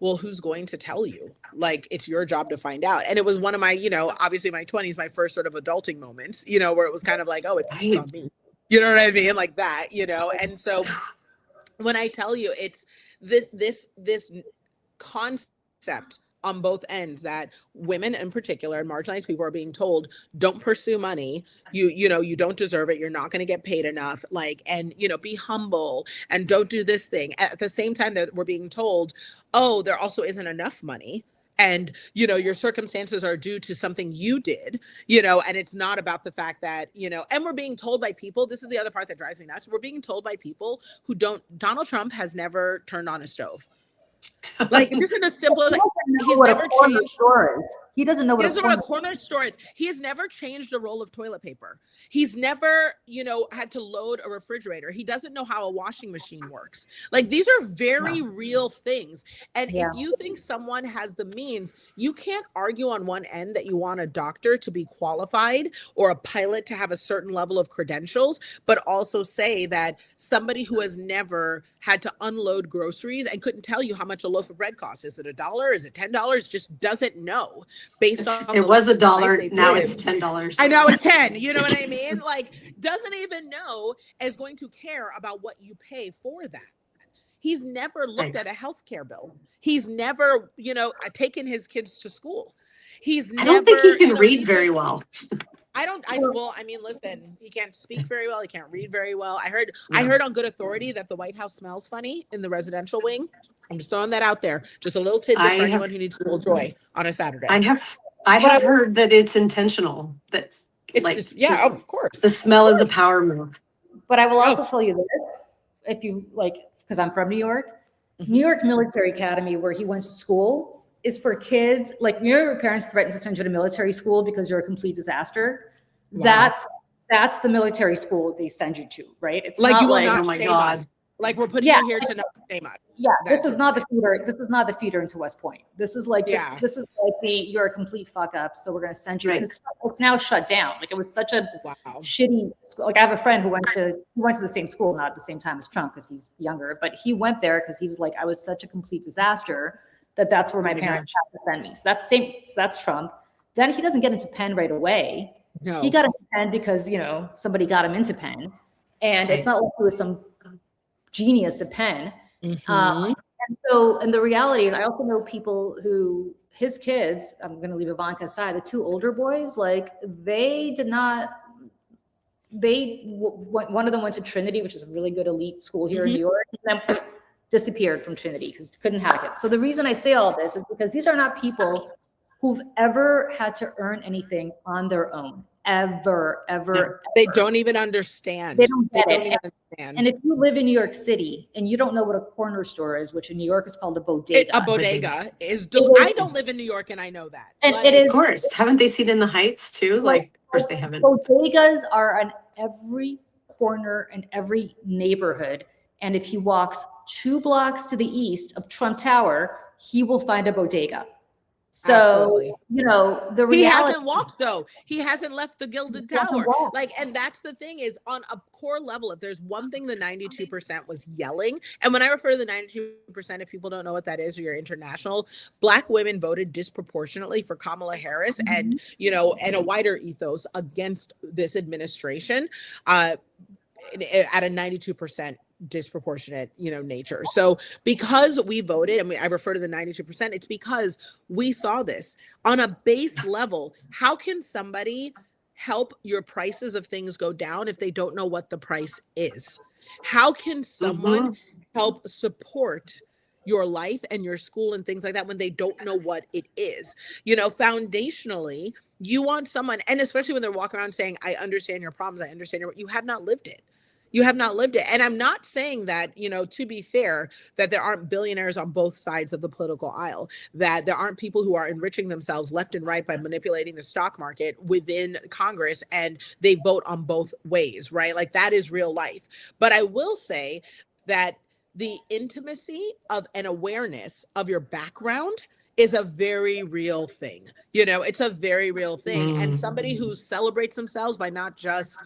"Well, who's going to tell you? Like, it's your job to find out." And it was one of my, obviously my 20s, my first sort of adulting moments, where it was kind of like, oh, it's on me. You know what I mean? Like that, And so when I tell you, it's this concept on both ends that women in particular and marginalized people are being told, don't pursue money. You don't deserve it. You're not going to get paid enough. And be humble and don't do this thing. At the same time that we're being told, oh, there also isn't enough money. and, you know, your circumstances are due to something you did, you know, and it's not about the fact that, you know, and we're being told by people, this is the other part that drives me nuts. We're being told by people who don't, Donald Trump has never turned on a stove. Like, just in a simple, like, he's never changed. He doesn't know He what doesn't know what a corner store is. He has never changed a roll of toilet paper. He's never, you know, had to load a refrigerator. He doesn't know how a washing machine works. Like, these are very real things. And if you think someone has the means, you can't argue on one end that you want a doctor to be qualified or a pilot to have a certain level of credentials, but also say that somebody who has never had to unload groceries and couldn't tell you how much a loaf of bread costs. Is it $1? Is it $10? Just doesn't know based on It was $1. Now it's $10. I know it's 10. You know what I mean? Like, doesn't even know is going to care about what you pay for that. He's never looked at a healthcare bill. He's never, you know, taken his kids to school. I don't think he can read very well. Well, I mean, listen, he can't speak very well. He can't read very well. I heard on good authauthority that the White House smells funny in the residential wing. I'm just throwing that out there. Just a little tidbit for anyone who needs a little joy on a Saturday. I have heard that it's intentional. That yeah, of course. The smell of the power move. But I will also tell you this, if you like, because I'm from New York, New York Military Academy, where he went to school, is for kids, like your parents threatened to send you to military school because you're a complete disaster. Wow. That's the military school they send you to, right? It's like, not you will like, not shame us. Like, we're putting you here to not shame us. Yeah, this is not the feeder into West Point. This is like this is like you're a complete fuck up, so we're gonna send you. Right. It's now shut down. Like, it was such a shitty. Like, I have a friend who went to the same school, not at the same time as Trump because he's younger, but he went there because he was like, I was such a complete disaster that's where my parents had to send me. So that's Trump. Then he doesn't get into Penn right away. No. He got into Penn because, you know, somebody got him into Penn, and it's not like he was some genius at Penn. And the reality is, I also know people who, his kids, I'm going to leave Ivanka aside, the two older boys, like, one of them went to Trinity, which is a really good elite school here in New York, and then disappeared from Trinity because couldn't hack it. So the reason I say all this is because these are not people who've ever had to earn anything on their own. Ever. They don't even understand. They don't even understand. And if you live in New York City and you don't know what a corner store is, which in New York is called a bodega. A bodega is. I don't live in New York and I know that. And it is. Of course. Haven't they seen in the Heights too? Like, of course they haven't. Bodegas are on every corner and every neighborhood. And if he walks 2 blocks to the east of Trump Tower, he will find a bodega. So, absolutely. You know, the reality. He hasn't walked, though. He hasn't left the Gilded Tower. Like, and that's the thing is, on a core level, if there's one thing the 92% was yelling, and when I refer to the 92%, if people don't know what that is, or you're international, Black women voted disproportionately for Kamala Harris and, you know, and a wider ethos against this administration at a 92% disproportionate, you know, nature. So because we voted, and I refer to the 92%, it's because we saw this on a base level. How can somebody help your prices of things go down if they don't know what the price is? How can someone help support your life and your school and things like that when they don't know what it is? You know, foundationally, you want someone, and especially when they're walking around saying, I understand your problems, I understand you have not lived it. You have not lived it. And I'm not saying that, you know, to be fair, that there aren't billionaires on both sides of the political aisle, that there aren't people who are enriching themselves left and right by manipulating the stock market within Congress, and they vote on both ways, right? Like, that is real life. But I will say that the intimacy of an awareness of your background is a very real thing. You know, it's a very real thing. And somebody who celebrates themselves by not just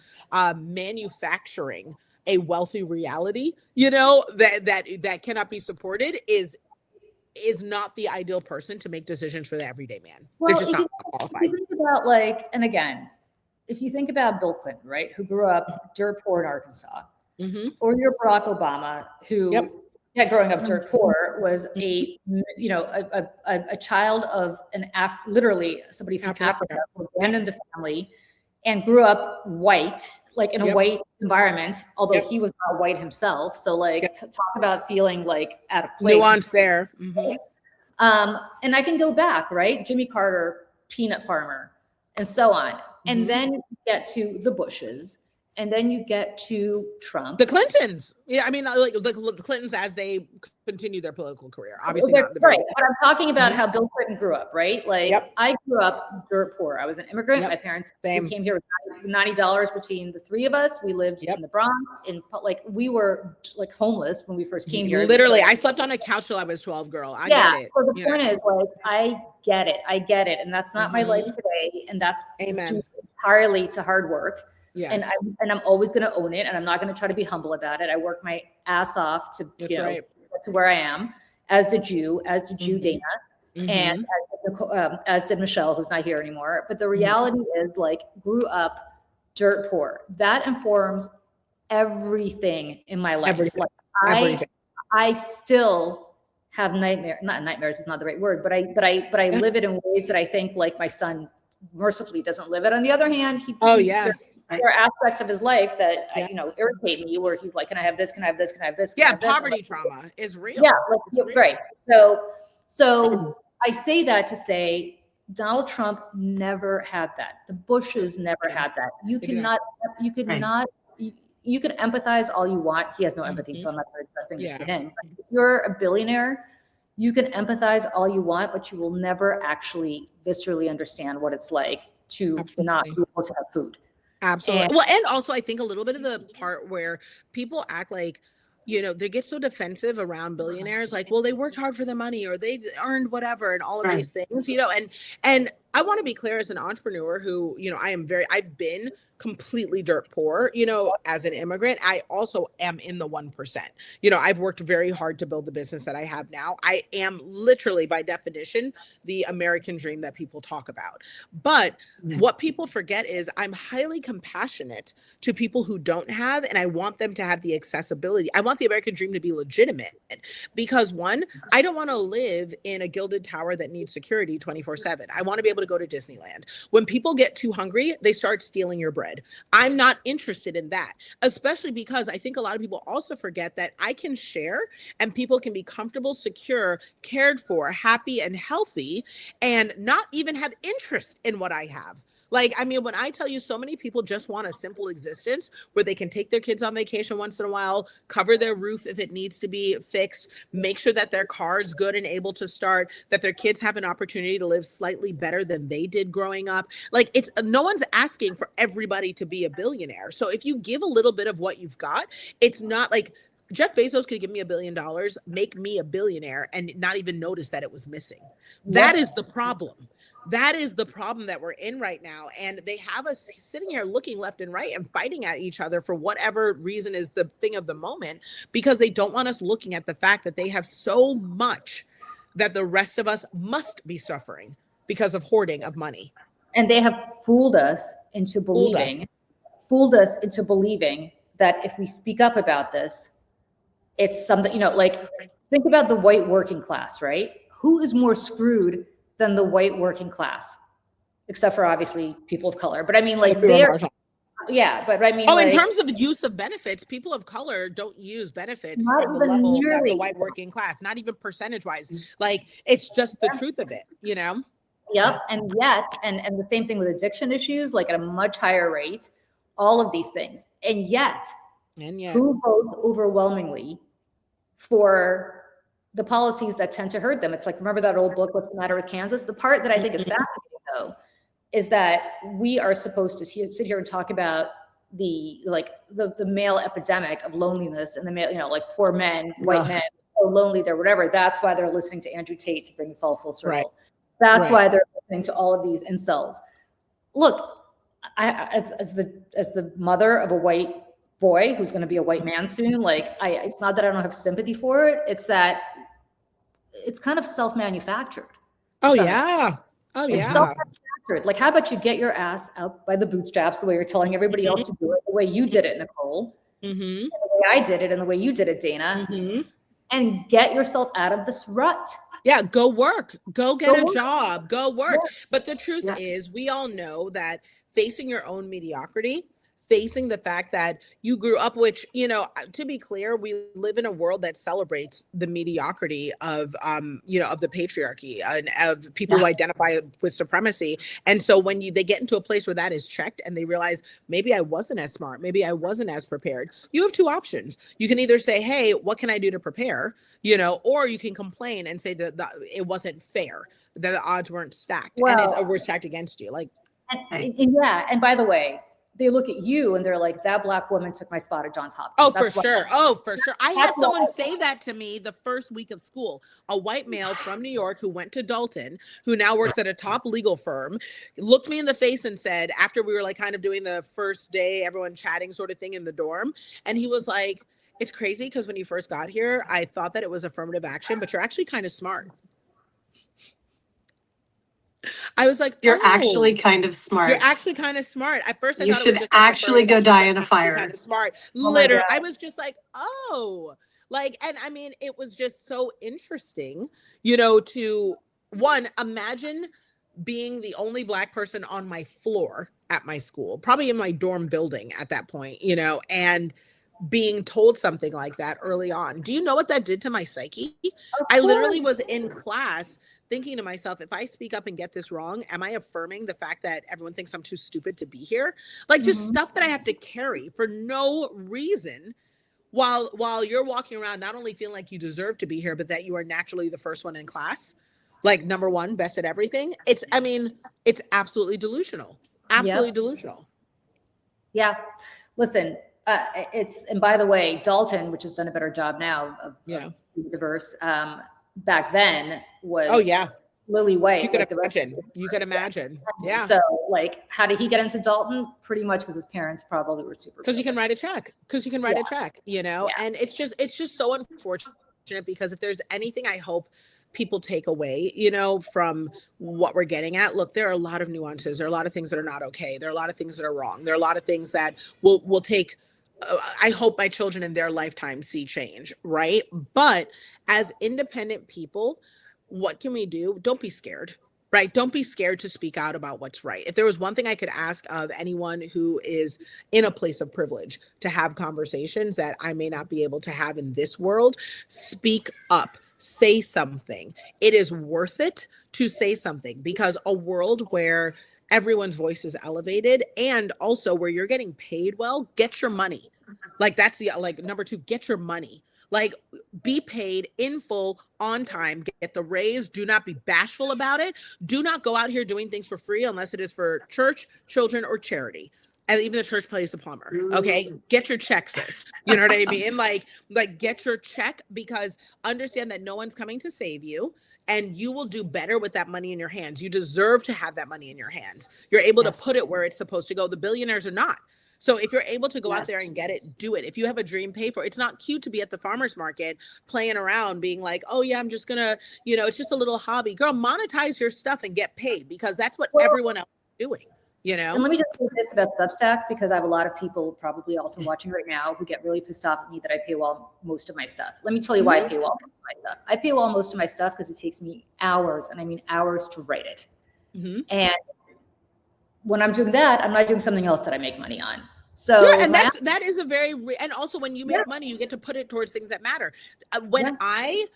manufacturing a wealthy reality, you know, that cannot be supported is not the ideal person to make decisions for the everyday man. Well, they're just not qualified. If you think about, like, and again, if you think about Bill Clinton, right, who grew up dirt poor in Arkansas, or your Barack Obama, who growing up dirt poor, was a child of literally somebody from Africa who abandoned the family and grew up white, like in a white environment, although he was not white himself. So, like, talk about feeling like out of place. Nuance there. And I can go back, right? Jimmy Carter, peanut farmer, and so on. And then you get to the Bushes, and then you get to Trump. The Clintons. Yeah, I mean, like the Clintons as they continue their political career. Obviously not the very right. But I'm talking about how Bill Clinton grew up, right? Like I grew up dirt poor. I was an immigrant. My parents came here with $90 between the three of us. We lived in the Bronx, we were like homeless when we first came here. Literally, I slept on a couch till I was 12, girl. I get it. So the point is, like, I get it. And that's not my life today. And that's due entirely to hard work. Yes. And I'm always going to own it, and I'm not going to try to be humble about it. I worked my ass off to get to where I am, as did you, Dana, and as did Michelle, who's not here anymore. But the reality is, like, grew up dirt poor. That informs everything in my life. Everything. I still have not nightmares is not the right word, but I live it in ways that I think, like, my son mercifully doesn't live it. On the other hand, there are aspects of his life that irritate me, where he's like, can I have this? Can I have this? Can I have this? Poverty trauma is real. Right. So I say that to say Donald Trump never had that. The Bushes never had that. You could empathize all you want. He has no empathy, so I'm not very addressing this to him. But if you're a billionaire, you can empathize all you want, but you will never actually viscerally understand what it's like to not be able to have food. Absolutely. And also I think a little bit of the part where people act like, they get so defensive around billionaires, like, well, they worked hard for the money, or they earned whatever, and all of these things, and I want to be clear, as an entrepreneur who, I've been completely dirt poor, as an immigrant. I also am in the 1%. I've worked very hard to build the business that I have now. I am literally, by definition, the American dream that people talk about. But what people forget is I'm highly compassionate to people who don't have, and I want them to have the accessibility. I want the American dream to be legitimate, because one, I don't want to live in a gilded tower that needs security 24/7. I want to be able to go to Disneyland. When people get too hungry, they start stealing your bread. I'm not interested in that, especially because I think a lot of people also forget that I can share, and people can be comfortable, secure, cared for, happy, and healthy, and not even have interest in what I have. Like, I mean, when I tell you, so many people just want a simple existence where they can take their kids on vacation once in a while, cover their roof if it needs to be fixed, make sure that their car is good and able to start, that their kids have an opportunity to live slightly better than they did growing up. Like, it's no one's asking for everybody to be a billionaire. So if you give a little bit of what you've got, it's not like Jeff Bezos could give me $1 billion, make me a billionaire, and not even notice that it was missing. That is the problem. That is the problem that we're in right now. And they have us sitting here looking left and right and fighting at each other for whatever reason is the thing of the moment, because they don't want us looking at the fact that they have so much that the rest of us must be suffering because of hoarding of money. And they have fooled us into believing that if we speak up about this, it's something, like, think about the white working class, right? Who is more screwed than the white working class, except for obviously people of color? But I mean, like, they're, but I mean, in terms of use of benefits, people of color don't use benefits at the level that the white working class, not even percentage wise. Like, it's just the truth of it, Yep. And yet, and the same thing with addiction issues, like at a much higher rate, all of these things. And yet who votes overwhelmingly for the policies that tend to hurt them? It's like, remember that old book, What's the Matter with Kansas? The part that I think is fascinating, though, is that we are supposed to sit here and talk about the male epidemic of loneliness, and the male, like, poor men, white men, so lonely, they're whatever. That's why they're listening to Andrew Tate to bring this all full circle. Right. That's why they're listening to all of these incels. Look, as the mother of a white boy who's going to be a white man soon, like, it's not that I don't have sympathy for it. It's that it's kind of self-manufactured. Self-manufactured. Like, how about you get your ass out by the bootstraps the way you're telling everybody else to do it, the way you did it, Nicole, and the way I did it, and the way you did it, Dana, and get yourself out of this rut. Yeah, go work, go get a job, go work. But the truth is, we all know that facing your own mediocrity, facing the fact that you grew up, which, you know, to be clear, we live in a world that celebrates the mediocrity of, you know, of the patriarchy and of people who identify with supremacy. And so when they get into a place where that is checked and they realize maybe I wasn't as smart, maybe I wasn't as prepared, you have two options. You can either say, hey, what can I do to prepare? You know, or you can complain and say that it wasn't fair, that the odds weren't stacked, and were stacked against you. Like, and by the way, they look at you and they're like, that Black woman took my spot at Johns Hopkins. Oh, for sure. Oh, for sure. I had someone say that to me the first week of school. A white male from New York who went to Dalton, who now works at a top legal firm, looked me in the face and said, after we were like kind of doing the first day, everyone chatting sort of thing in the dorm. And he was like, it's crazy because when you first got here, I thought that it was affirmative action, but you're actually kind of smart. I was like, you're actually kind of smart. You're actually kind of smart. At first, I you thought should it was just actually go die in a fire. Kind of smart. Literally, I was just like, oh, like, and I mean, it was just so interesting, you know, to imagine being the only Black person on my floor at my school, probably in my dorm building at that point, you know, and being told something like that early on. Do you know what that did to my psyche? I literally was in class thinking to myself, if I speak up and get this wrong, am I affirming the fact that everyone thinks I'm too stupid to be here? Like just stuff that I have to carry for no reason while you're walking around not only feeling like you deserve to be here, but that you are naturally the first one in class, like number one, best at everything. It's absolutely delusional. Absolutely delusional. Yeah. Listen, and by the way, Dalton, which has done a better job now of being diverse, back then was lily white. You could imagine. Yeah. So like, how did he get into Dalton? Pretty much because his parents probably were super. Because you can write a check. A check, you know? Yeah. And it's just so unfortunate because if there's anything I hope people take away, you know, from what we're getting at, look, there are a lot of nuances. There are a lot of things that are not okay. There are a lot of things that are wrong. There are a lot of things that will take I hope my children in their lifetime see change, right? But as independent people, what can we do? Don't be scared, right? Don't be scared to speak out about what's right. If there was one thing I could ask of anyone who is in a place of privilege to have conversations that I may not be able to have in this world, speak up, say something. It is worth it to say something because a world where everyone's voice is elevated and also where you're getting paid well, get your money. Like that's number two, get your money. Like be paid in full on time, get the raise. Do not be bashful about it. Do not go out here doing things for free unless it is for church, children, or charity. And even the church pays the plumber. Okay. Get your check, sis. You know what I mean? Like get your check because understand that no one's coming to save you. And you will do better with that money in your hands. You deserve to have that money in your hands. You're able to put it where it's supposed to go. The billionaires are not. So if you're able to go out there and get it, do it. If you have a dream, pay for it. It's not cute to be at the farmer's market playing around being like, oh yeah, I'm just gonna, you know, it's just a little hobby. Girl, monetize your stuff and get paid because that's what everyone else is doing. You know? And let me just say this about Substack, because I have a lot of people probably also watching right now who get really pissed off at me that I paywall most of my stuff. Let me tell you why I paywall most of my stuff. I paywall most of my stuff because it takes me hours, and I mean hours to write it. And when I'm doing that, I'm not doing something else that I make money on. So and that is a very and also when you make money, you get to put it towards things that matter. When I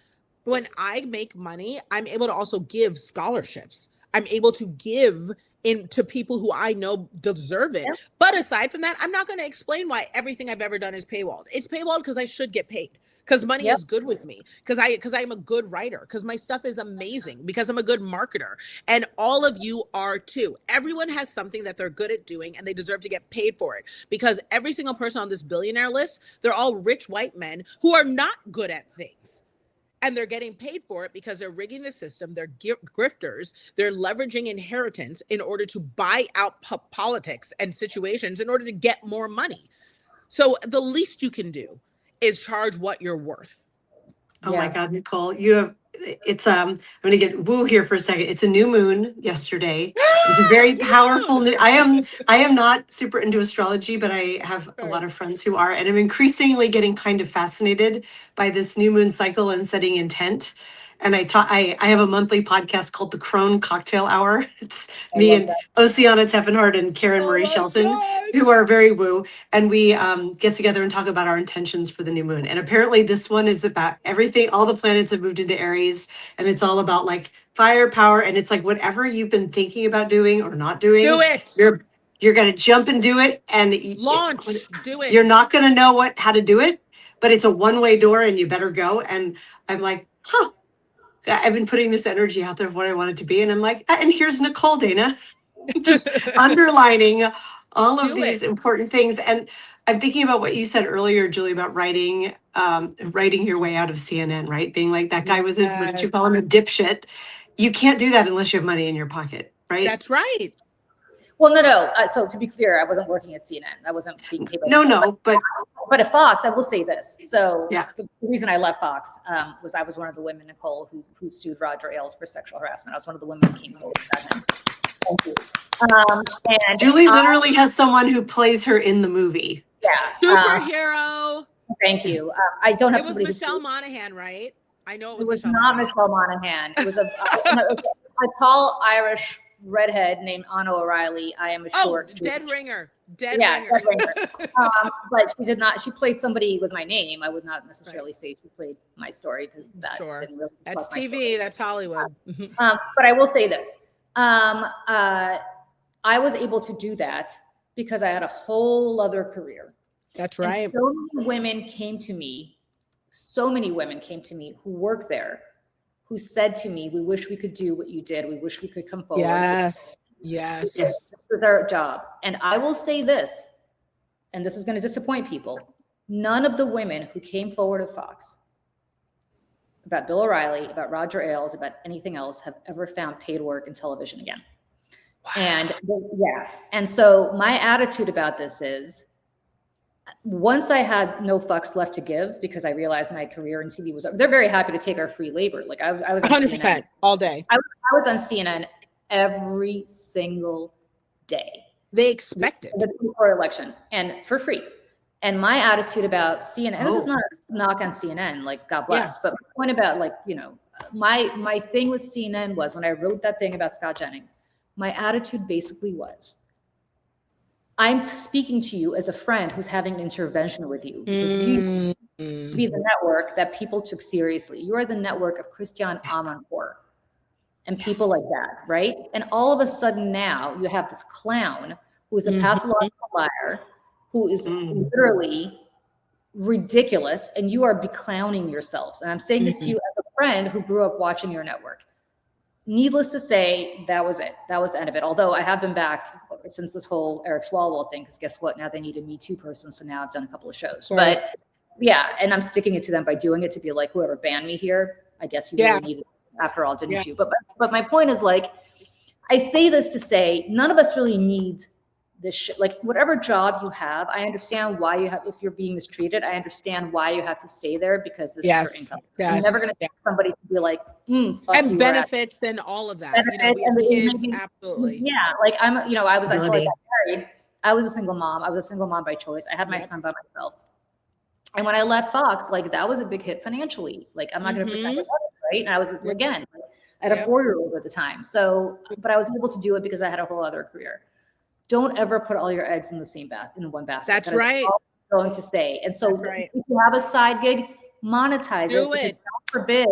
make money, I'm able to also give scholarships. I'm able to give to people who I know deserve it. But aside from that, I'm not going to explain why everything I've ever done is paywalled. It's paywalled because I should get paid. Because money is good with me. Because I'm a good writer. Because my stuff is amazing. Because I'm a good marketer. And all of you are too. Everyone has something that they're good at doing and they deserve to get paid for it. Because every single person on this billionaire list, they're all rich white men who are not good at things. And they're getting paid for it because they're rigging the system. They're grifters. They're leveraging inheritance in order to buy out politics and situations in order to get more money. So the least you can do is charge what you're worth. Oh my God, Nicole, I'm going to get woo here for a second. It's a new moon yesterday. It's a very powerful new. I am not super into astrology, but I have a lot of friends who are, and I'm increasingly getting kind of fascinated by this new moon cycle and setting intent. and I have a monthly podcast called the Crone Cocktail Hour. It's me and Oceana Teffenhart and Karen Marie Shelton, who are very woo, and we get together and talk about our intentions for the new moon. And apparently this one is about everything. All the planets have moved into Aries, and it's all about like fire, power, and it's like whatever you've been thinking about doing or not doing, Do it. You're gonna jump and do it, and Launch. Do it. You're not gonna know how to do it, but it's a one-way door, and you better go. And I'm like, huh. I've been putting this energy out there of what I want it to be, and I'm like, and here's Nicole, Dana, just underlining all of these important things. And I'm thinking about what you said earlier, Julie, about writing your way out of CNN, right? Being like, that guy was what did you call him, a dipshit? You can't do that unless you have money in your pocket, right? That's right. Well, no. So to be clear, I wasn't working at CNN. I wasn't being paid by CNN. But at Fox, I will say this. So the reason I left Fox was I was one of the women, Nicole, who sued Roger Ailes for sexual harassment. I was one of the women who came forward to that. Thank you. And Julie literally has someone who plays her in the movie. Yeah. Superhero. Thank you. I don't have somebody. It was Michelle Monaghan, right? I know it was not Michelle Monaghan. It was a tall Irish redhead named Anna O'Reilly. I am a short. Dead ringer. Dead ringer. But she did not. She played somebody with my name. I would not necessarily say she played my story because that didn't really. That's TV. That's Hollywood. But I will say this. I was able to do that because I had a whole other career. That's right. And so many women came to me who work there, who said to me, we wish we could do what you did. We wish we could come forward. Yes. This is our job. And I will say this, and this is going to disappoint people. None of the women who came forward at Fox about Bill O'Reilly, about Roger Ailes, about anything else have ever found paid work in television again. Wow. And so my attitude about this is, once I had no fucks left to give because I realized my career in TV was over, they're very happy to take our free labor. Like I was on 100% CNN, all day. I was on CNN every single day. They expect it. For election and for free. And my attitude about CNN, and this is not a knock on CNN, like God bless, but my point about my thing with CNN was when I wrote that thing about Scott Jennings, my attitude basically was, I'm speaking to you as a friend who's having an intervention with you. Because you be the network that people took seriously. You are the network of Christian Amanpour and people like that, right? And all of a sudden now you have this clown who is a pathological liar, who is literally ridiculous, and you are beclowning yourselves. And I'm saying this to you as a friend who grew up watching your network. Needless to say, that was it. That was the end of it. Although I have been back since this whole Eric Swalwell thing, because guess what? Now they need a Me Too person, so now I've done a couple of shows. But yeah, and I'm sticking it to them by doing it to be like, whoever banned me here, I guess you really need it after all, didn't you? But my point is, like, I say this to say none of us really need this shit. Like, whatever job you have, I understand why you have, if you're being mistreated, I understand why you have to stay there because this is your income. You're never going to get somebody to be like, fuck and you, benefits and all of that. We have kids, absolutely. Yeah. Like I was until I got married. I was a single mom. I was a single mom by choice. I had my son by myself. And when I left Fox, like, that was a big hit financially. Like, I'm not going to pretend it wasn't, right? And I was, again, I had a 4-year-old at the time. So, but I was able to do it because I had a whole other career. Don't ever put all your eggs in the same in one basket. That's right. Going to say. And so if you have a side gig, monetize it. God forbid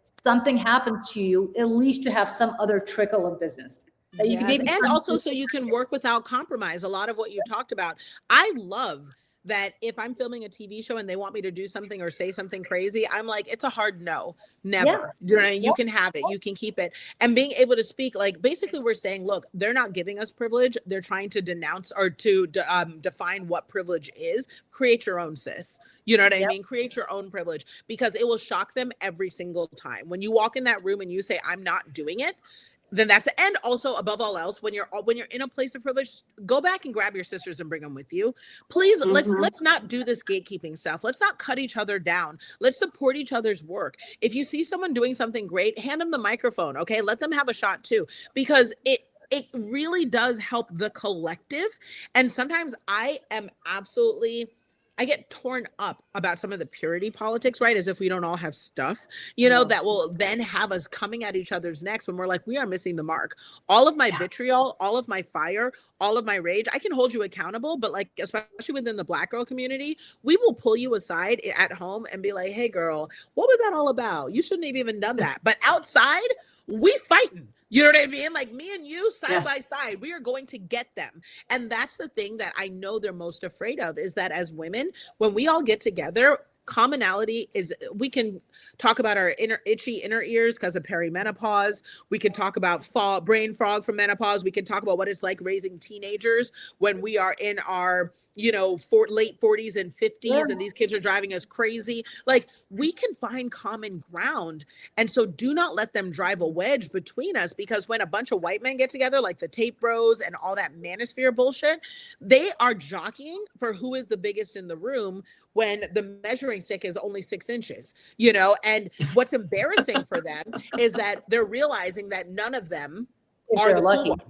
something happens to you, at least you have some other trickle of business. That you can maybe and also so you can work without compromise. A lot of what you talked about. I love that if I'm filming a TV show and they want me to do something or say something crazy, I'm like, it's a hard no, never. You can have it, you can keep it. And being able to speak, like, basically we're saying, look, they're not giving us privilege. They're trying to denounce or to define what privilege is. Create your own, sis. You know what I mean? Create your own privilege, because it will shock them every single time. When you walk in that room and you say, I'm not doing it, then that's it. And also, above all else, when you're in a place of privilege, go back and grab your sisters and bring them with you. Please, let's not do this gatekeeping stuff. Let's not cut each other down. Let's support each other's work. If you see someone doing something great, hand them the microphone. Okay, let them have a shot too, because it really does help the collective. And sometimes I am absolutely I get torn up about some of the purity politics, right? As if we don't all have stuff, you know, that will then have us coming at each other's necks when we're like, we are missing the mark. All of my vitriol, all of my fire, all of my rage, I can hold you accountable, but like, especially within the Black girl community, we will pull you aside at home and be like, hey girl, what was that all about? You shouldn't have even done that. But outside, we fighting. You know what I mean? Like me and you side by side, we are going to get them. And that's the thing that I know they're most afraid of, is that as women, when we all get together, commonality is, we can talk about our itchy inner ears because of perimenopause. We can talk about brain fog from menopause. We can talk about what it's like raising teenagers when we are in our, you know, late 40s and 50s, and these kids are driving us crazy. Like, we can find common ground. And so do not let them drive a wedge between us, because when a bunch of white men get together, like the Tate bros and all that manosphere bullshit, they are jockeying for who is the biggest in the room when the measuring stick is only 6 inches, you know? And what's embarrassing for them is that they're realizing that none of them are the cool one.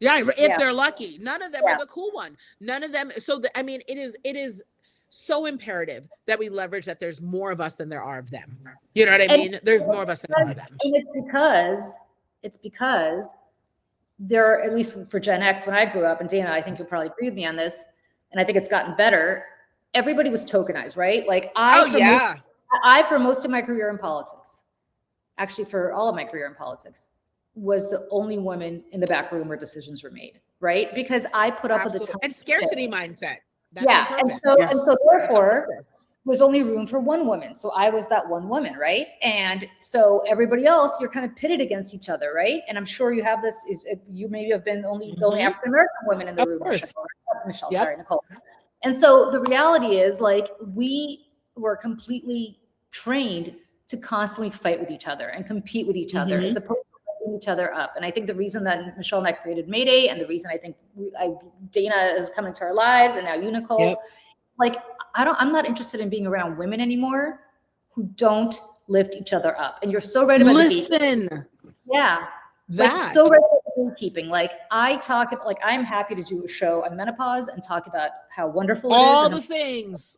Yeah, if they're lucky. None of them are the cool one. None of them. So, I mean, it is so imperative that we leverage that there's more of us than there are of them. You know what I mean? There's more of us than there are of them. And it's because there are, at least for Gen X, when I grew up, and Dana, I think you'll probably agree with me on this, and I think it's gotten better, everybody was tokenized, right? Like I, for most of my career in politics, actually for all of my career in politics, was the only woman in the back room where decisions were made, right? Because I put up with the time and scarcity mindset. That's and so therefore there's only room for one woman. So I was that one woman, right? And so everybody else, you're kind of pitted against each other, right? And I'm sure you have this. You maybe have been the only African American woman in the room. Michelle, sorry, Nicole. And so the reality is, like, we were completely trained to constantly fight with each other and compete with each other, as opposed to each other up. And I think the reason that Michelle and I created Mayday, and the reason I think Dana is coming to our lives, and now you, Nicole, like, I'm not interested in being around women anymore who don't lift each other up. And you're so right about listen. Like, so right about gatekeeping. Like, I'm happy to do a show on menopause and talk about how wonderful it is. All the things.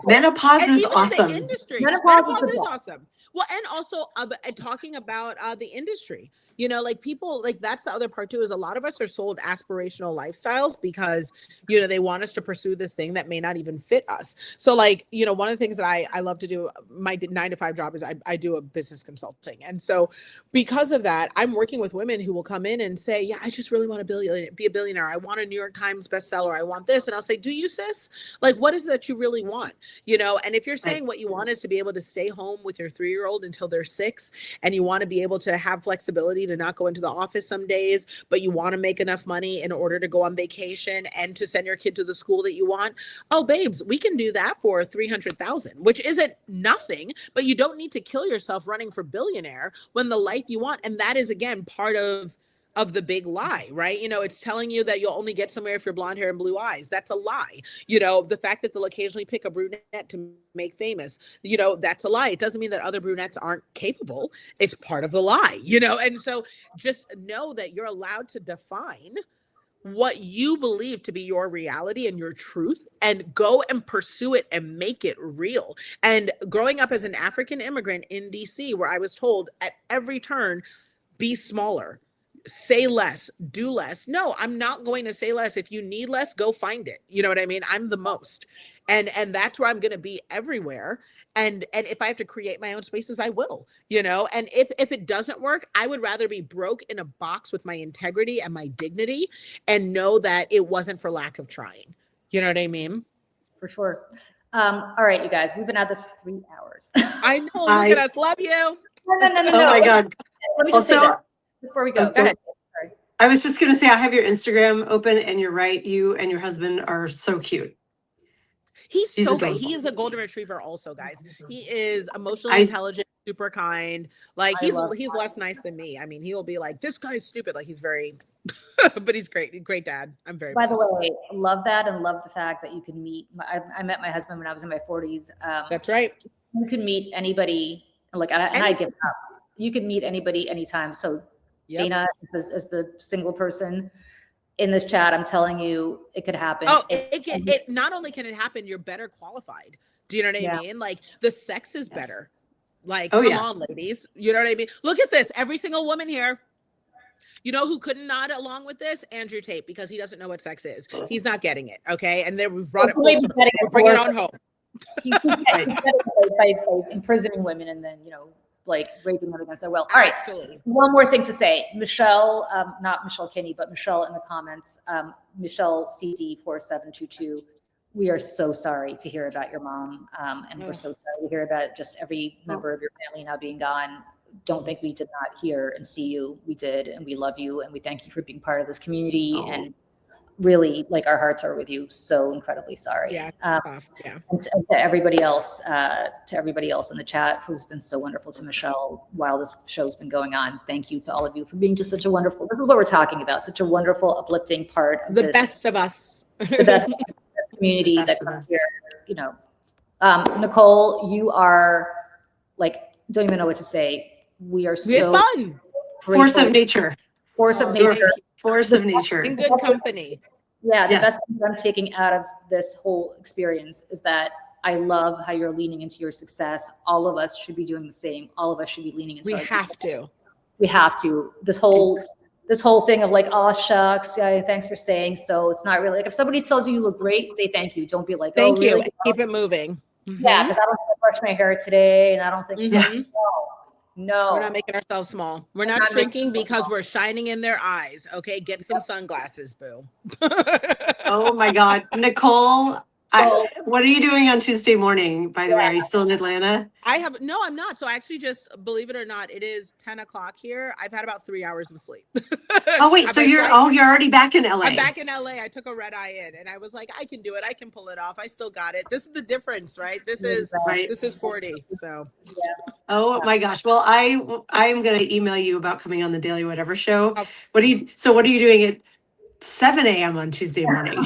Menopause is awesome. Menopause is awesome. Well, and also talking about the industry, you know, like people, like that's the other part too, is a lot of us are sold aspirational lifestyles because, you know, they want us to pursue this thing that may not even fit us. So like, you know, one of the things that I love to do, my 9-to-5 job is I do a business consulting. And so because of that, I'm working with women who will come in and say, yeah, I just really want to be a billionaire. I want a New York Times bestseller. I want this. And I'll say, do you, sis? Like, what is it that you really want? You know, and if you're saying what you want is to be able to stay home with your 3-year-old until they're 6, and you want to be able to have flexibility to not go into the office some days, but you want to make enough money in order to go on vacation and to send your kid to the school that you want. Oh, babes, we can do that for $300,000, which isn't nothing, but you don't need to kill yourself running for billionaire when the life you want. And that is, again, part of the big lie, right? You know, it's telling you that you'll only get somewhere if you're blonde hair and blue eyes. That's a lie. You know, the fact that they'll occasionally pick a brunette to make famous, you know, that's a lie. It doesn't mean that other brunettes aren't capable. It's part of the lie, you know? And so just know that you're allowed to define what you believe to be your reality and your truth, and go and pursue it and make it real. And growing up as an African immigrant in DC, where I was told at every turn, be smaller, say less, do less. No, I'm not going to say less. If you need less, go find it. You know what I mean? I'm the most. And that's where I'm going to be everywhere. And if I have to create my own spaces, I will, you know, and if it doesn't work, I would rather be broke in a box with my integrity and my dignity and know that it wasn't for lack of trying. You know what I mean? For sure. All right, you guys, we've been at this for 3 hours. I know. Look at us. Love you. No. Oh my God. Let me just say that before we go. Go ahead. Sorry. I was just going to say, I have your Instagram open, and you're right. You and your husband are so cute. He's so great. He is a golden retriever also, guys. He is emotionally intelligent, super kind. Like he's less nice than me. I mean, he'll be like, this guy's stupid. Like he's very, but he's great. Great dad. I'm very By the way, love that, and love the fact that you can meet. I met my husband when I was in my 40s. That's right. You can meet anybody. Like, and I did. You can meet anybody anytime. So Dana is the single person. in this chat, I'm telling you, it could happen. Oh, it not only can it happen, you're better qualified. Do you know what I mean? Like the sex is better. Like, come on, ladies. You know what I mean? Look at this. Every single woman here. You know who couldn't nod along with this? Andrew Tate, because he doesn't know what sex is. He's not getting it. Okay. And then we've brought it full circle. We'll bring it on home. He's by imprisoning women and then, like raping them against their will. All right. Absolutely. One more thing to say. Michelle, not Michelle Kinney, but Michelle in the comments, Michelle CD4722. We are so sorry to hear about your mom. And we're so sorry to hear about just every member of your family now being gone. Don't think we did not hear and see you. We did, and we love you, and we thank you for being part of this community. And really, like, our hearts are with you. So incredibly sorry. Yeah. And to everybody else, in the chat who's been so wonderful to Michelle while this show's been going on. Thank you to all of you for being just such a wonderful. This is what we're talking about. Such a wonderful, uplifting part of the best of us. The best of this community that comes here. Nicole, you are like, don't even know what to say. We are so fun. Force of nature. Force of nature. Force of nature. In good company. Yeah, the best thing I'm taking out of this whole experience is that I love how you're leaning into your success. All of us should be doing the same. All of us should be leaning into our success. We have to. This whole thing of like, oh shucks, thanks for saying so. It's not really like, if somebody tells you look great, say thank you. Don't be like, thank you. Really? Keep it moving. Yeah, because I don't think I brushed my hair today, and I don't think no. We're not making ourselves small. We're not shrinking because we're shining in their eyes. Okay, get some sunglasses, boo. Oh my God, Nicole. What are you doing on Tuesday morning, by the way? Are you still in Atlanta? No, I'm not. So I actually just, believe it or not, it is 10 o'clock here. I've had about 3 hours of sleep. Oh, wait. So you're already back in LA. I'm back in LA. I took a red eye in and I was like, I can do it. I can pull it off. I still got it. This is the difference, right? This is 40. So. Oh my gosh. Well, I'm going to email you about coming on the Daily Whatever show. What are you doing at 7 a.m. on Tuesday morning?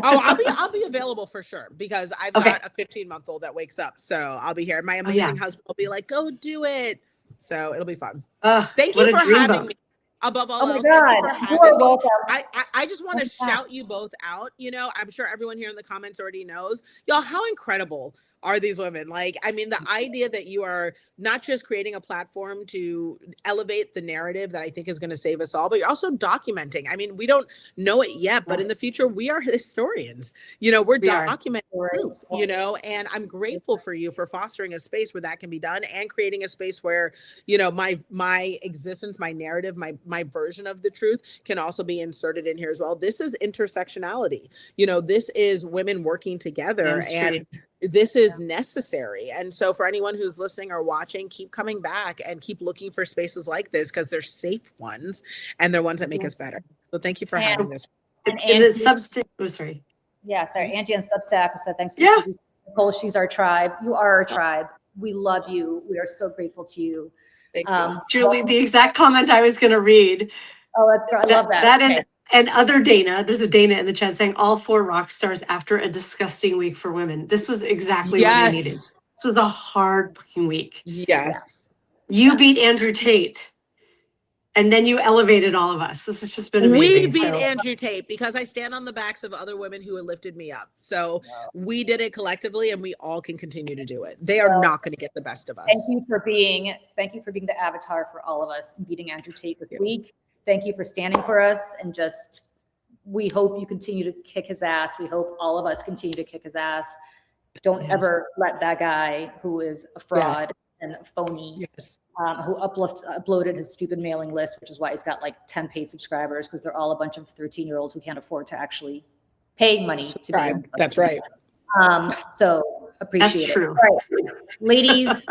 I'll be available for sure because I've got a 15-month-old that wakes up. So I'll be here. My amazing husband will be like, go do it. So it'll be fun. Thank you for having me. Above all else, thank you for having me. I just want to shout you both out. I'm sure everyone here in the comments already knows. Y'all, how incredible are these women? Like, I mean, the idea that you are not just creating a platform to elevate the narrative that I think is going to save us all, but you're also documenting. I mean, we don't know it yet, but in the future, we are historians. We're documenting truth, and I'm grateful for you for fostering a space where that can be done and creating a space where, my existence, my narrative, my version of the truth can also be inserted in here as well. This is intersectionality. This is women working together, and this is necessary. And so for anyone who's listening or watching, keep coming back and keep looking for spaces like this because they're safe ones and they're ones that make us better. So thank you for having this. And the Substack, sorry. Yeah, sorry. Angie on Substack said, thanks for Nicole. She's our tribe. You are our tribe. We love you. We are so grateful to you. Thank you. Julie, the exact comment I was going to read. Oh, that's great. I love that. And other Dana, there's a Dana in the chat saying all 4 rock stars after a disgusting week for women. This was exactly what we needed. This was a hard fucking week. Yes. You beat Andrew Tate. And then you elevated all of us. This has just been amazing. We beat Andrew Tate because I stand on the backs of other women who have lifted me up. So we did it collectively and we all can continue to do it. They are not going to get the best of us. Thank you for being the avatar for all of us and beating Andrew Tate this week. Thank you for standing for us, and we hope you continue to kick his ass. We hope all of us continue to kick his ass. Don't ever let that guy who is a fraud and a phony, who uploaded his stupid mailing list, which is why he's got like 10 paid subscribers, because they're all a bunch of 13-year-olds who can't afford to actually pay money to be. That's right. So appreciate That's true. All right. Ladies,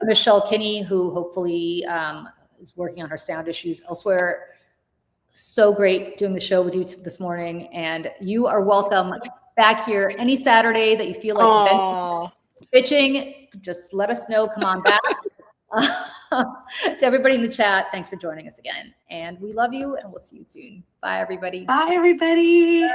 Michelle Kinney, who hopefully is working on her sound issues elsewhere. So great doing the show with you this morning, and you are welcome back here any Saturday that you feel like bitching. Just let us know. Come on back. To everybody in the chat, thanks for joining us again, and we love you, and we'll see you soon. Bye, everybody. Bye, everybody.